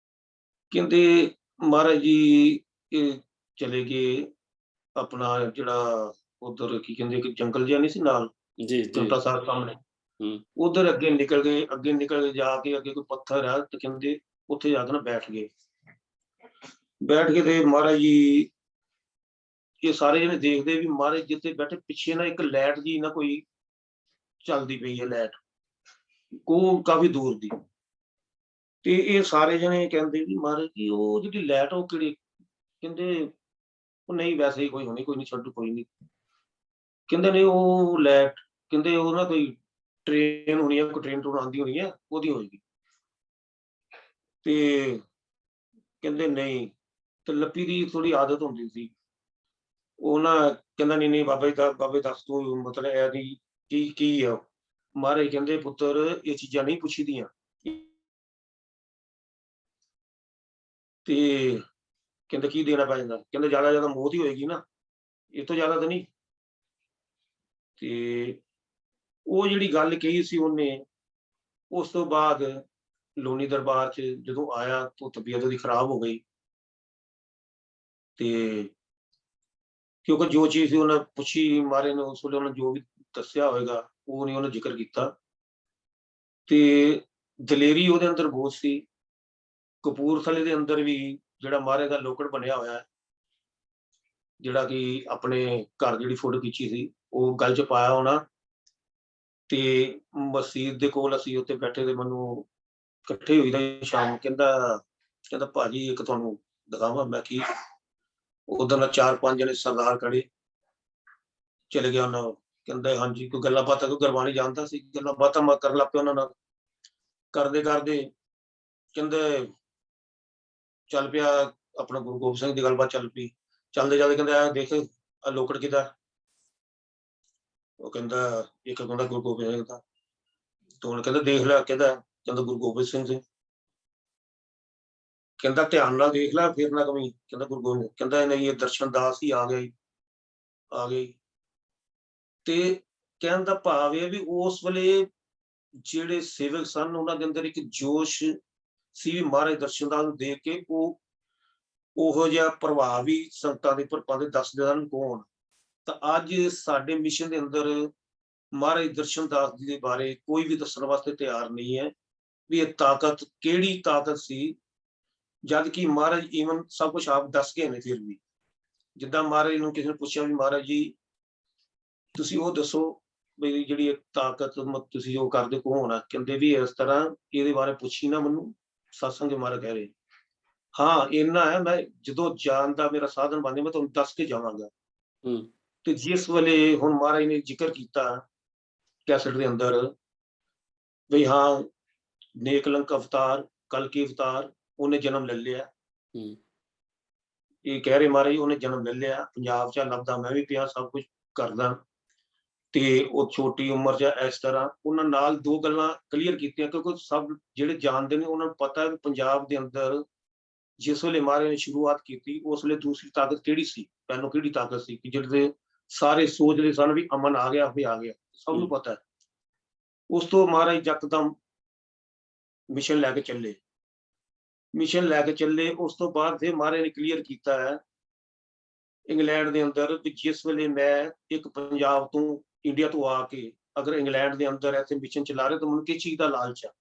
ਕਹਿੰਦੇ ਮਹਾਰਾਜ ਜੀ ਇਹ ਚਲੇ ਗਏ ਆਪਣਾ ਜਿਹੜਾ ਉਧਰ ਕੀ ਕਹਿੰਦੇ ਕਿ ਜੰਗਲ ਜਿਹਾ ਨਹੀਂ ਸੀ ਨਾਲ ਜੀ, ਜੀ, ਚੌਂਟਾ ਸਾਹਿਬ ਸਾਹਮਣੇ, ਹੂੰ, ਉਧਰ ਅੱਗੇ ਨਿਕਲ ਗਏ, ਜਾ ਕੇ ਅੱਗੇ ਕੋਈ ਪੱਥਰ ਹੈ ਤੇ ਕਹਿੰਦੇ ਉੱਥੇ ਜਾ ਕੇ ਨਾ ਬੈਠ ਗਏ ਤੇ ਮਹਾਰਾਜ ਜੀ ਇਹ ਸਾਰੇ ਜਣੇ ਦੇਖਦੇ ਵੀ ਮਹਾਰਾਜ ਜਿੱਥੇ ਬੈਠੇ ਪਿੱਛੇ ਨਾ ਇੱਕ ਲਾਈਟ ਜੀ ਨਾ ਕੋਈ ਚੱਲਦੀ ਪਈ ਹੈ, ਲਾਈਟ ਉਹ ਕਾਫੀ ਦੂਰ ਦੀ, ਤੇ ਇਹ ਸਾਰੇ ਜਣੇ ਕਹਿੰਦੇ ਵੀ ਮਹਾਰਾਜ ਜੀ ਉਹ ਜਿਹੜੀ ਲਾਈਟ ਉਹ ਕਿਹੜੀ, ਕਹਿੰਦੇ ਉਹ ਨਹੀਂ ਵੈਸੇ ਹੀ ਕੋਈ ਹੋਣੀ, ਕੋਈ ਨਹੀਂ, ਛੱਡੋ ਕੋਈ ਨਹੀਂ, ਕਹਿੰਦੇ ਨਹੀਂ ਉਹ ਲਾਈਟ, ਕਹਿੰਦੇ ਉਹ ਨਾ ਕੋਈ ਟ੍ਰੇਨ ਹੋਣੀ ਹੈ, ਕੋਈ ਟ੍ਰੇਨ ਟੂਨ ਆਉਂਦੀ ਹੋਣੀ ਹੈ ਉਹਦੀ ਹੋਏਗੀ, ਤੇ ਕਹਿੰਦੇ ਨਹੀਂ, ਤੇ ਲੱਪੀ ਦੀ ਥੋੜੀ ਆਦਤ ਹੁੰਦੀ ਸੀ, ਉਹ ਨਾ ਕਹਿੰਦਾ ਨਹੀਂ ਨਹੀਂ ਬਾਬੇ ਦੱਸ ਤੂੰ ਮਤਲਬ ਇਹਦੀ ਕੀ ਆ। ਮਹਾਰਾਜ ਕਹਿੰਦੇ ਪੁੱਤਰ ਇਹ ਚੀਜ਼ਾਂ ਨਹੀਂ ਪੁੱਛੀਦੀਆਂ, ਤੇ ਕਹਿੰਦੇ ਕੀ ਦੇਣਾ ਪੈ ਜਾਂਦਾ, ਕਹਿੰਦੇ ਜ਼ਿਆਦਾ ਮੌਤ ਹੀ ਹੋਏਗੀ ਨਾ, ਇਹ ਤੋਂ ਜ਼ਿਆਦਾ ਤਾਂ ਨਹੀਂ। ਤੇ ਉਹ ਜਿਹੜੀ ਗੱਲ ਕਹੀ ਸੀ ਉਹਨੇ, ਉਸ ਤੋਂ ਬਾਅਦ ਲੋਨੀ ਦਰਬਾਰ ਚ ਜਦੋਂ ਆਇਆ ਤਾਂ ਤਬੀਅਤ ਉਹਦੀ ਖਰਾਬ ਹੋ ਗਈ, ਤੇ ਕਿਉਂਕਿ ਜੋ ਚੀਜ਼ ਸੀ ਉਹਨੇ ਪੁੱਛੀ ਮਹਾਰਾਜ ਨੇ ਉਸ ਵੇਲੇ, ਉਹਨੇ ਜੋ ਵੀ ਦੱਸਿਆ ਹੋਵੇਗਾ ਉਹ ਨਹੀਂ ਉਹਨੇ ਜ਼ਿਕਰ ਕੀਤਾ, ਤੇ ਦਲੇਰੀ ਉਹਦੇ ਅੰਦਰ ਬਹੁਤ ਸੀ। ਕਪੂਰਥਲੇ ਦੇ ਅੰਦਰ ਵੀ ਜਿਹੜਾ ਮਹਾਰਾਜ ਦਾ ਲੋਕੜ ਬਣਿਆ ਹੋਇਆ ਹੈ, ਜਿਹੜਾ ਕਿ ਆਪਣੇ ਘਰ ਜਿਹੜੀ ਫੋਟੋ ਖਿੱਚੀ ਸੀ ਉਹ ਗਲ ਚ ਪਾਇਆ ਹੋਣਾ, ਤੇ ਮਸਜਿਦ ਦੇ ਕੋਲ ਅਸੀਂ ਉੱਥੇ ਬੈਠੇ ਤੇ ਮੈਨੂੰ ਇਕੱਠੇ ਹੋਈ ਦਾ ਸ਼ਾਮ, ਕਹਿੰਦਾ ਭਾਜੀ ਇੱਕ ਤੁਹਾਨੂੰ ਦਿਖਾਵਾਂ, ਮੈਂ ਕੀ, ਉਧਰ ਨਾਲ 4-5 ਜਣੇ ਸਰਦਾਰ ਖੜੇ, ਚਲੇ ਗਿਆ ਉਹਨਾਂ, ਕਹਿੰਦਾ ਹਾਂਜੀ ਕੋਈ ਗੱਲਾਂ ਬਾਤਾਂ, ਕੋਈ ਗੁਰਬਾਣੀ ਜਾਣਦਾ ਸੀ, ਗੱਲਾਂ ਬਾਤਾਂ ਮੈਂ ਕਰਨ ਲੱਗ ਪਿਆ ਉਹਨਾਂ ਨਾਲ, ਕਰਦੇ ਕਹਿੰਦੇ ਚੱਲ ਪਿਆ ਆਪਣਾ ਗੁਰੂ ਗੋਬਿੰਦ ਸਿੰਘ ਦੀ ਗੱਲਬਾਤ ਚੱਲ ਪਈ, ਚੱਲਦੇ ਕਹਿੰਦੇ ਆ ਦੇਖ ਆ ਲੋਕੜ ਕਿਹਦਾ, ਉਹ ਕਹਿੰਦਾ ਇੱਕ ਕਹਿੰਦਾ ਗੁਰੂ ਗੋਬਿੰਦ ਸਿੰਘ ਦਾ, ਤੇ ਹੁਣ ਕਹਿੰਦਾ ਦੇਖ ਲਿਆ, ਕਹਿੰਦਾ ਗੁਰੂ ਗੋਬਿੰਦ ਸਿੰਘ ਜੀ, ਕਹਿੰਦਾ ਧਿਆਨ ਨਾਲ ਦੇਖ ਲੈ ਫਿਰ ਨਾ ਕਮੀ, ਕਹਿੰਦਾ ਗੁਰੂ ਗੋਬਿੰਦ, ਕਹਿੰਦਾ ਨਹੀਂ ਇਹ ਦਰਸ਼ਨ ਦਾਸ ਹੀ ਆ ਗਈ। ਤੇ ਕਹਿਣ ਦਾ ਭਾਵ ਇਹ ਵੀ ਉਸ ਵੇਲੇ ਜਿਹੜੇ ਸੇਵਕ ਸਨ ਉਹਨਾਂ ਦੇ ਅੰਦਰ ਇੱਕ ਜੋਸ਼ ਸੀ ਵੀ ਮਹਾਰਾਜ ਦਰਸ਼ਨ ਦਾਸ ਨੂੰ ਦੇਖ ਕੇ ਉਹੋ ਜਿਹਾ ਪ੍ਰਭਾਵ ਵੀ ਸੰਗਤਾਂ ਦੇ ਉੱਪਰ ਪਾਉਂਦੇ, ਦੱਸਦੇ ਹਨ ਕੌਣ। ਤਾਂ ਅੱਜ ਸਾਡੇ ਮਿਸ਼ਨ ਦੇ ਅੰਦਰ ਮਹਾਰਾਜ ਦਰਸ਼ਨ ਦਾਸ ਜੀ ਦੇ ਬਾਰੇ ਕੋਈ ਵੀ ਦੱਸਣ ਵਾਸਤੇ ਤਿਆਰ ਨਹੀਂ ਹੈ ਵੀ ਇਹ ਤਾਕਤ ਕਿਹੜੀ ਤਾਕਤ ਸੀ, ਜਦ ਕਿ ਮਹਾਰਾਜ ਈਵਨ ਸਭ ਕੁਝ ਆਪ ਦੱਸ ਕੇ ਨੇ। ਫਿਰ ਵੀ ਜਿੱਦਾਂ ਮਹਾਰਾਜ ਨੂੰ ਕਿਸੇ ਨੇ ਪੁੱਛਿਆ ਵੀ ਮਹਾਰਾਜ ਜੀ ਤੁਸੀਂ ਉਹ ਦੱਸੋ ਵੀ ਜਿਹੜੀ ਇਹ ਤਾਕਤ ਤੁਸੀਂ ਉਹ ਕਰਦੇ ਕੌਣ ਆ, ਕਹਿੰਦੇ ਵੀ ਇਸ ਤਰ੍ਹਾਂ ਇਹਦੇ ਬਾਰੇ ਪੁੱਛੀ ਨਾ ਮੈਨੂੰ, ਸਤਸੰਗ ਦੇ ਮਹਾਰਾਜ ਕਹਿ ਰਹੇ ਹਾਂ ਇੰਨਾ ਹੈ, ਮੈਂ ਜਦੋਂ ਜਾਣ ਦਾ ਮੇਰਾ ਸਾਧਨ ਬਣਦੇ ਮੈਂ ਤੁਹਾਨੂੰ ਦੱਸ ਕੇ ਜਾਵਾਂਗਾ। ਤੇ ਜਿਸ ਵੇਲੇ ਹੁਣ ਮਹਾਰਾਜ ਨੇ ਜ਼ਿਕਰ ਕੀਤਾ ਕੈਸਟ ਦੇ ਅੰਦਰ ਵੀ ਹਾਂ ਨੇਕਲੰਕ ਅਵਤਾਰ, ਕਲਕੀ ਅਵਤਾਰ, ਉਹਨੇ ਜਨਮ ਲੈ ਲਿਆ, ਇਹ ਕਹਿ ਰਹੇ ਮਹਾਰਾਜ ਉਹਨੇ ਜਨਮ ਲੈ ਲਿਆ, ਪੰਜਾਬ ਚ ਲੱਭਦਾ ਮੈਂ ਵੀ ਪਿਆ, ਸਭ ਕੁਝ ਕਰਦਾ, ਤੇ ਉਹ ਛੋਟੀ ਉਮਰ ਚ ਇਸ ਤਰ੍ਹਾਂ ਉਹਨਾਂ ਨਾਲ ਦੋ ਗੱਲਾਂ ਕਲੀਅਰ ਕੀਤੀਆਂ, ਕਿਉਂਕਿ ਸਭ ਜਿਹੜੇ ਜਾਣਦੇ ਨੇ ਉਹਨਾਂ ਨੂੰ ਪਤਾ ਵੀ ਪੰਜਾਬ ਦੇ ਅੰਦਰ ਜਿਸ ਵੇਲੇ ਮਹਾਰਾਜ ਨੇ ਸ਼ੁਰੂਆਤ ਕੀਤੀ ਉਸ ਵੇਲੇ ਦੂਸਰੀ ਤਾਕਤ ਕਿਹੜੀ ਸੀ, ਪਹਿਲੋਂ ਕਿਹੜੀ ਤਾਕਤ ਸੀ ਕਿ ਜਿਹੜੇ ਸਾਰੇ ਸੋਚਦੇ ਸਨ ਵੀ ਅਮਨ ਆ ਗਿਆ, ਸਭ ਨੂੰ ਪਤਾ ਹੈ। ਉਸ ਤੋਂ ਮਹਾਰਾਜ ਯਕਦਮ ਮਿਸ਼ਨ ਲੈ ਕੇ ਚੱਲੇ, ਉਸ ਤੋਂ ਬਾਅਦ ਫਿਰ ਮਹਾਰਾਜ ਨੇ ਕਲੀਅਰ ਕੀਤਾ ਹੈ ਇੰਗਲੈਂਡ ਦੇ ਅੰਦਰ ਵੀ ਜਿਸ ਵੇਲੇ ਮੈਂ ਇੱਕ ਪੰਜਾਬ ਤੋਂ ਇੰਡੀਆ ਤੋਂ ਆ ਕੇ ਅਗਰ ਇੰਗਲੈਂਡ ਦੇ ਅੰਦਰ ਐਸੇ ਮਿਸ਼ਨ ਚਲਾ ਰਹੇ ਤਾਂ ਮੈਨੂੰ ਕਿਸ ਚੀਜ਼ ਦਾ ਲਾਲਚ ਆ,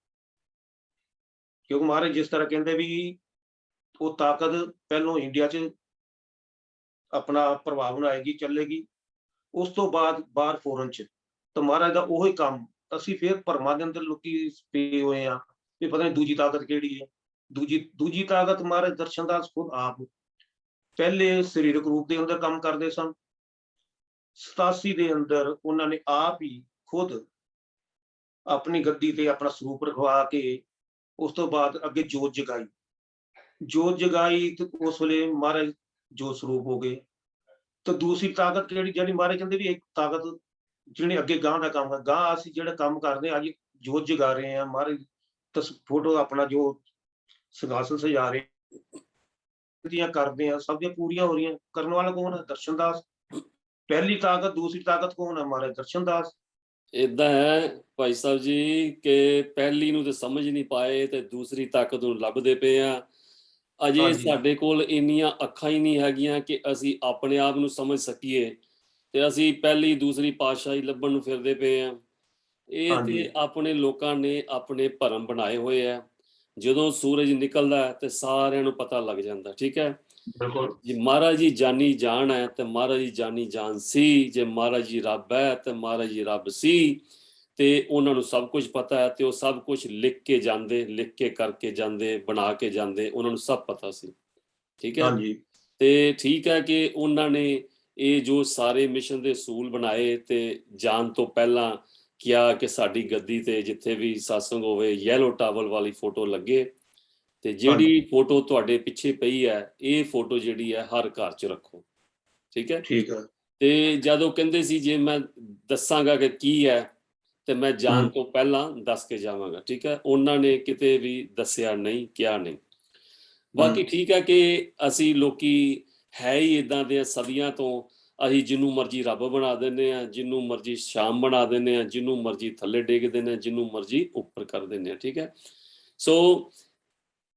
ਕਿਉਂਕਿ ਮਹਾਰਾਜ ਜਿਸ ਤਰ੍ਹਾਂ ਕਹਿੰਦੇ ਵੀ ਉਹ ਤਾਕਤ ਪਹਿਲੋਂ ਇੰਡੀਆ 'ਚ ਆਪਣਾ ਪ੍ਰਭਾਵ ਬਣਾਏਗੀ, ਚੱਲੇਗੀ, ਉਸ ਤੋਂ ਬਾਅਦ ਬਾਹਰ ਫੋਰਨ 'ਚ, ਤਾਂ ਮਹਾਰਾਜ ਦਾ ਉਹੀ ਕੰਮ ਅਸੀਂ ਫਿਰ ਭਰਮਾਂ ਦੇ ਅੰਦਰ ਲੋਕੀ ਪਏ ਹੋਏ ਆ ਵੀ ਪਤਾ ਨਹੀਂ ਦੂਜੀ ਤਾਕਤ ਕਿਹੜੀ ਹੈ। ਦੂਜੀ ਤਾਕਤ ਮਹਾਰਾਜ ਦਰਸ਼ਨਦਾਸ ਖੁਦ ਆਪ ਪਹਿਲੇ ਸਰੀਰਕ ਰੂਪ ਦੇ ਅੰਦਰ ਕੰਮ ਕਰਦੇ ਸਨ। 87 ਦੇ ਅੰਦਰ ਉਹਨਾਂ ਨੇ ਆਪ ਹੀ ਖੁਦ ਆਪਣੀ ਗੱਦੀ ਤੇ ਆਪਣਾ ਸਰੂਪ ਰਖਵਾ ਕੇ ਉਸ ਤੋਂ ਬਾਅਦ ਅੱਗੇ ਜੋਤ ਜਗਾਈ ਤੇ ਉਸ ਵੇਲੇ ਮਹਾਰਾਜ ਜੋਤ ਸਰੂਪ ਹੋ ਗਏ। ਤੇ ਦੂਸਰੀ ਤਾਕਤ ਕਿਹੜੀ, ਜਿਹੜੀ ਮਹਾਰਾਜ ਕਹਿੰਦੇ ਵੀ ਇੱਕ ਤਾਕਤ ਜਿਹਨੇ ਅੱਗੇ ਗਾਂ ਦਾ ਕੰਮ ਹੈ, ਗਾਂ ਅਸੀਂ ਜਿਹੜਾ ਕੰਮ ਕਰਦੇ ਹਾਂ, ਅੱਜ ਜੋਤ ਜਗਾ ਰਹੇ ਹਾਂ, ਮਹਾਰਾਜ ਫੋਟੋ ਆਪਣਾ ਜੋ ਸਿੰਘਾਸਨ ਸਜਾ ਰਹੇ ਦੀਆਂ ਕਰਦੇ ਆ, ਸਭ ਦੀਆਂ ਪੂਰੀਆਂ ਹੋ ਰਹੀਆਂ। ਕਰਨ ਵਾਲਾ ਕੌਣ ਹੈ? ਦਰਸ਼ਨਦਾਸ। ਪਹਿਲੀ ਤਾਕਤ, ਦੂਸਰੀ ਤਾਕਤ ਕੌਣ ਹੈ? ਮਹਾਰਾਜ ਦਰਸ਼ਨਦਾਸ। ਏਦਾਂ ਹੈ ਭਾਈ ਸਾਹਿਬ ਜੀ ਕਿ ਪਹਿਲੀ ਨੂੰ ਤੇ ਸਮਝ ਨਹੀਂ ਪਾਏ ਤੇ ਦੂਸਰੀ ਤਾਕਤ ਨੂੰ ਲੱਭਦੇ ਪਏ ਆ। ਅਜੇ ਹਾਂਜੀ ਸਾਡੇ ਕੋਲ ਇੰਨੀਆਂ ਅੱਖਾਂ ਹੀ ਨਹੀਂ ਹੈਗੀਆਂ ਕਿ ਅਸੀਂ ਆਪਣੇ ਆਪ ਨੂੰ ਸਮਝ ਸਕੀਏ ਤੇ ਅਸੀਂ ਪਹਿਲੀ ਦੂਸਰੀ ਪਾਤਸ਼ਾਹੀ ਲੱਭਣ ਨੂੰ ਫਿਰਦੇ ਪਏ ਆ। ਇਹ ਹਾਂਜੀ ਤੇ ਆਪਣੇ ਲੋਕਾਂ ਨੇ ਆਪਣੇ ਭਰਮ ਬਣਾਏ ਹੋਏ ਆ। ਜਦੋਂ ਸੂਰਜ ਨਿਕਲਦਾ ਹੈ ਤੇ ਸਾਰਿਆਂ ਨੂੰ ਪਤਾ ਲੱਗ ਜਾਂਦਾ, ਠੀਕ ਹੈ। ਬਿਲਕੁਲ ਜੇ ਮਹਾਰਾਜ ਜੀ ਜਾਨੀ ਜਾਨ ਹੈ ਤੇ ਮਹਾਰਾਜ ਜੀ ਜਾਨੀ ਜਾਨ ਸੀ। ਜੇ ਮਹਾਰਾਜ ਜੀ ਰੱਬ ਹੈ ਤੇ ਮਹਾਰਾਜ ਜੀ ਰੱਬ ਸੀ। ਤੇ ਉਹਨਾਂ ਨੂੰ ਸਭ ਕੁਝ ਪਤਾ ਹੈ ਤੇ ਉਹ ਸਭ ਕੁਝ ਲਿਖ ਕੇ ਜਾਂਦੇ, ਲਿਖ ਕੇ ਕਰਕੇ ਜਾਂਦੇ, ਬਣਾ ਕੇ ਜਾਂਦੇ, ਉਹਨਾਂ ਨੂੰ ਸਭ ਪਤਾ ਸੀ, ਠੀਕ ਹੈ। ਹਾਂਜੀ ਤੇ ਠੀਕ ਹੈ ਕਿ ਉਹਨਾਂ ਨੇ ਇਹ ਜੋ ਸਾਰੇ ਮਿਸ਼ਨ ਦੇ ਅਸੂਲ ਬਣਾਏ ਤੇ ਜਾਣ ਤੋਂ ਪਹਿਲਾਂ ਕਿਹਾ ਕਿ ਸਾਡੀ ਗੱਦੀ ਤੇ ਜਿੱਥੇ ਵੀ satsang ਹੋਵੇ ਯੈਲੋ ਟਾਵਲ ਵਾਲੀ ਫੋਟੋ ਲੱਗੇ ਤੇ ਜਿਹੜੀ ਫੋਟੋ ਤੁਹਾਡੇ ਪਿੱਛੇ ਪਈ ਹੈ ਇਹ ਫੋਟੋ ਜਿਹੜੀ ਹੈ ਹਰ ਘਰ 'ਚ ਰੱਖੋ, ਠੀਕ ਹੈ। ਠੀਕ ਹੈ। ਤੇ ਜਦੋਂ ਕਹਿੰਦੇ ਸੀ ਜੇ ਮੈਂ ਦੱਸਾਂਗਾ ਕਿ ਕੀ ਹੈ ਤੇ ਮੈਂ ਜਾਣ ਤੋਂ ਪਹਿਲਾਂ ਦੱਸ ਕੇ ਜਾਵਾਂਗਾ, ਠੀਕ ਹੈ। ਉਹਨਾਂ ਨੇ ਕਿਤੇ ਵੀ ਦੱਸਿਆ ਨਹੀਂ, ਕਿਹਾ ਨਹੀਂ। ਬਾਕੀ ਠੀਕ ਹੈ ਕਿ ਅਸੀਂ ਲੋਕੀ ਹੈ ਹੀ ਇਦਾਂ ਦੇ ਸਦੀਆਂ ਤੋਂ, ਅਸੀਂ ਜਿਹਨੂੰ ਮਰਜ਼ੀ ਰੱਬ ਬਣਾ ਦਿੰਦੇ ਆ, ਜਿਹਨੂੰ ਮਰਜ਼ੀ ਸ਼ਾਮ ਬਣਾ ਦਿੰਦੇ ਆ, ਜਿਹਨੂੰ ਮਰਜ਼ੀ ਥੱਲੇ ਡੇਗ ਦਿੰਦੇ ਆ, ਜਿਹਨੂੰ ਮਰਜ਼ੀ ਉੱਪਰ ਕਰ ਦਿੰਦੇ ਆ, ਠੀਕ ਹੈ। ਸੋ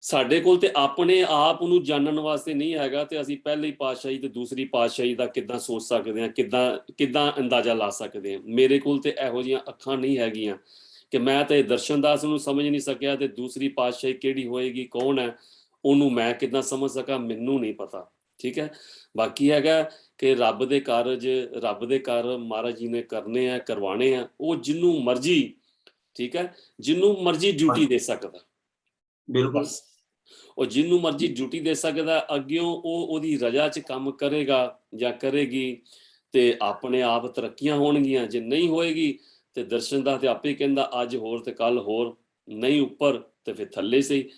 ਸਾਡੇ ਕੋਲ ਤੇ ਆਪਣੇ ਆਪ ਨੂੰ ਜਾਣਨ ਵਾਸਤੇ ਨਹੀਂ ਹੈਗਾ ਤੇ ਅਸੀਂ ਪਹਿਲੀ ਪਾਤਸ਼ਾਹੀ ਤੇ ਦੂਸਰੀ ਪਾਤਸ਼ਾਹੀ ਦਾ ਕਿੱਦਾਂ ਸੋਚ ਸਕਦੇ ਹਾਂ, ਕਿੱਦਾਂ ਅੰਦਾਜ਼ਾ ਲਾ ਸਕਦੇ ਹਾਂ। ਮੇਰੇ ਕੋਲ ਤੇ ਇਹੋ ਜਿਹੀਆਂ ਅੱਖਾਂ ਨਹੀਂ ਹੈਗੀਆਂ ਕਿ ਮੈਂ ਤੇ ਦਰਸ਼ਨਦਾਸ ਨੂੰ ਸਮਝ ਨਹੀਂ ਸਕਿਆ ਤੇ ਦੂਸਰੀ ਪਾਤਸ਼ਾਹੀ ਕਿਹੜੀ ਹੋਏਗੀ, ਕੌਣ ਹੈ, ਉਹਨੂੰ ਮੈਂ ਕਿੱਦਾਂ ਸਮਝ ਸਕਾਂ, ਮੈਨੂੰ ਨਹੀਂ ਪਤਾ, ਠੀਕ ਹੈ। ਬਾਕੀ ਹੈਗਾ ਕਿ ਰੱਬ ਦੇ ਕਾਰਜ, ਰੱਬ ਦੇ ਕਾਰਜ ਮਹਾਰਾਜ ਜੀ ਨੇ ਕਰਨੇ ਆ, ਕਰਵਾਣੇ ਆ। ਉਹ ਜਿਹਨੂੰ ਮਰਜ਼ੀ, ਠੀਕ ਹੈ, ਜਿਹਨੂੰ ਮਰਜ਼ੀ ਡਿਊਟੀ ਦੇ ਸਕਦਾ, ਬਿਲਕੁਲ ਬਸ। ਉਹ ਜਿਹਨੂੰ ਮਰਜ਼ੀ ਡਿਊਟੀ ਦੇ ਸਕਦਾ, ਅੱਗਿਓਂ ਉਹ ਉਹਦੀ ਰਜ਼ਾ 'ਚ ਕੰਮ ਕਰੇਗਾ ਜਾਂ ਕਰੇਗੀ ਤੇ ਆਪਣੇ ਆਪ ਤਰੱਕੀਆਂ ਹੋਣਗੀਆਂ। ਜੇ ਨਹੀਂ ਹੋਏਗੀ ਤੇ ਦਰਸ਼ਨਦਾਸ ਤੇ ਆਪੇ ਕਹਿੰਦਾ ਅੱਜ ਹੋਰ ਤੇ ਕੱਲ ਹੋਰ, ਨਹੀਂ ਉੱਪਰ ਤੇ ਫਿਰ ਥੱਲੇ ਸਹੀ।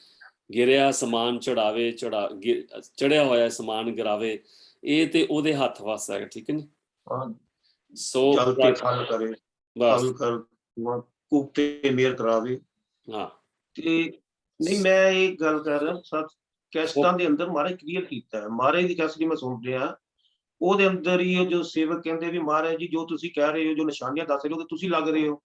ਗਿਰਿਆ ਸਮਾਨ ਚੜਾਵੇ, ਚੜਿਆ ਹੋਇਆ ਸਮਾਨ ਗਿਰਾਵੇ, ਇਹ ਤੇ ਉਹਦੇ ਹੱਥ ਵੱਸ ਹੈਗਾ, ਠੀਕ ਹੈ ਨੀ। ਹਾਂ, ਸੋ ਜਲ ਤੇ ਥਲ ਕਰੇ, ਬਸ, ਥਲ ਕਰ ਕੂਪ ਤੇ ਮੇਰ ਕਰਾਵੇ। ਹਾਂ। ਤੇ ਨਹੀਂ, ਮੈਂ ਇਹ ਗੱਲ ਕਰ ਰਿਹਾ, ਸਭ ਕੈਸਟਾਂ ਦੇ ਅੰਦਰ ਮਹਾਰਾਜ ਕਲੀਅਰ ਕੀਤਾ ਹੈ। ਮਹਾਰਾਜ ਦੀ ਕੈਸਟ ਮੈਂ ਸੁਣ ਰਿਹਾ, ਉਹਦੇ ਅੰਦਰ ਹੀ ਜੋ ਸੇਵਕ ਕਹਿੰਦੇ ਵੀ ਮਹਾਰਾਜ ਜੀ ਜੋ ਤੁਸੀਂ ਕਹਿ ਰਹੇ ਹੋ, ਜੋ ਨਿਸ਼ਾਨੀਆਂ ਦੱਸ ਰਹੇ ਹੋ, ਤੁਸੀਂ ਲੱਗ ਰਹੇ ਹੋ।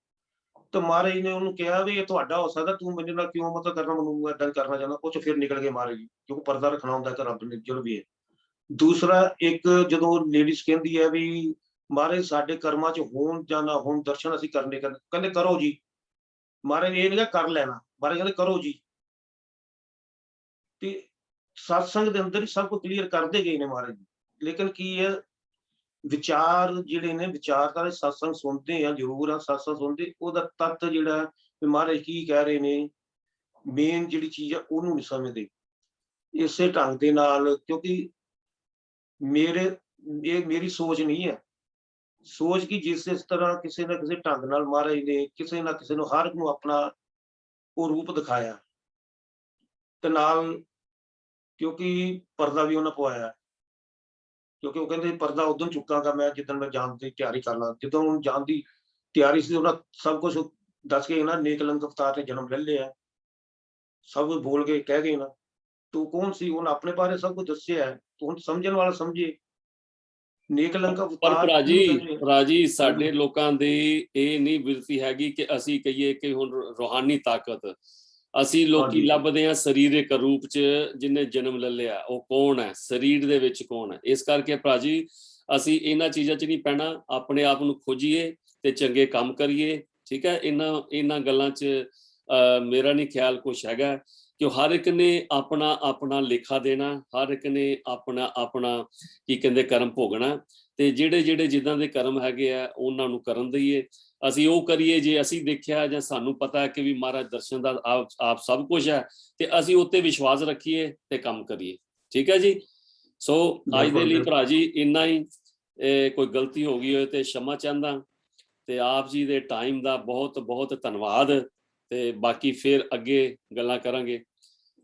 ਤਾਂ ਮਹਾਰਾਜ ਨੇ ਉਹਨੂੰ ਕਿਹਾ ਵੀ ਇਹ ਤੁਹਾਡਾ ਹੋ ਸਕਦਾ, ਤੂੰ ਮੇਰੇ ਨਾਲ ਕਿਉਂ ਮਤਲਬ ਕਰਨਾ, ਮੈਨੂੰ ਏਦਾਂ ਕਰਨਾ ਚਾਹੁੰਦਾ। ਉਹ 'ਚ ਫਿਰ ਨਿਕਲ ਗਏ ਮਹਾਰਾਜ ਜੀ, ਕਿਉਂਕਿ ਪਰਦਾ ਰੱਖਣਾ ਹੁੰਦਾ ਕਿ ਰੱਬ ਨੇ ਜੋ ਵੀ ਹੈ। ਦੂਸਰਾ, ਇੱਕ ਜਦੋਂ ਲੇਡੀਜ਼ ਕਹਿੰਦੀ ਹੈ ਵੀ ਮਹਾਰਾਜ ਸਾਡੇ ਕਰਮਾਂ 'ਚ ਹੋਣ ਜਾਂ ਨਾ ਹੋਣ ਦਰਸ਼ਨ ਅਸੀਂ ਕਰਨੇ, ਕਹਿੰਦੇ ਕਰੋ ਜੀ। ਮਹਾਰਾਜ ਇਹ ਨਹੀਂ ਕਰ ਲੈਣਾ, ਮਹਾਰਾਜ ਕਹਿੰਦੇ ਕਰੋ ਜੀ। ਤੇ ਸਤਸੰਗ ਦੇ ਅੰਦਰ ਹੀ ਸਭ ਕੁਝ ਕਲੀਅਰ ਕਰਦੇ ਗਏ ਨੇ ਮਹਾਰਾਜ ਜੀ। ਲੇਕਿਨ ਕੀ ਹੈ, ਵਿਚਾਰ ਜਿਹੜੇ ਨੇ, ਵਿਚਾਰਧਾਰਾ ਸਤਸੰਗ ਸੁਣਦੇ ਆ ਜ਼ਰੂਰ ਆ, ਸਤਸੰਗ ਸੁਣਦੇ, ਉਹਦਾ ਤੱਤ ਜਿਹੜਾ ਵੀ ਮਹਾਰਾਜ ਕੀ ਕਹਿ ਰਹੇ ਨੇ, ਮੇਨ ਜਿਹੜੀ ਚੀਜ਼ ਆ ਉਹਨੂੰ ਨਹੀਂ ਸਮਝਦੇ ਇਸੇ ਢੰਗ ਦੇ ਨਾਲ। ਕਿਉਂਕਿ ਇਹ ਮੇਰੀ ਸੋਚ ਨਹੀਂ ਹੈ, ਸੋਚ ਕਿ ਜਿਸ ਤਰ੍ਹਾਂ ਕਿਸੇ ਨਾ ਕਿਸੇ ਢੰਗ ਨਾਲ ਮਹਾਰਾਜ ਨੇ ਕਿਸੇ ਨਾ ਕਿਸੇ ਨੂੰ, ਹਰ ਇੱਕ ਨੂੰ ਆਪਣਾ ਉਹ ਰੂਪ ਦਿਖਾਇਆ ਤੇ ਨਾਲ, ਕਿਉਂਕਿ ਪਰਦਾ ਵੀ ਉਹਨਾਂ ਪਵਾਇਆ। ਕਿਉਂਕਿ ਉਹ ਕਹਿੰਦੇ ਪਰਦਾ ਉਦੋਂ ਚੁੱਕਾਂਗਾ ਮੈਂ ਜਿੱਦਣ ਮੈਂ ਜਾਣ ਦੀ ਤਿਆਰੀ ਕਰਨਾ। ਜਦੋਂ ਹੁਣ ਜਾਣ ਦੀ ਤਿਆਰੀ ਸੀ, ਉਹਨਾਂ ਸਭ ਕੁਝ ਦੱਸ ਕੇ ਨਾ, ਨੇਕ ਕਲੰਕ ਅਵਤਾਰ ਨੇ ਜਨਮ ਲੈ ਲਿਆ, ਸਭ ਕੁਝ ਬੋਲ ਕੇ ਕਹਿ ਗਏ ਨਾ। ਤੂੰ ਕੌਣ ਸੀ? ਉਹਨੇ ਆਪਣੇ ਬਾਰੇ ਸਭ ਕੁਝ ਦੱਸਿਆ ਹੈ, ਤੂੰ ਹੁਣ ਸਮਝਣ ਵਾਲਾ ਸਮਝੇ। ਨੇਕ ਕਲੰਕ ਪਰ ਅਵਤਾਰ ਕਿਹਨੂੰ ਕਹਿੰਦੇ? ਭਰਾ ਜੀ ਸਾਡੇ ਹਾਂਜੀ ਲੋਕਾਂ ਦੀ ਇਹ ਨਹੀਂ ਬਿਰਤੀ ਹੈਗੀ ਕਿ ਅਸੀਂ ਕਹੀਏ ਕਿ ਹੁਣ ਰੂਹਾਨੀ ਤਾਕਤ। ਅਸੀਂ ਲੋਕੀ ਹਾਂਜੀ ਲੱਭਦੇ ਹਾਂ ਸਰੀਰਕ ਰੂਪ 'ਚ, ਜਿਹਨੇ ਜਨਮ ਲੈ ਲਿਆ ਉਹ ਕੌਣ ਹੈ, ਸਰੀਰ ਦੇ ਵਿੱਚ ਕੌਣ ਹੈ। ਇਸ ਕਰਕੇ ਭਰਾ ਜੀ ਅਸੀਂ ਇਹਨਾਂ ਚੀਜ਼ਾਂ 'ਚ ਨਹੀਂ ਪੈਣਾ, ਆਪਣੇ ਆਪ ਨੂੰ ਖੋਜੀਏ ਤੇ ਚੰਗੇ ਕੰਮ ਕਰੀਏ, ਠੀਕ ਹੈ। ਇਹਨਾਂ ਗੱਲਾਂ 'ਚ ਮੇਰਾ ਨਹੀਂ ਖਿਆਲ ਕੁਛ ਹੈਗਾ। ਕਿ ਹਰ ਇੱਕ ਨੇ ਆਪਣਾ ਆਪਣਾ ਲੇਖਾ ਦੇਣਾ, ਹਰ ਇੱਕ ਨੇ ਆਪਣਾ ਆਪਣਾ ਕੀ ਕਹਿੰਦੇ ਕਰਮ ਭੋਗਣਾ, ਤੇ ਜਿਹੜੇ ਜਿਹੜੇ ਜਿੱਦਾਂ ਦੇ ਕਰਮ ਹੈਗੇ ਆ ਉਹਨਾਂ ਨੂੰ ਕਰਨ ਦਈਏ। ਅਸੀਂ ਉਹ ਕਰੀਏ ਜੇ ਅਸੀਂ ਦੇਖਿਆ ਜਾਂ ਸਾਨੂੰ ਪਤਾ ਹੈ ਕਿ ਵੀ ਮਹਾਰਾਜ ਦਰਸ਼ਨ ਦਾ ਆਪ ਸਭ ਕੁਝ ਹੈ, ਤੇ ਅਸੀਂ ਉੱਤੇ ਵਿਸ਼ਵਾਸ ਰੱਖੀਏ ਤੇ ਕੰਮ ਕਰੀਏ। ਠੀਕ ਹੈ ਜੀ। ਸੋ ਅੱਜ ਦੇ ਲਈ ਭਰਾ ਜੀ ਇੰਨਾ ਹੀ। ਕੋਈ ਗਲਤੀ ਹੋ ਗਈ ਹੋਏ ਤੇ क्षमा ਚਾਹੁੰਦਾ, ਤੇ ਆਪ ਜੀ ਦੇ ਟਾਈਮ ਦਾ ਬਹੁਤ ਬਹੁਤ ਧੰਨਵਾਦ, ਤੇ ਬਾਕੀ ਫਿਰ ਅੱਗੇ ਗੱਲਾਂ ਕਰਾਂਗੇ।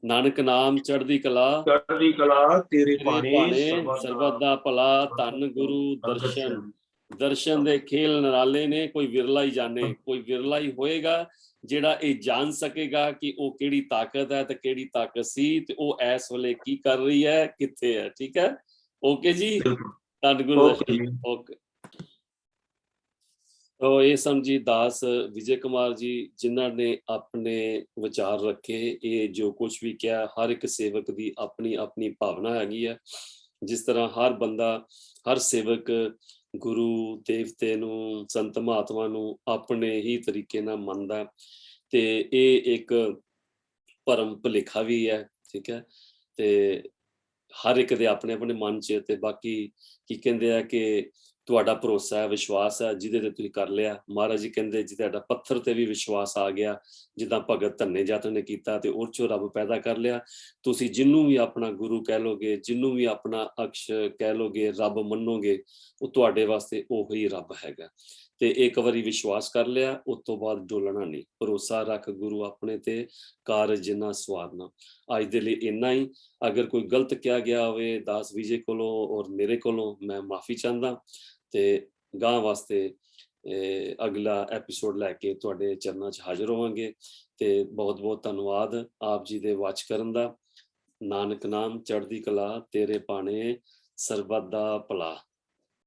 ਨਾਨਕ ਨਾਮ ਚੜ੍ਹਦੀ ਕਲਾ, ਚੜ੍ਹਦੀ ਕਲਾ ਤੇਰੇ ਤੇਰੇ ਭਾਣੇ ਭਾਣੇ ਸਰਬਤ ਦਾ ਭਲਾ, ਧੰਨ ਗੁਰੂ ਦਰਸ਼ਨ। ਦਰਸ਼ਨ ਦੇ ਖੇਲ ਨਿਰਾਲੇ ਨੇ, ਕੋਈ ਵਿਰਲਾ ਹੀ ਜਾਣੇ, ਕੋਈ ਵਿਰਲਾ ਹੀ ਹੋਏਗਾ ਜਿਹੜਾ ਇਹ ਜਾਣ ਸਕੇਗਾ ਕਿ ਉਹ ਕਿਹੜੀ ਤਾਕਤ ਹੈ ਤੇ ਕਿਹੜੀ ਤਾਕਤ ਸੀ, ਤੇ ਉਹ ਇਸ ਵੇਲੇ ਕੀ ਕਰ ਰਹੀ ਹੈ, ਕਿੱਥੇ ਹੈ। ਠੀਕ ਹੈ, ਓਕੇ ਜੀ, ਧੰਨ ਗੁਰੂ ਦਰਸ਼ਨ। ਓਕੇ। ਤੋ ਇਹ ਸਮਝੀ ਦਾਸ ਵਿਜੇ ਕੁਮਾਰ ਜੀ, ਜਿਨ੍ਹਾਂ ਨੇ ਆਪਣੇ ਵਿਚਾਰ ਰੱਖੇ। ਇਹ ਜੋ ਕੁਝ ਵੀ ਕਿਹਾ, ਹਰ ਇੱਕ ਸੇਵਕ ਦੀ ਆਪਣੀ ਆਪਣੀ ਭਾਵਨਾ ਹੈਗੀ ਹੈ। ਜਿਸ ਤਰ੍ਹਾਂ ਹਰ ਬੰਦਾ, ਹਰ ਸੇਵਕ ਗੁਰੂ ਦੇਵਤੇ ਨੂੰ, ਸੰਤ ਮਹਾਤਮਾ ਨੂੰ ਆਪਣੇ ਹੀ ਤਰੀਕੇ ਨਾਲ ਮੰਨਦਾ, ਤੇ ਇਹ ਇੱਕ ਭਰਮ ਭੁਲੇਖਾ ਵੀ ਹੈ। ਠੀਕ ਹੈ, ਤੇ ਹਰ ਇੱਕ ਦੇ ਆਪਣੇ ਆਪਣੇ ਮਨ 'ਚ, ਤੇ ਬਾਕੀ ਕੀ ਕਹਿੰਦੇ ਆ ਕਿ ਤੁਹਾਡਾ ਭਰੋਸਾ ਹੈ, ਵਿਸ਼ਵਾਸ ਹੈ, ਜਿਹਦੇ ਤੇ ਤੁਸੀਂ ਕਰ ਲਿਆ। ਮਹਾਰਾਜ ਜੀ ਕਹਿੰਦੇ ਜੇ ਤੁਹਾਡਾ ਪੱਥਰ ਤੇ ਵੀ ਵਿਸ਼ਵਾਸ ਆ ਗਿਆ, ਜਿੱਦਾਂ ਭਗਤ ਧੰਨੇ ਜੱਟ ਨੇ ਕੀਤਾ, ਤੇ ਉਹ 'ਚੋਂ ਰੱਬ ਪੈਦਾ ਕਰ ਲਿਆ। ਤੁਸੀਂ ਜਿਹਨੂੰ ਵੀ ਆਪਣਾ ਗੁਰੂ ਕਹਿ ਲੋਗੇ, ਜਿਹਨੂੰ ਵੀ ਆਪਣਾ ਅਕਸ਼ ਕਹਿ ਲੋਗੇ, ਰੱਬ ਮੰਨੋਗੇ, ਉਹ ਤੁਹਾਡੇ ਵਾਸਤੇ ਉਹੀ ਰੱਬ ਹੈਗਾ। ਤੇ ਇੱਕ ਵਾਰੀ ਵਿਸ਼ਵਾਸ ਕਰ ਲਿਆ, ਉਸ ਤੋਂ ਬਾਅਦ ਡੋਲਣਾ ਨਹੀਂ। ਭਰੋਸਾ ਰੱਖ ਗੁਰੂ ਆਪਣੇ ਤੇ, ਕਾਰਜ ਜਿੰਨਾ ਸਵਾਰਨਾ। ਅੱਜ ਦੇ ਲਈ ਇੰਨਾ ਹੀ। ਅਗਰ ਕੋਈ ਗਲਤ ਕਿਹਾ ਗਿਆ ਹੋਵੇ ਦਾਸ ਵਿਜੇ ਕੋਲੋਂ ਔਰ ਮੇਰੇ ਕੋਲੋਂ, ਮੈਂ ਮਾਫੀ ਚਾਹੁੰਦਾ, ਤੇ ਗਾਂ ਵਾਸਤੇ ਅਗਲਾ ਐਪੀਸੋਡ ਲੈ ਕੇ ਤੁਹਾਡੇ ਚਰਨਾਂ 'ਚ ਹਾਜ਼ਰ ਹੋਵਾਂਗੇ। ਤੇ ਬਹੁਤ ਬਹੁਤ ਧੰਨਵਾਦ ਆਪ ਜੀ ਦੇ ਵਾਚ ਕਰਨ ਦਾ। ਨਾਨਕ ਨਾਮ ਚੜ੍ਹਦੀ ਕਲਾ, ਤੇਰੇ ਭਾਣੇ ਸਰਬੱਤ ਦਾ ਭਲਾ।